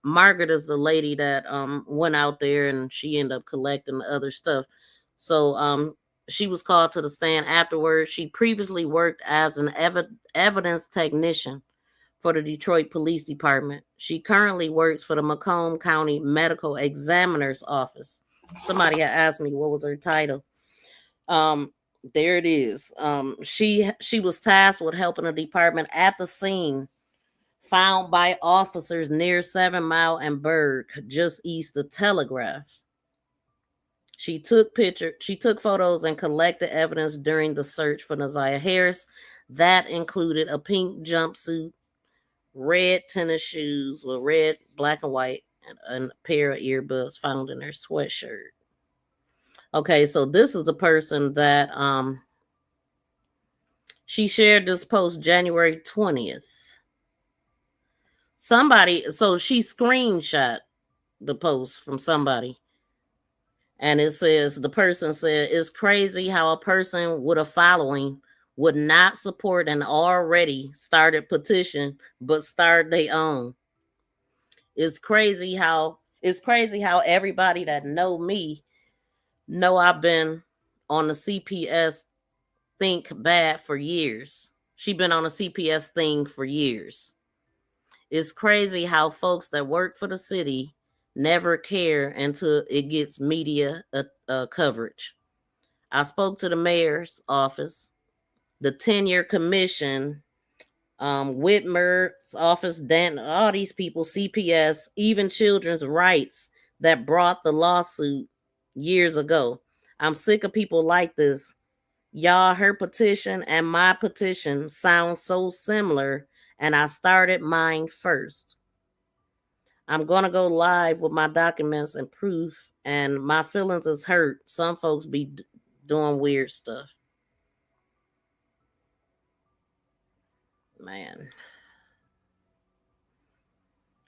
Margaret is the lady that went out there and she ended up collecting the other stuff. So she was called to the stand afterwards. She previously worked as an evidence technician for the Detroit Police Department. She currently works for the Macomb County Medical Examiner's Office. Somebody had asked me what was her title. There it is. She was tasked with helping the department at the scene found by officers near 7 Mile and Berg, just east of Telegraph. She took photos and collected evidence during the search for ZIYAH Harris. That included a pink jumpsuit, red tennis shoes with red, black, and white, and a pair of earbuds found in her sweatshirt. Okay, so this is the person that she shared this post January 20th. So she screenshot the post from somebody. And it says, the person said, it's crazy how a person with a following would not support an already started petition, but start their own. It's crazy how everybody that know me know I've been on the CPS think bad for years. She been on a CPS thing for years. It's crazy how folks that work for the city never care until it gets media coverage. I spoke to the mayor's office, the 10-year commission, Whitmer's office, Dan, all these people, CPS, even Children's Rights that brought the lawsuit years ago. I'm sick of people like this. Y'all, her petition and my petition sound so similar, and I started mine first. I'm going to go live with my documents and proof, and my feelings is hurt. Some folks be doing weird stuff. Man.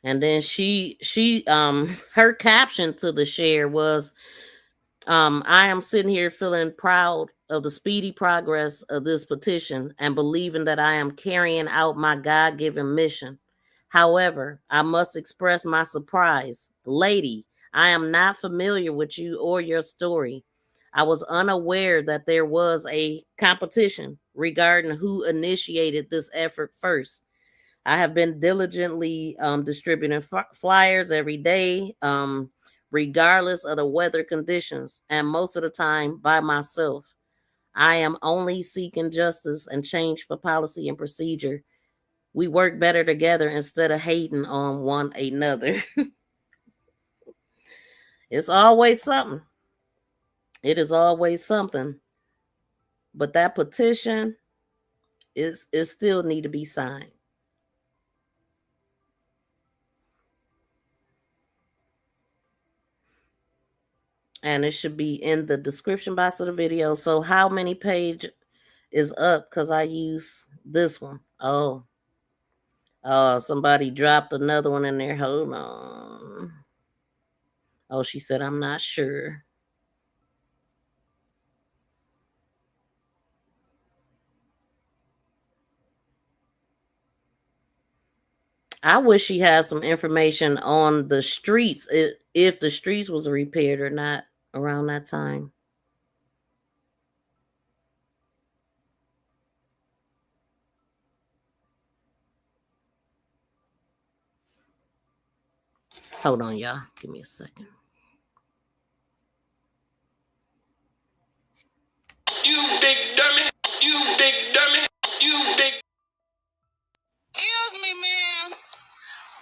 And then she her caption to the share was, I am sitting here feeling proud of the speedy progress of this petition and believing that I am carrying out my God-given mission. However, I must express my surprise. Lady, I am not familiar with you or your story. I was unaware that there was a competition regarding who initiated this effort first. I have been diligently distributing flyers every day, regardless of the weather conditions, and most of the time by myself. I am only seeking justice and change for policy and procedure. We work better together instead of hating on one another. It's always something. It is always something. But that petition is still need to be signed. And it should be in the description box of the video. So how many page is up? Because I use this one. Oh, somebody dropped another one in there. Hold on. Oh, she said, I'm not sure. I wish she had some information on the streets, if the streets was repaired or not around that time. Hold on, y'all. Give me a second. You big dummy. You big dummy. You big. Excuse me, ma'am.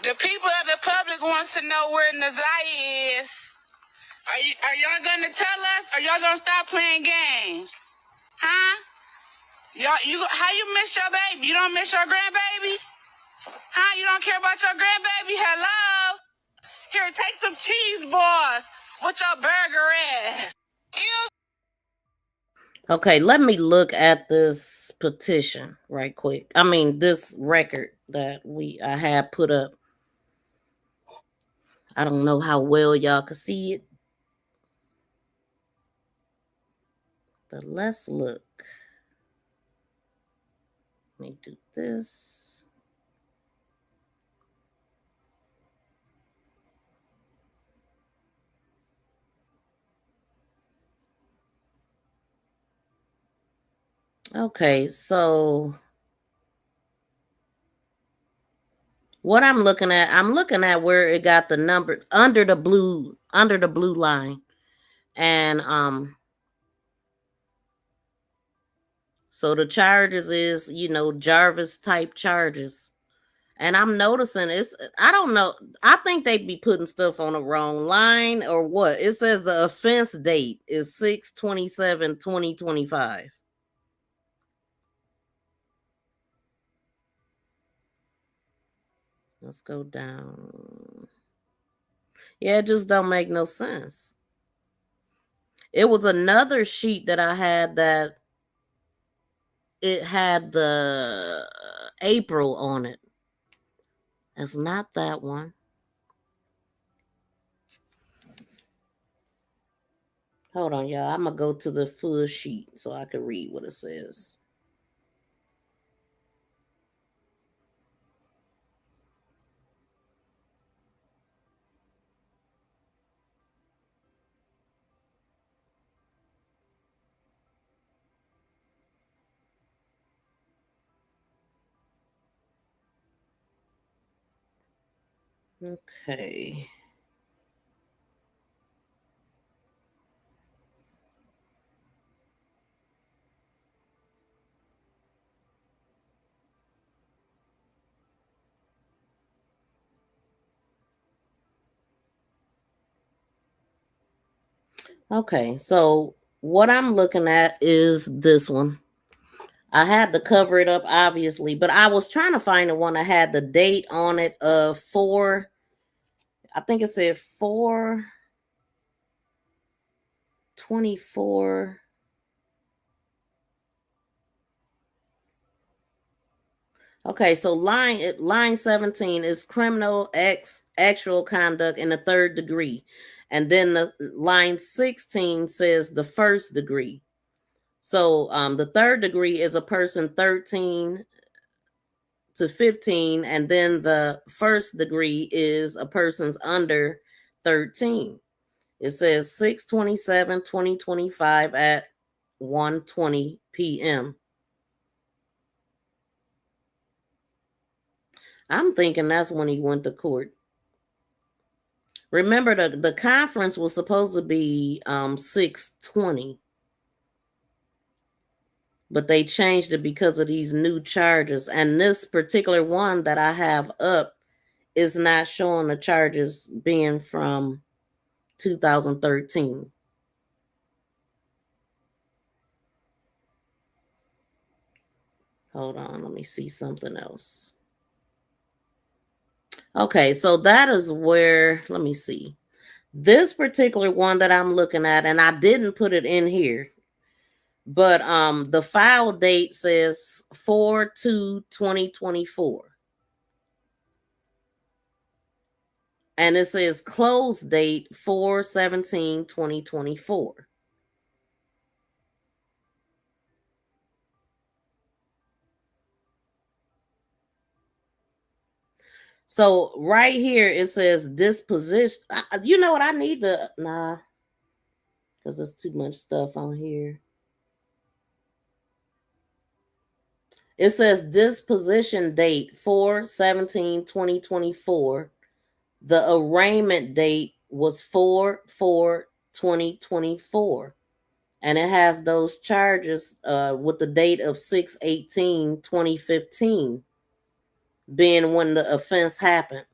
The people of the public wants to know where ZIYAH is. Are y'all gonna tell us? Or y'all gonna stop playing games? Huh? How you miss your baby? You don't miss your grandbaby? Huh? You don't care about your grandbaby? Hello? Here, take some cheese balls with your burger ass. Okay, let me look at this petition right quick. I mean, this record that I had put up. I don't know how well y'all can see it, but let's look. Let me do this. Okay, so what I'm looking at where it got the number under the blue line. And so the charges is, Jarvis type charges. And I'm noticing I don't know. I think they be putting stuff on the wrong line or what. It says the offense date is 6/27/2025. Let's go down. Yeah, it just don't make no sense. It was another sheet that I had that it had the April on it. It's not that one. Hold on, y'all. I'm going to go to the full sheet so I can read what it says. Okay. Okay, so what I'm looking at is this one. I had to cover it up, obviously, but I was trying to find the one that had the date on it of 4. I think it said 4/24. Okay, so line 17 is criminal actual conduct in the 3rd degree. And then the line 16 says the 1st degree. So the 3rd degree is a person 13 to 15, and then the 1st degree is a person's under 13. It says 6/27/2025 at 1:20 p.m. I'm thinking that's when he went to court. Remember, the conference was supposed to be 6:20, but they changed it because of these new charges. And this particular one that I have up is not showing the charges being from 2013. Hold on, let me see something else. Okay, so that is where, let me see. This particular one that I'm looking at, and I didn't put it in here, but the file date says 4/2/2024. And it says close date 4/17/2024. So right here it says disposition. You know what? I need to because there's too much stuff on here. It says disposition date 4/17/2024. The arraignment date was 4/4/2024. And it has those charges with the date of 6/18/2015 being when the offense happened.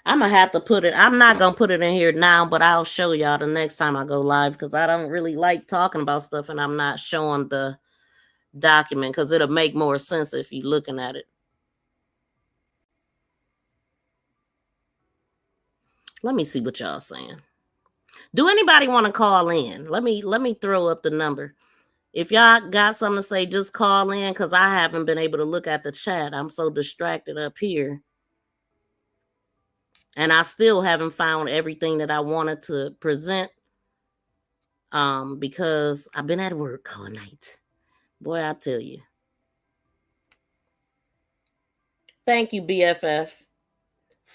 I'm going to have to put it. I'm not going to put it in here now, but I'll show y'all the next time I go live because I don't really like talking about stuff and I'm not showing the document because it'll make more sense if you're looking at it. Let me see what y'all saying. Do anybody want to call in? Let me throw up the number. If y'all got something to say, just call in because I haven't been able to look at the chat. I'm so distracted up here. And I still haven't found everything that I wanted to present because I've been at work all night. Boy, I tell you. Thank you, BFF.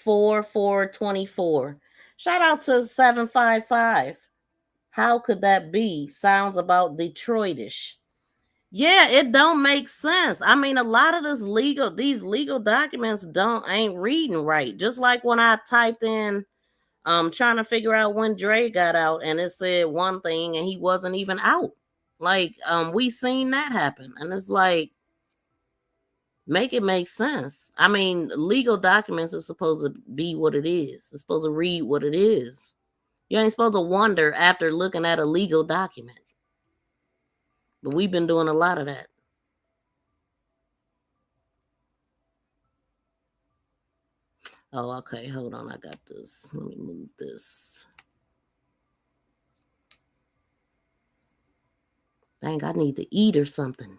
4/4/24. Shout out to 755. How could that be? Sounds about Detroitish. Yeah, it don't make sense. I mean, a lot of these legal documents ain't reading right. Just like when I typed in trying to figure out when Dre got out and it said one thing and he wasn't even out. Like we seen that happen. And it's like, make it make sense. I mean, legal documents are supposed to be what it is. It's supposed to read what it is. You ain't supposed to wonder after looking at a legal document. But we've been doing a lot of that. Oh, okay. Hold on. I got this. Let me move this. Dang, I need to eat or something.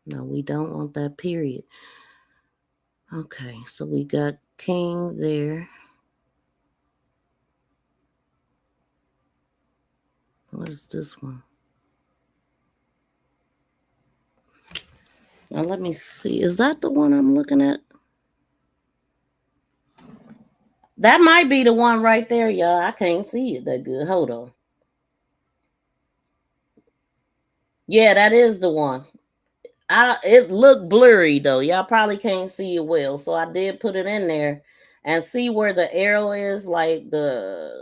No, we don't want that period. Okay, so we got King there. What is this one? Now let me see. Is that the one I'm looking at? That might be the one right there, y'all. I can't see it that good. Hold on. Yeah, that is the one. It looked blurry though. Y'all probably can't see it well. So I did put it in there and see where the arrow is, like the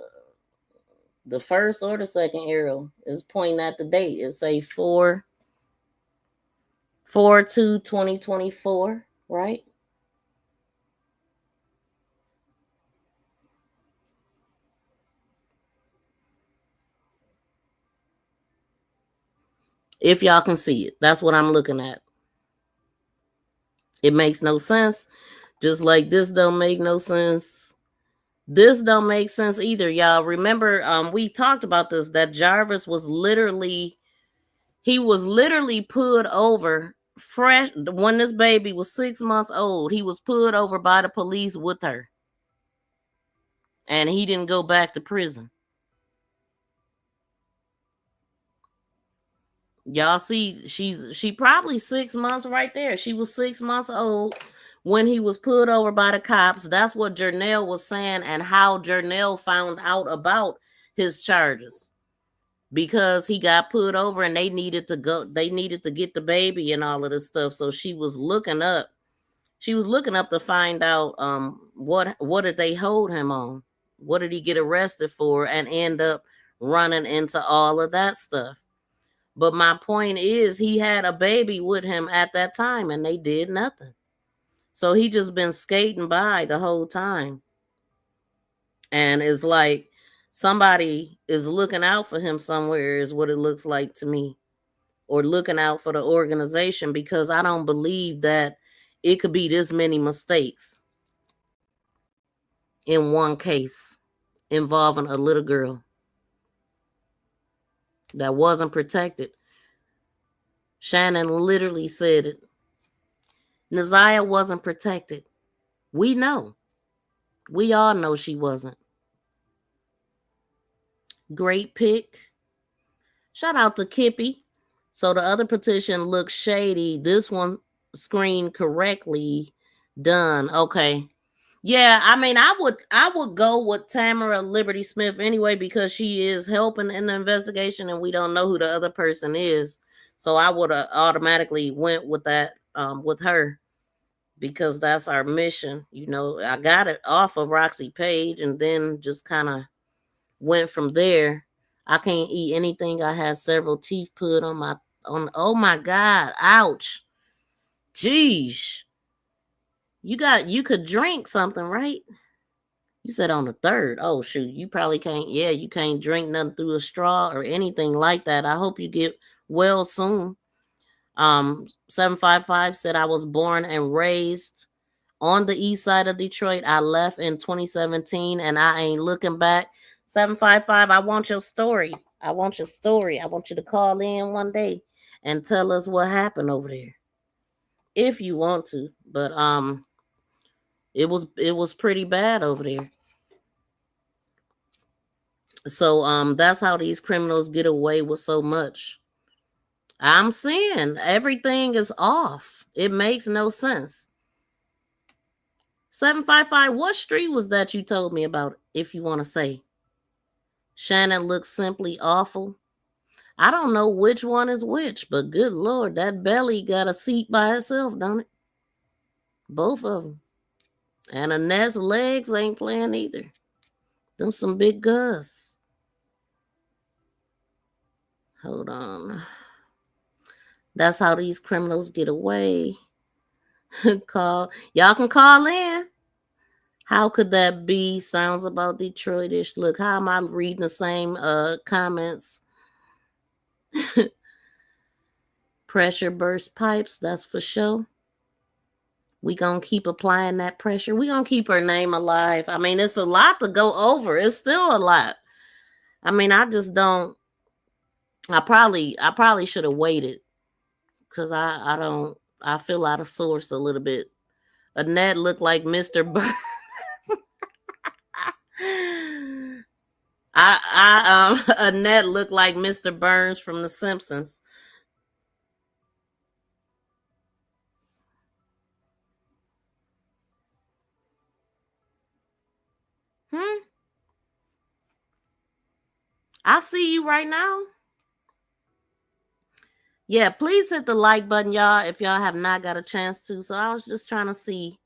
first or the second arrow is pointing at the date. It say 4/2/2024, right? If y'all can see it, that's what I'm looking at. It makes no sense. Just like this don't make no sense. This don't make sense either, y'all. Remember, we talked about this, that Jarvis was literally pulled over fresh when this baby was 6 months old. He was pulled over by the police with her. And he didn't go back to prison. Y'all see, she probably 6 months right there. She was 6 months old when he was pulled over by the cops. That's what Jernell was saying and how Jernell found out about his charges. Because he got pulled over and they needed to get the baby and all of this stuff. So she was looking up to find out what did they hold him on? What did he get arrested for and end up running into all of that stuff? But my point is, he had a baby with him at that time, and they did nothing. So he just been skating by the whole time. And it's like somebody is looking out for him somewhere, is what it looks like to me. Or looking out for the organization, because I don't believe that it could be this many mistakes in one case involving a little girl that wasn't protected. Shannon literally said it. ZIYAH wasn't protected. We know. We all know she wasn't. Great pick. Shout out to Kippy. So the other petition looks shady. This one screened correctly done. Okay. Yeah, I mean, I would go with Tamara Liberty Smith anyway, because she is helping in the investigation and we don't know who the other person is. So I would have automatically went with that, with her, because that's our mission. You know, I got it off of Roxy Page and then just kind of went from there. I can't eat anything. I had several teeth put on oh my God, ouch. Jeez. You could drink something, right? You said on the 3rd. Oh shoot, you probably can't. Yeah, you can't drink nothing through a straw or anything like that. I hope you get well soon. 755 said, I was born and raised on the east side of Detroit. I left in 2017 and I ain't looking back. 755, I want your story. I want your story. I want you to call in one day and tell us what happened over there, if you want to. But it was pretty bad over there. So that's how these criminals get away with so much. I'm saying everything is off. It makes no sense. 755, what street was that you told me about, if you want to say? Shannon looks simply awful. I don't know which one is which, but good Lord, that belly got a seat by itself, don't it? Both of them. And Annette's legs ain't playing either. Them some big gusts. Hold on. That's how these criminals get away. Y'all can call in. How could that be? Sounds about Detroitish. Look, how am I reading the same comments? Pressure burst pipes, that's for sure. We gonna keep applying that pressure. We gonna keep her name alive. I mean, it's a lot to go over. It's still a lot. I mean, I just don't. I probably should have waited, because I feel out of source a little bit. Annette looked like Mr. Burns. Annette looked like Mr. Burns from The Simpsons. I see you right now. Yeah, please hit the like button, y'all, if y'all have not got a chance to. So I was just trying to see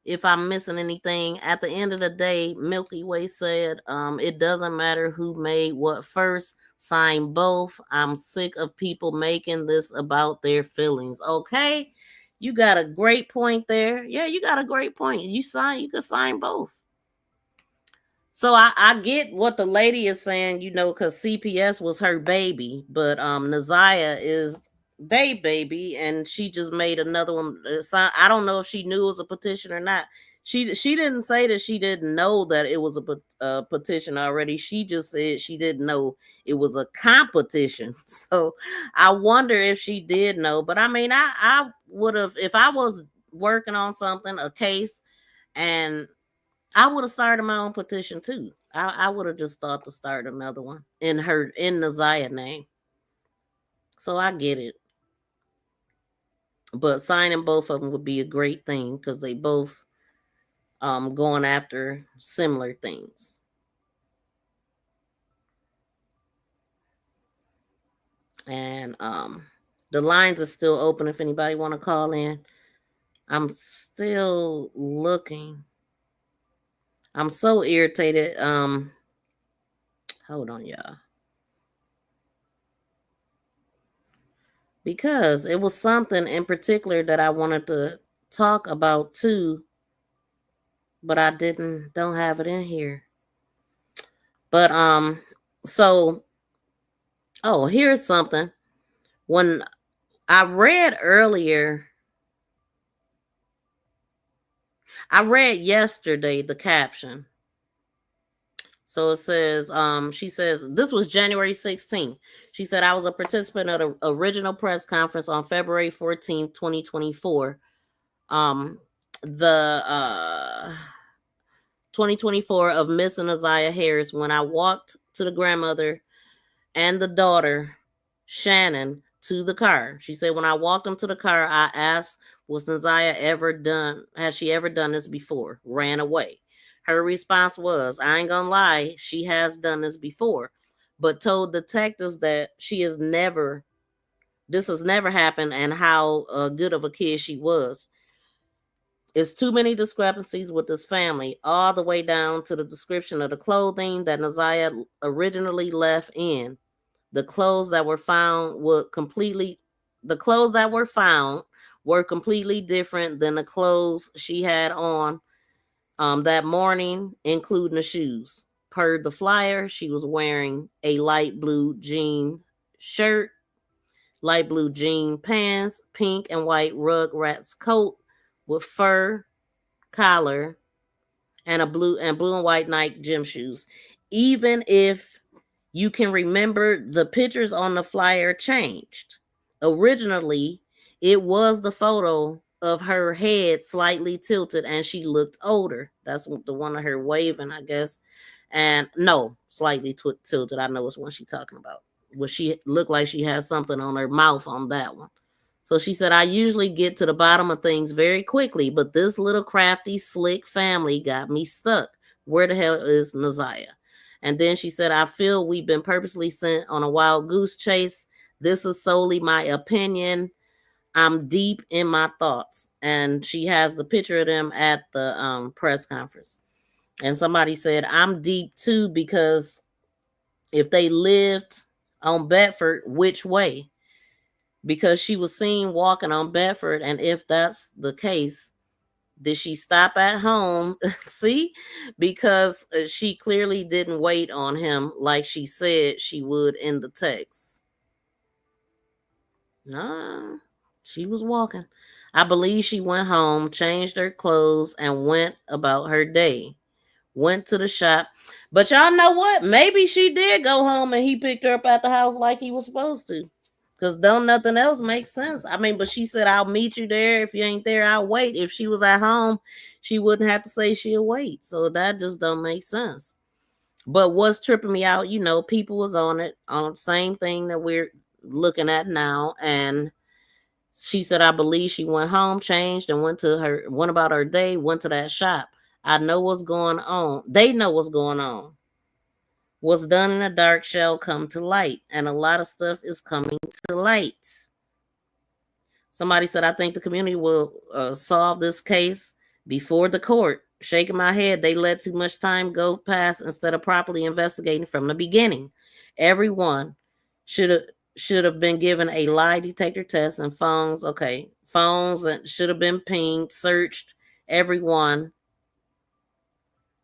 if I'm missing anything. At the end of the day, Milky Way said, it doesn't matter who made what first. Sign both. I'm sick of people making this about their feelings. Okay, you got a great point there. Yeah, you got a great point. You could sign both. So I get what the lady is saying, because CPS was her baby, but ZIYAH is they baby, and she just made another one. I don't know if she knew it was a petition or not. She didn't say that she didn't know that it was a petition already. She just said she didn't know it was a competition. So I wonder if she did know. But I mean, I would have, if I was working on something, a case, and I would have started my own petition too. I would have just thought to start another one in the ZIYAH name. So I get it. But signing both of them would be a great thing, because they both going after similar things. And the lines are still open if anybody want to call in. I'm still looking. I'm so irritated. Hold on, y'all. because it was something in particular that I wanted to talk about too, but I don't have it in here. But so here's something. When I read earlier, I read yesterday the caption. So it says, she says, this was January 16th. She said, I was a participant of the original press conference on February 14th, 2024. The 2024 of Miss and ZIYAH Harris, when I walked to the grandmother and the daughter, Shannon, to the car. She said, when I walked them to the car, I asked, has she ever done this before? Ran away. Her response was, I ain't gonna lie, she has done this before, but told detectives that this has never happened, and how good of a kid she was. It's too many discrepancies with this family, all the way down to the description of the clothing that ZIYAH originally left in. The clothes that were found were completely different than the clothes she had on that morning, including the shoes. Per the flyer, she was wearing a light blue jean shirt, light blue jean pants, pink and white Rugrats coat with fur collar, and blue and white Nike gym shoes. Even if you can remember, the pictures on the flyer changed. Originally, it was the photo of her head slightly tilted and she looked older. That's the one of her waving, I guess. And no, slightly tilted. I know it's one she's talking about. Well, she looked like she had something on her mouth on that one. So she said, I usually get to the bottom of things very quickly, but this little crafty, slick family got me stuck. Where the hell is ZIYAH? And then she said, I feel we've been purposely sent on a wild goose chase. This is solely my opinion. I'm deep in my thoughts. And she has the picture of them at the press conference. And somebody said, I'm deep too, because if they lived on Bedford, which way? Because she was seen walking on Bedford. And if that's the case, did she stop at home? See, because she clearly didn't wait on him like she said she would in the text. Nah, she was walking. I believe she went home, changed her clothes, and went about her day. Went to the shop. But y'all know what? Maybe she did go home and he picked her up at the house like he was supposed to. Because don't nothing else make sense. I mean, but she said, I'll meet you there. If you ain't there, I'll wait. If she was at home, she wouldn't have to say she'll wait. So that just don't make sense. But what's tripping me out, people was on the same thing that we're looking at now. And she said, I believe she went home, changed, and went about her day, went to that shop. I know what's going on. They know what's going on. What's done in the dark shall come to light, and a lot of stuff is coming to light. Somebody said, I think the community will solve this case before the court. Shaking my head, they let too much time go past instead of properly investigating from the beginning. Everyone should have been given a lie detector test, and phones and should have been pinged, searched. Everyone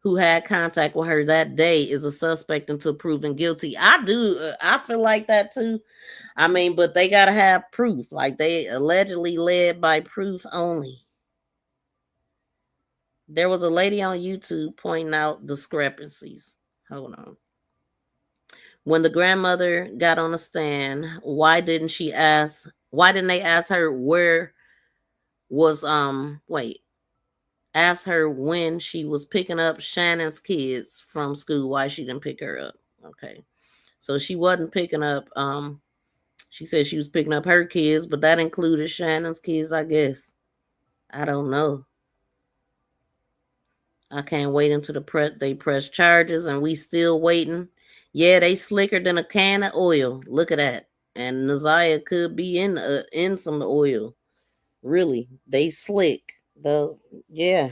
who had contact with her that day is a suspect until proven guilty. I feel like that too. I mean, but they got to have proof. Like, they allegedly led by proof only. There was a lady on YouTube pointing out discrepancies. Hold on. When the grandmother got on the stand, why didn't they ask her where was asked her when she was picking up Shannon's kids from school, why she didn't pick her up. Okay. So she wasn't picking up, she said she was picking up her kids, but that included Shannon's kids, I guess. I don't know. I can't wait until they press charges, and we still waiting. Yeah, they slicker than a can of oil. Look at that. And ZIYAH could be in some oil. Really, they slick. Yeah.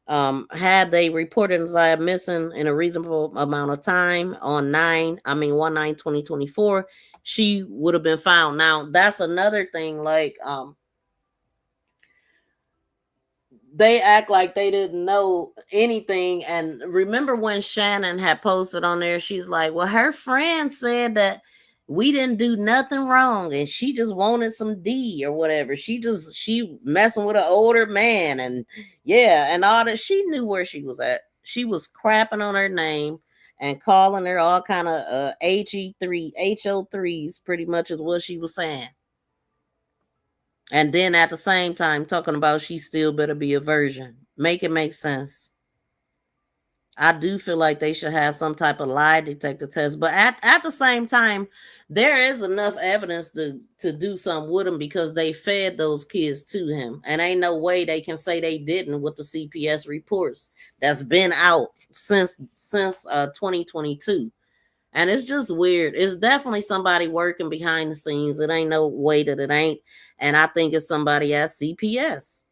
Had they reported ZIYAH missing in a reasonable amount of time on 1/9/2024, she would have been found. Now, that's another thing. Like, they act like they didn't know anything. And remember when Shannon had posted on there, she's like, well, her friend said that we didn't do nothing wrong and she just wanted some D or whatever. She messing with an older man and and all that. She knew where she was at. She was crapping on her name and calling her all kind of HO3s, pretty much is what she was saying. And then at the same time talking about she still better be a virgin. Make it make sense. I do feel like they should have some type of lie detector test. But at the same time, there is enough evidence to do something with him because they fed those kids to him. And ain't no way they can say they didn't with the CPS reports that's been out since 2022. And it's just weird. It's definitely somebody working behind the scenes. It ain't no way that it ain't. And I think it's somebody at CPS.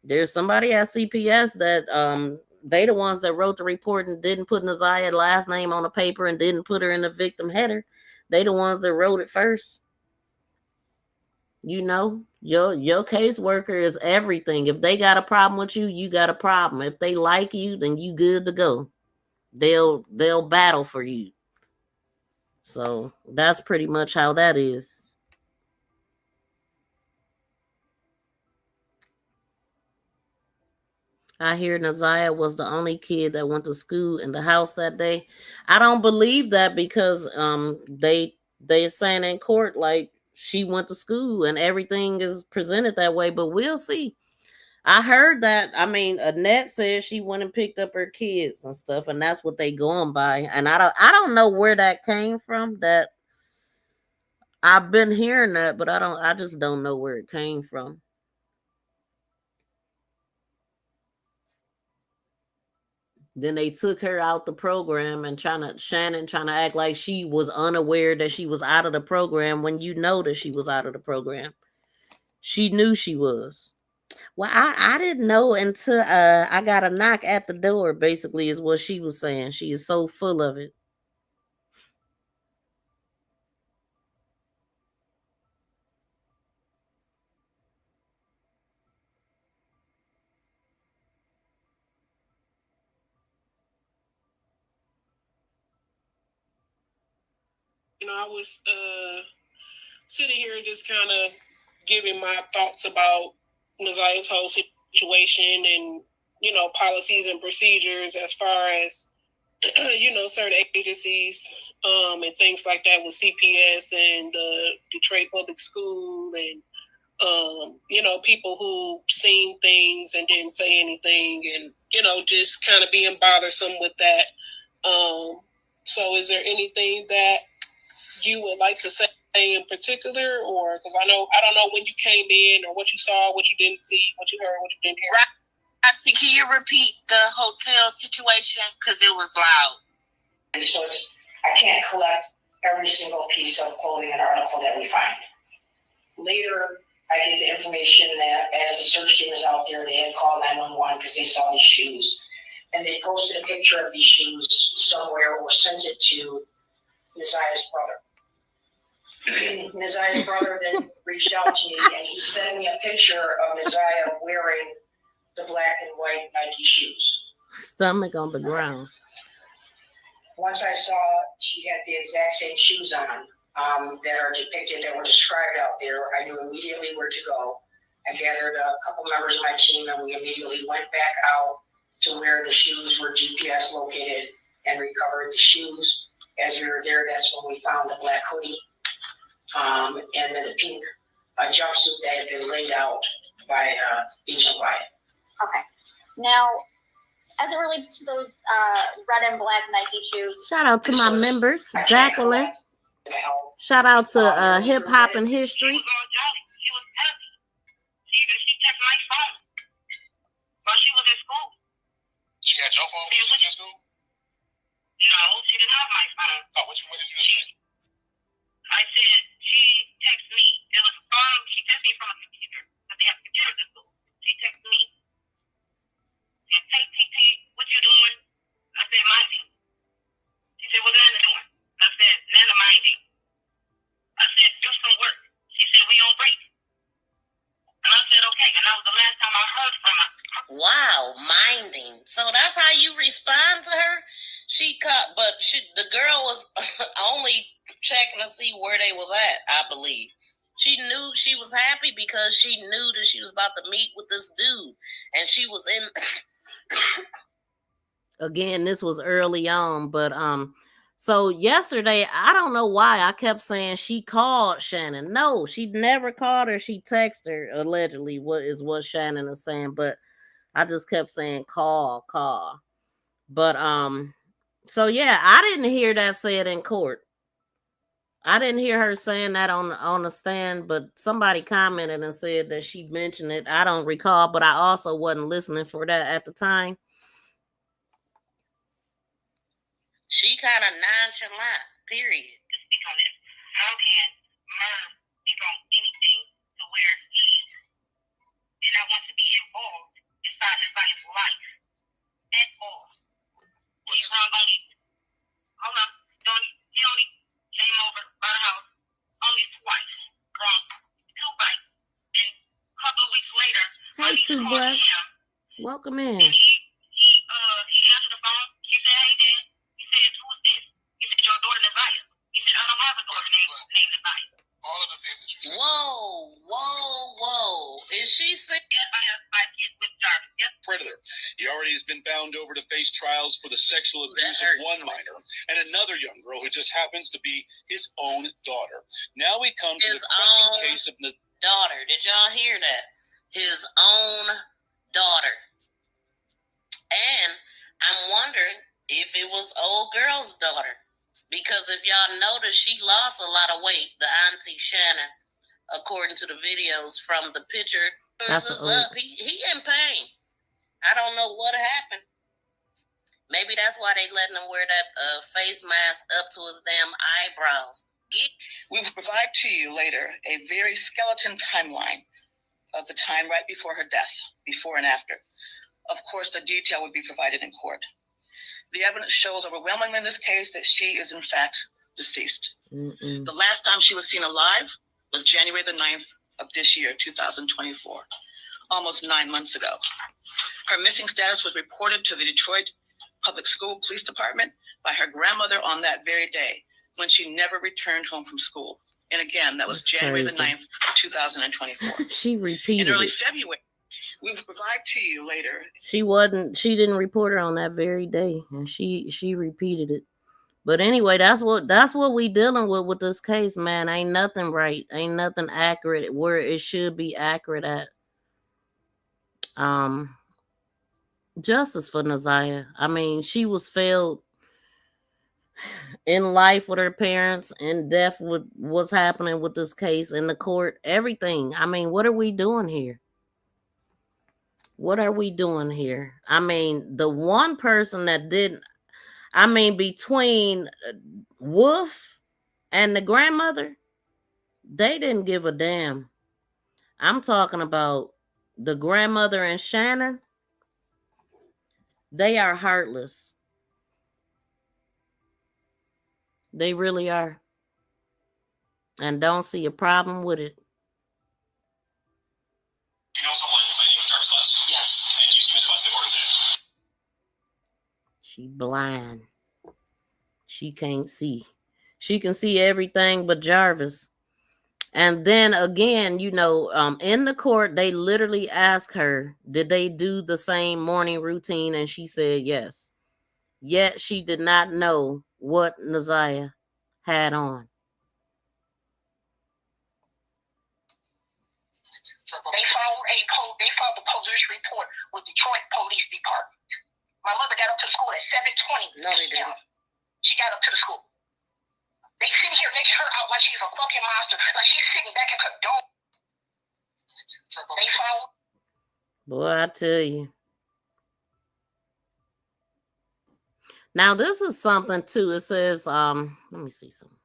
There's somebody at CPS that they the ones that wrote the report and didn't put ZIYAH's last name on the paper and didn't put her in the victim header. They the ones that wrote it first. You know, your caseworker is everything. If they got a problem with you, you got a problem. If they like you, then you good to go. They'll battle for you. So that's pretty much how that is. I hear ZIYAH was the only kid that went to school in the house that day. I don't believe that because they're saying in court like she went to school and everything is presented that way, but we'll see. I heard that. I mean, Annette said she went and picked up her kids and stuff, and that's what they going by. And I don't know where that came from. That I've been hearing that, but I just don't know where it came from. Then they took her out the program and Shannon trying to act like she was unaware that she was out of the program when you know that she was out of the program. She knew she was. Well, I didn't know until I got a knock at the door, basically, is what she was saying. She is so full of it. You know, I was sitting here just kind of giving my thoughts about ZIYAH's whole situation and, you know, policies and procedures as far as, you know, certain agencies and things like that with CPS and Detroit Public School and, you know, people who seen things and didn't say anything and, you know, just kind of being bothersome with that. So is there anything that you would like to say in particular, or because I don't know when you came in or what you saw, what you didn't see, what you heard, what you didn't hear. Roxy, can you repeat the hotel situation because it was loud? And so I can't collect every single piece of clothing and article that we find. Later, I get the information that as the search team is out there, they had called 911 because they saw these shoes, and they posted a picture of these shoes somewhere or sent it to ZIYAH's brother. ZIYAH's brother then reached out to me and he sent me a picture of ZIYAH wearing the black and white Nike shoes. Stomach on the ground. Once I saw she had the exact same shoes on that are depicted, that were described out there, I knew immediately where to go. I gathered a couple members of my team and we immediately went back out to where the shoes were GPS located and recovered the shoes. As we were there, that's when we found the black hoodie and then the pink jumpsuit that had been laid out by Agent Wyatt. Okay. Now, as it relates to those red and black Nike shoes. Shout out to my members, Jacqueline. Shout out to Hip Hop and History. She checked my phone while she was at school. She had your phone when she was at school? No, she didn't have my phone. Oh, what did you just say? I said she texted me. It was a phone. She texted me from a computer because they have computers at school. She texted me. And hey, TT, what you doing? I said, minding. She said, what Nana doing? I said, Nana minding. That was the last time I heard from her. Wow, minding. So that's how you respond to her? The girl was only checking to see where they was at, I believe. She knew she was happy because she knew that she was about to meet with this dude. And she was in... Again, this was early on, but so yesterday, I don't know why I kept saying she called Shannon. No, she never called her. She texted her, allegedly, what Shannon is saying, but I just kept saying call. But so yeah, I didn't hear that said in court. I didn't hear her saying that on the stand, but somebody commented and said that she mentioned it. I don't recall, but I also wasn't listening for that at the time. She kind of nonchalant, period. Just because how can Merv be on anything to where he did not want to be involved inside his wife's life at all? He only came over by the house only twice, from 2 bites. And a couple of weeks later, Hey, Two Breasts. Welcome in. he answered the phone. She said, "Hey, Dad." He said, "Who is this?" He said, "Your daughter, ZIYAH." He said, "I don't have a daughter named ZIYAH." All of the things that you said. Whoa. Is she sick? Yes, I have 5 kids with Jarvis. Yes. Predator. He already has been bound over to face trials for the sexual abuse of one minor and another young girl who just happens to be his own daughter. Now we come to the crushing case of the daughter. Did y'all hear that? His own daughter. And I'm wondering if it was old girl's daughter. Because if y'all notice, she lost a lot of weight, the Auntie Shannon, according to the videos from the picture. He in pain. I don't know what happened. Maybe that's why they letting him wear that face mask up to his damn eyebrows. We will provide to you later a very skeleton timeline of the time right before her death, before and after. Of course, the detail will be provided in court. The evidence shows overwhelmingly in this case that she is in fact deceased. The last time she was seen alive was January the 9th of this year, 2024, almost 9 months ago. Her missing status was reported to the Detroit Public School Police Department by her grandmother on that very day, when she never returned home from school. And again, that was January the 9th, 2024. She repeated in early it. February. We will provide to you later. She didn't report her on that very day, and she repeated it. But anyway, that's what we dealing with this case, man. Ain't nothing right. Ain't nothing accurate where it should be accurate at. Justice for ZIYAH. I mean, she was failed in life with her parents, in death with what's happening with this case in the court, everything. I mean, what are we doing here? What are we doing here? I mean, the one person that didn't, I mean, between Wolf and the grandmother, they didn't give a damn. I'm talking about the grandmother and Shannon. They are heartless. They really are. And don't see a problem with it. You know someone fighting with Jarvis Glass? Yes. And you see Mr. Glass before today? She blind. She can't see. She can see everything but Jarvis. And then again, you know, in the court, they literally asked her, did they do the same morning routine? And she said yes. Yet she did not know what ZIYAH had on. They filed a police report with Detroit Police Department. My mother got up to school at 7:20. No, they didn't. She got up to the school. They sitting here making her out like she's a fucking monster, like she's sitting back at her door. They filed. Boy, I tell you. Now this is something too. It says, let me see something.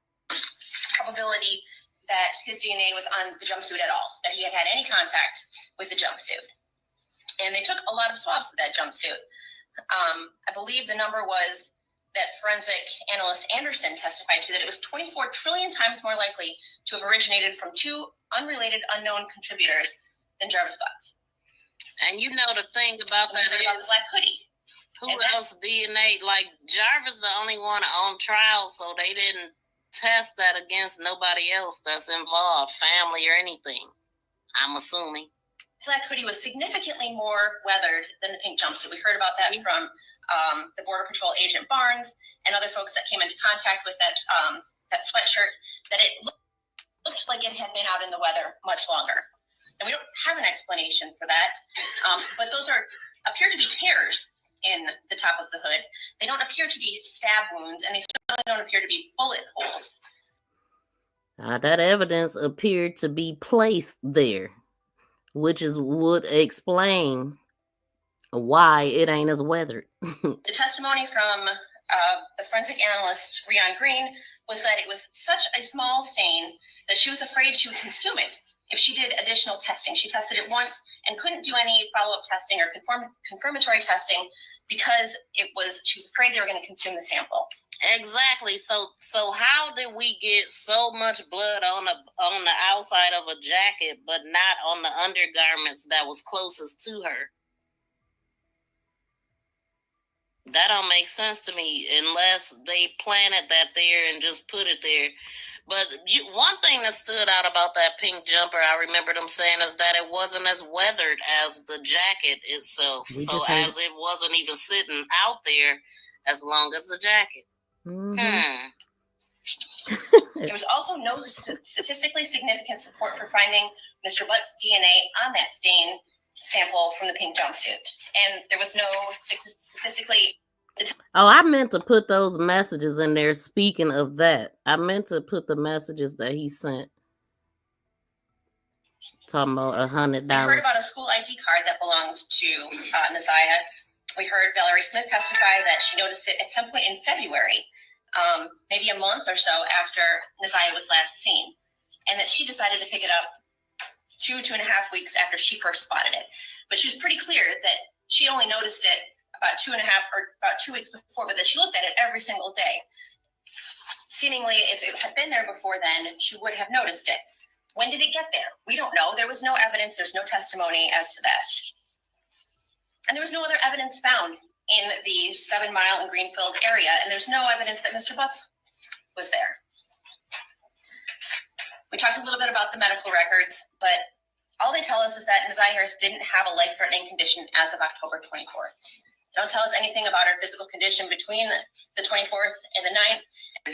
Probability that his DNA was on the jumpsuit at all, that he had had any contact with the jumpsuit. And they took a lot of swabs of that jumpsuit. I believe the number was that forensic analyst Anderson testified to, that it was 24 trillion times more likely to have originated from two unrelated unknown contributors than Jarvis Glass. And you know the thing about that is Black Hoodie. Who else DNA? Like Jarvis, the only one on trial, so they didn't test that against nobody else that's involved, family or anything. I'm assuming. Black Hoodie was significantly more weathered than the pink jumpsuit. We heard about that from the Border Patrol agent Barnes and other folks that came into contact with that that sweatshirt. That it looked like it had been out in the weather much longer, and we don't have an explanation for that. But those appear to be tears in the top of the hood. They don't appear to be stab wounds, and they certainly don't appear to be bullet holes. That evidence appeared to be placed there, which would explain why it ain't as weathered. The testimony from the forensic analyst, Rion Green, was that it was such a small stain that she was afraid she would consume it if she did additional testing. She tested it once and couldn't do any follow-up testing or confirmatory testing because she was afraid they were going to consume the sample. Exactly. So how did we get so much blood on the outside of a jacket, but not on the undergarments that was closest to her? That don't make sense to me unless they planted that there and just put it there. But one thing that stood out about that pink jumper, I remember them saying, is that it wasn't as weathered as the jacket itself. So as it wasn't even sitting out there as long as the jacket. Mm-hmm. There was also no statistically significant support for finding Mr. Butt's DNA on that stain sample from the pink jumpsuit. And there was no statistically... Oh, I meant to put those messages in there. Speaking of that, I meant to put the messages that he sent. Talking about $100. We heard about a school ID card that belonged to ZIYAH. We heard Valerie Smith testify that she noticed it at some point in February, maybe a month or so after ZIYAH was last seen, and that she decided to pick it up 2.5 weeks after she first spotted it. But she was pretty clear that she only noticed it about 2.5 or about 2 weeks before, but that she looked at it every single day. Seemingly, if it had been there before then, she would have noticed it. When did it get there? We don't know. There was no evidence. There's no testimony as to that. And there was no other evidence found in the 7 Mile and Greenfield area, and there's no evidence that Mr. Butts was there. We talked a little bit about the medical records, but all they tell us is that ZIYAH Harris didn't have a life-threatening condition as of October 24th. They don't tell us anything about her physical condition between the 24th and the 9th.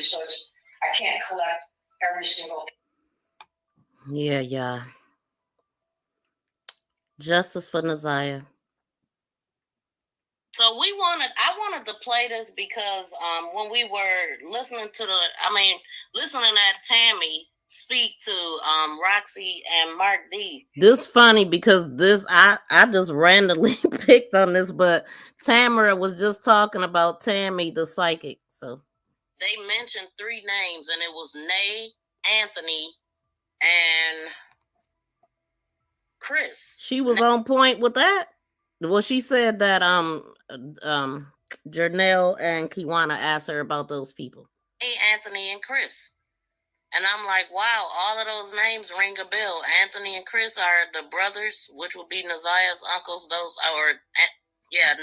So I can't collect every single. Yeah. Justice for ZIYAH. So I wanted to play this because when we were listening at Tammy speak to Roxy and Mark D. This funny because I just randomly picked on this, but Tamara was just talking about Tammy the psychic. So they mentioned 3 names, and it was Nay, Anthony, and Chris. She was on point with that. Well, she said that Janelle and Kiwana asked her about those people. Hey, Anthony and Chris. And I'm like, wow, all of those names ring a bell. Anthony and Chris are the brothers, which would be Naziah's uncles.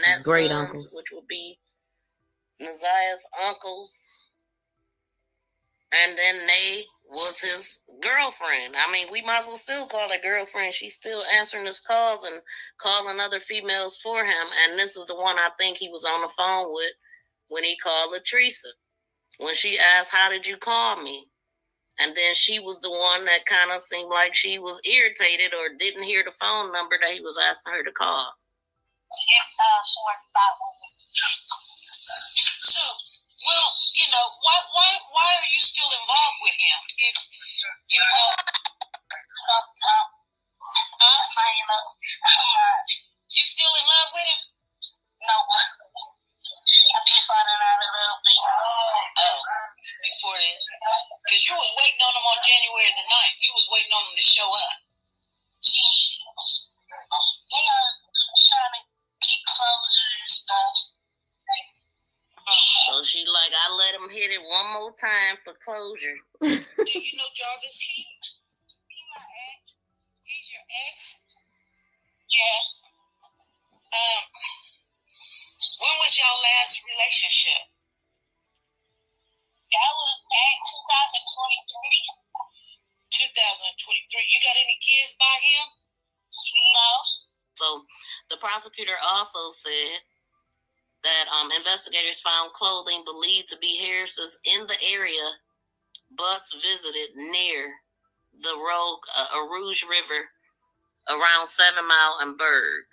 Nat's great sons, uncles, which would be Naziah's uncles. And then Nay was his girlfriend. I mean, we might as well still call her girlfriend. She's still answering his calls and calling other females for him. And this is the one I think he was on the phone with when he called Latresa. When she asked, how did you call me? And then she was the one that kind of seemed like she was irritated or didn't hear the phone number that he was asking her to call. So, well, why are you still involved with him? If you know, you still in love with him? No. I've been finding out a little bit. Oh, before this, because you was waiting on him on January the 9th. You was waiting on him to show up. They are trying to keep closure and stuff. So she like, I let him hit it one more time for closure. Do you know Jarvis? He my ex. He's your ex? Yes. last relationship? That was back 2023. 2023. You got any kids by him? No. So the prosecutor also said that investigators found clothing believed to be Harris's in the area Butts visited near the Rouge River around 7 Mile and Berg.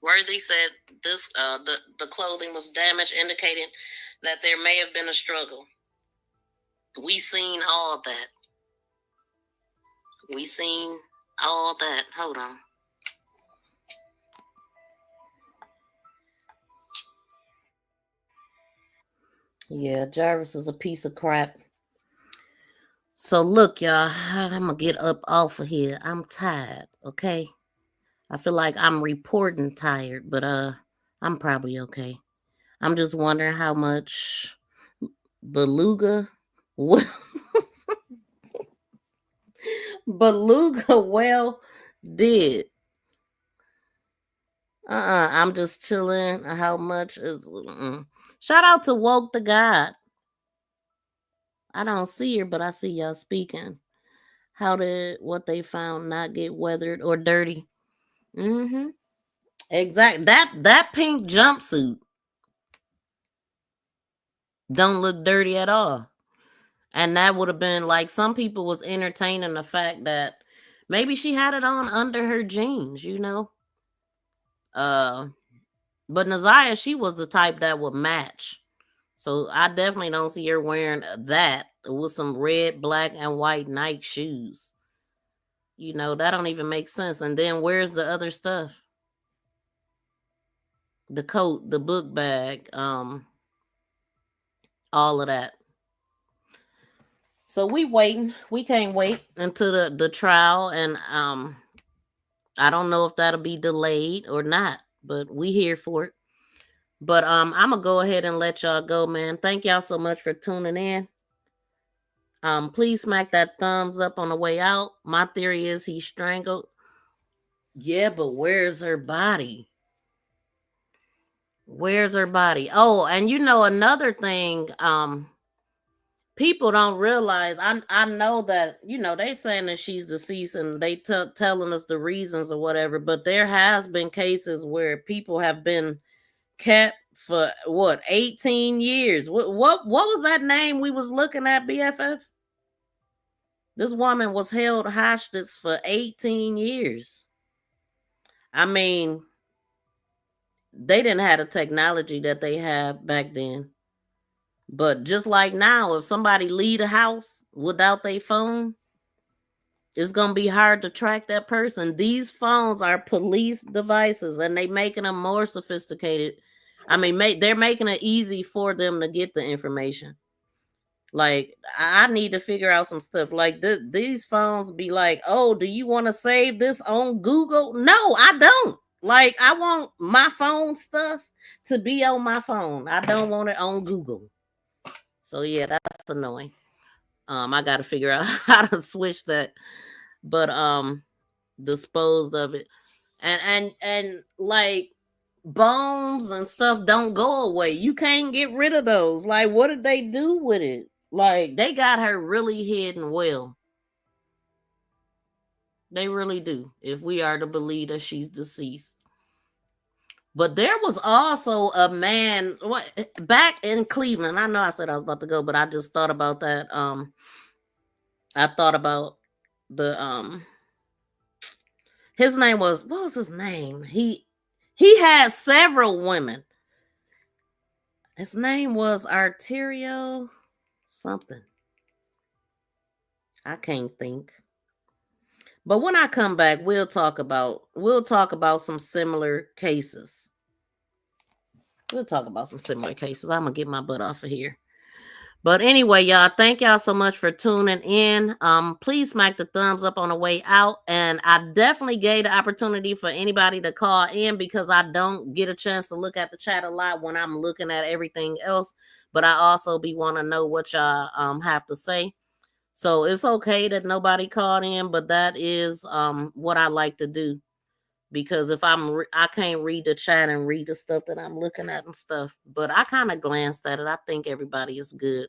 Worthy said this the clothing was damaged, indicating that there may have been a struggle. We seen all that. We seen all that. Hold on. Yeah, Jarvis is a piece of crap. So look, y'all, I'm gonna get up off of here. I'm tired, okay? I feel like I'm reporting tired, but I'm probably okay. I'm just wondering how much Beluga well did. I'm just chilling. How much is shout out to Woke the God. I don't see her, but I see y'all speaking. How did what they found not get weathered or dirty? Exactly. That pink jumpsuit don't look dirty at all. And that would have been like some people was entertaining the fact that maybe she had it on under her jeans, you know. But ZIYAH, she was the type that would match. So I definitely don't see her wearing that with some red, black, and white Nike shoes. You know, that don't even make sense. And then where's the other stuff? The coat, the book bag, all of that. So we waiting. We can't wait until the trial, and I don't know if that'll be delayed or not, but we here for it. But I'm gonna go ahead and let y'all go, man. Thank y'all so much for tuning in. Please smack that thumbs up on the way out. My theory is he strangled. Yeah, but where's her body? Where's her body? Oh, and you know another thing, people don't realize. I know that, you know, they saying that she's deceased and they telling us the reasons or whatever, but there has been cases where people have been kept for what 18 years. What was that name we was looking at, BFF? This woman was held hostage for 18 years. I mean, they didn't have the technology that they have back then. But just like now, if somebody leave a house without their phone, it's going to be hard to track that person. These phones are police devices and they making them more sophisticated. I mean, they're making it easy for them to get the information. Like, I need to figure out some stuff. Like, these phones be like, oh, do you want to save this on Google? No, I don't. Like, I want my phone stuff to be on my phone. I don't want it on Google. So yeah, that's annoying. I got to figure out how to switch that, but disposed of it, and like bones and stuff don't go away. You can't get rid of those. Like, what did they do with it? Like, they got her really hidden well. They really do. If we are to believe that she's deceased. But there was also a man back in Cleveland. I know I said I was about to go, but I just thought about that. I thought about the his name was, what was his name? He had several women. His name was Arterio something. I can't think. But when I come back, we'll talk about some similar cases. I'm gonna get my butt off of here. But anyway, y'all, thank y'all so much for tuning in. Please smack the thumbs up on the way out. And I definitely gave the opportunity for anybody to call in because I don't get a chance to look at the chat a lot when I'm looking at everything else. But I also want to know what y'all have to say. So it's okay that nobody called in, but that is what I like to do. because if I can't read the chat and read the stuff that I'm looking at and stuff, but I kind of glanced at it. I think everybody is good.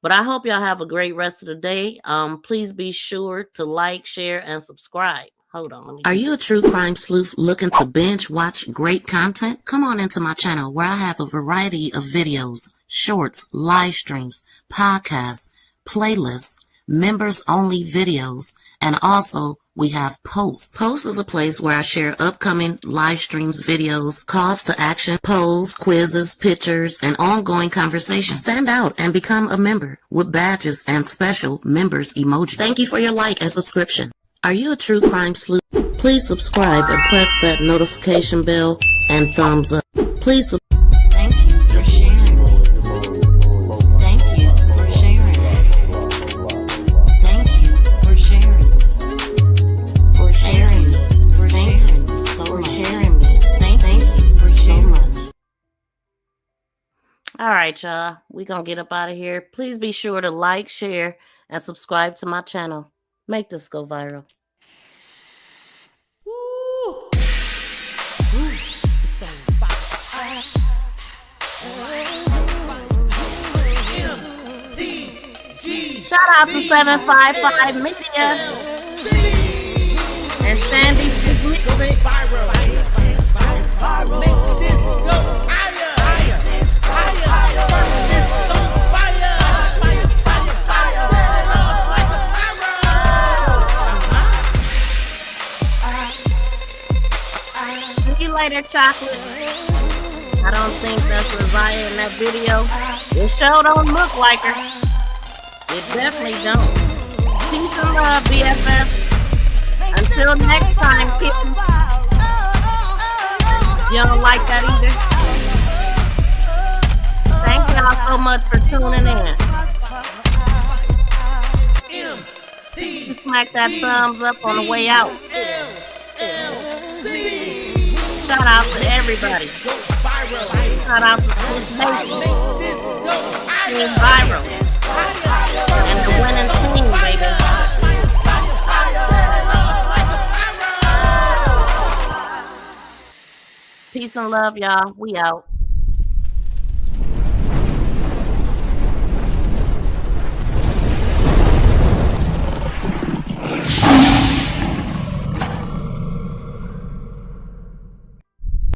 But I hope y'all have a great rest of the day. Please be sure to like, share, and subscribe. Hold on. Are you a true crime sleuth looking to binge watch great content? Come on into my channel where I have a variety of videos, shorts, live streams, podcasts, playlists, members only videos, and also we have Posts. Posts is a place where I share upcoming live streams, videos, calls to action, polls, quizzes, pictures, and ongoing conversations. Stand out and become a member with badges and special members emojis. Thank you for your like and subscription. Are you a true crime sleuth? Please subscribe and press that notification bell and thumbs up. Please Thank you for sharing. Thank you for sharing. Thank you for sharing. For sharing. For sharing. For sharing me. Thank you for so much. All right, y'all. We're going to get up out of here. Please be sure to like, share, and subscribe to my channel. Make this go viral. Shout out to 755 Media and Sandy Music. See you later, chocolate. I don't think that's ZIYAH in that video. It sure don't look like her. It definitely don't. Peace and love, BFF. Until next time, kittens. You don't like that either? Thank y'all so much for tuning in. Smack that thumbs up on the way out. Shout out to everybody. Shout out to Swiss Nation. Team Viral. And the winning team, baby. Peace and love, y'all. We out.